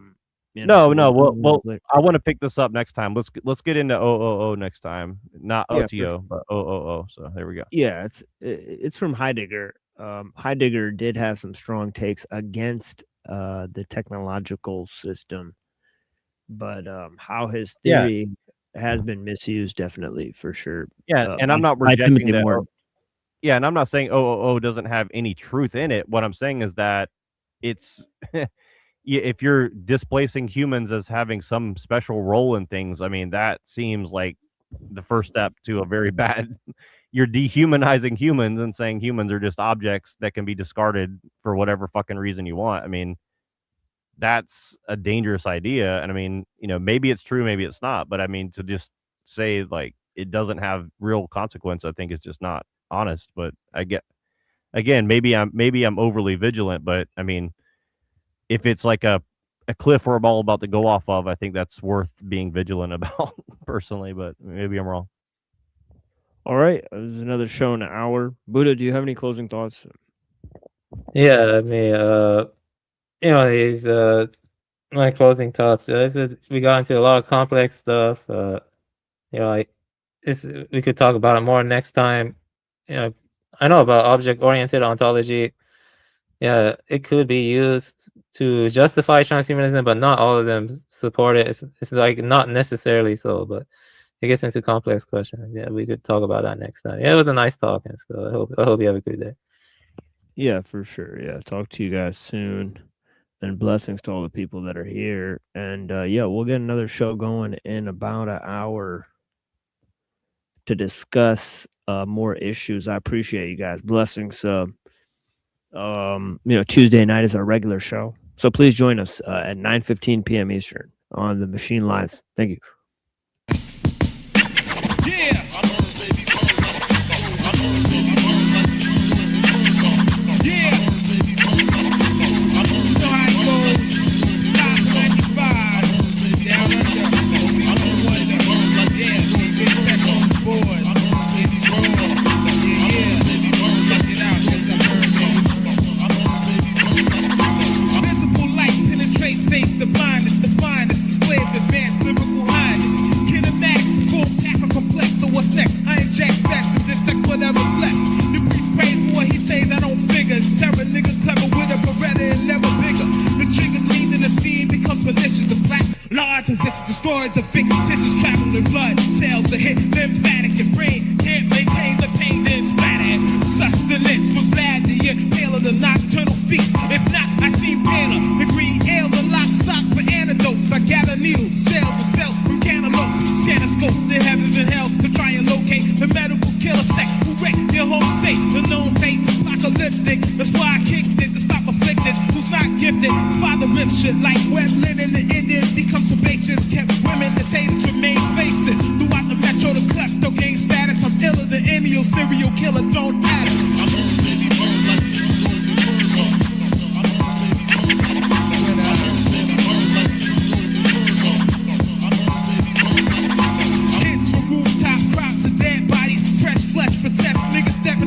Speaker 3: well, I want to pick this up next time. Let's get into OOO next time. Not OTO, but OOO. So there we go.
Speaker 2: Yeah, it's from Heidegger. Heidegger did have some strong takes against the technological system, but how his theory has been misused, definitely, for sure.
Speaker 3: Yeah, and I'm not rejecting that. Yeah, and I'm not saying OOO doesn't have any truth in it. What I'm saying is that it's if you're displacing humans as having some special role in things, I mean, that seems like the first step to a very bad. You're dehumanizing humans and saying humans are just objects that can be discarded for whatever fucking reason you want. I mean, that's a dangerous idea. And I mean, maybe it's true, maybe it's not. But I mean, to just say like it doesn't have real consequence, I think is just not honest. But maybe I'm overly vigilant. But I mean, if it's like a cliff we're all about to go off of, I think that's worth being vigilant about personally. But maybe I'm wrong.
Speaker 2: All right, this is another show in an hour. Buddha, do you have any closing thoughts?
Speaker 4: Yeah, I mean, these my closing thoughts. We got into a lot of complex stuff. We could talk about it more next time. I know about object-oriented ontology. Yeah, it could be used to justify transhumanism, but not all of them support it. It's like not necessarily so, but it gets into complex questions. Yeah, we could talk about that next time. Yeah, it was a nice talk, and so I hope you have a good day.
Speaker 2: Yeah, for sure. Yeah, talk to you guys soon, and blessings to all the people that are here. And we'll get another show going in about an hour to discuss more issues. I appreciate you guys. Blessings. Tuesday night is our regular show, so please join us at 9:15 p.m. Eastern on the Machine Lives. Thank you.
Speaker 1: States of blindness, the finest display of advanced lyrical highness. Kinematics, full pack or complex. So what's next? I inject facts and dissect whatever's left. The priest prays for what he says. I don't figure. It's terror, nigga, clever with a Beretta and never bigger. The triggers lean in the scene, becomes malicious. The black large and vicious destroys of fictitious traveling blood cells. The hit lymphatic and brain can't maintain the pain, then splatter. Sustenance for glad to inhale the nocturnal feast. If not, I seem paler. The green ale, the lock stock for antidotes. I gather needles, gels, and cells from cantaloupes. Scan a scope, the heavens and hell to try and locate the medical killer sect who wrecked their whole state. The known fate's apocalyptic. That's why I kicked it to stop afflicted. Who's not gifted? Father rips shit like wet linen. The Indian becomes sebaceous. Kept women to say this remain faces. Throughout the metro, the klepto gain status. I'm iller than any serial killer. Don't add us.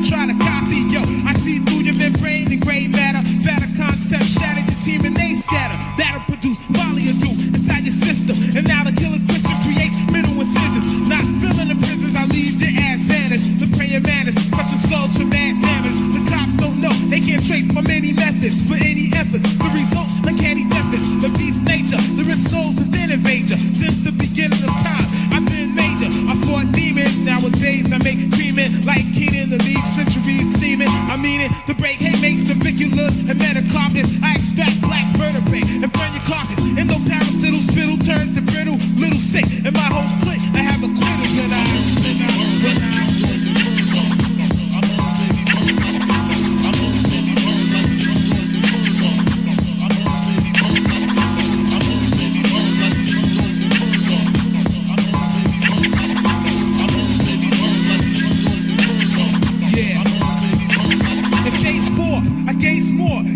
Speaker 1: Try to copy, yo. I see through your membrane and gray matter. Fatter concepts shatter your team and they scatter. That'll produce folly or do inside your system. And now the killer Christian creates middle incisions. Not filling the prisons, I leave your ass Sanders. The prayer manners, crushing skulls for mad damage. and metacarpus. I extract black vertebrae and burn your carcass. Endoparasital spittle turns to brittle, little sick. In my whole clique, I have a quitter when I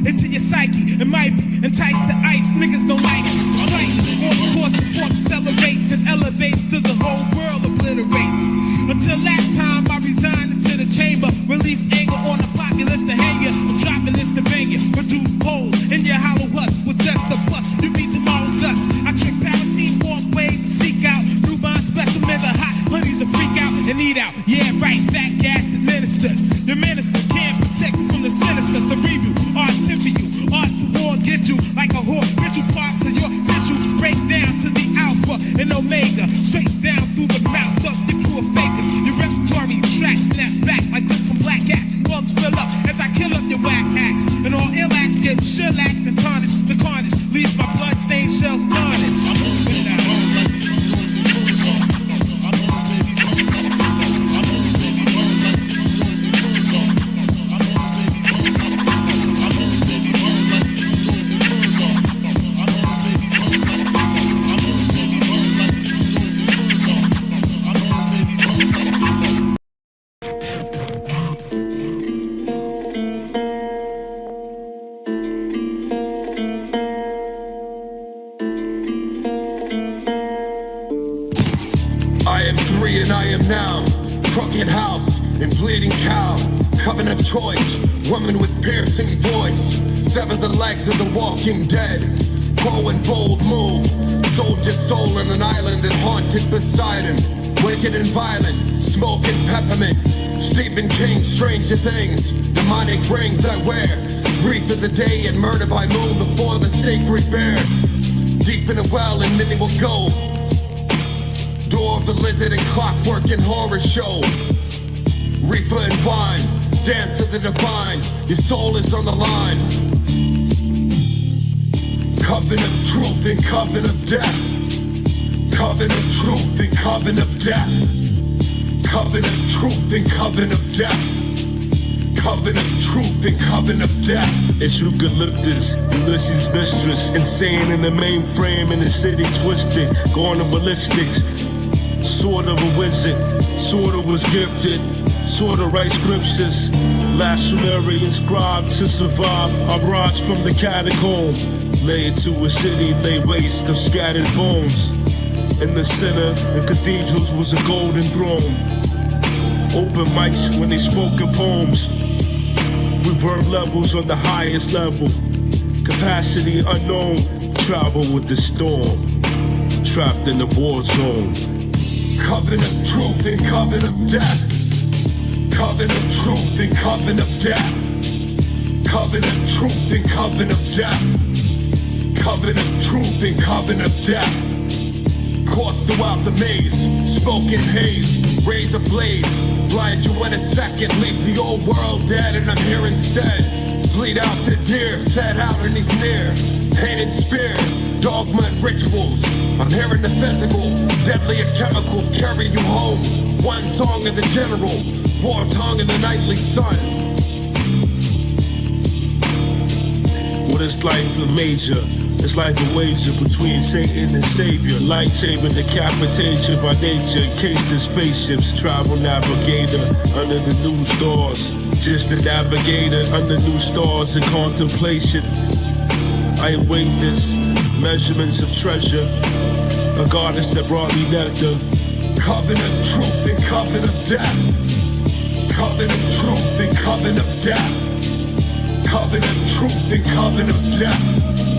Speaker 1: into your psyche. It might be entice the ice, niggas don't like it. Slightly on course, the force accelerates and elevates to the whole world obliterates. Until that time, I resign into the chamber, release anger on the populace to hang you. I'm dropping this to bang you, produce holes in your hollow husk with just a bust. You be tomorrow's dust. I trick parasite, walk wave, seek out newborn specimen, the hot honeys a freak out and eat out. Yeah, right, fat gas administered. Your minister can't protect you from the sinister, cerebral, artificial, art to war, get you like a whore, get you parts of your tissue, break down to the alpha and omega, straight down through the mouth of your crew of fakers. Your respiratory tract snap back like with some black cats. Lungs fill up as I kill up your whack acts, and all ill acts get shellacked and tarnished. The carnage leaves my blood-stained shells tarnished.
Speaker 16: Choice, woman with piercing voice, sever the legs of the walking dead, grow and bold move, soldier soul on an island that haunted Poseidon, wicked and violent, smoke and peppermint, Stephen King, Stranger Things, demonic rings I wear, grief of the day and murder by moon before the sacred bear, deep in a well and many will go, door of the lizard and clockwork and horror show, reefer and wine, dance of the divine, your soul is on the line. Coven of truth and coven of death. Coven of truth and coven of death. Coven of truth and coven of death. Coven of truth and coven of death.
Speaker 17: It's eucalyptus, Ulysses' mistress, insane in the mainframe in the city twisted, going to ballistics. Sort of a wizard, sort of was gifted. Sort of write scriptures, last Sumerian scribe to survive. I rise from the catacomb, laid to a city lay waste of scattered bones. In the center, the cathedrals was a golden throne. Open mics when they spoke in poems. Reverb levels on the highest level. Capacity unknown, travel with the storm. Trapped in the war zone.
Speaker 16: Coven of truth and coven of death. Coven of truth and coven of death. Coven of truth and coven of death. Coven of truth and coven of death. Course throughout the maze, spoken haze, razor blades, blind you in a second, leave the old world dead and I'm here instead. Bleed out the deer, set out and he's near, hand and spear, dogma and rituals. I'm hearing the physical, deadlier chemicals carry you home. One song of the general, war tongue in the nightly sun.
Speaker 17: What is life a major? It's life a wager between Satan and Savior. Lightsaber decapitation by nature. Encased in spaceships, travel navigator under the new stars. Just a navigator under new stars in contemplation. I await this, measurements of treasure. A goddess that brought me nectar.
Speaker 16: Coven of truth and coven of death. Coven of truth and coven of death. Coven of truth and coven of death.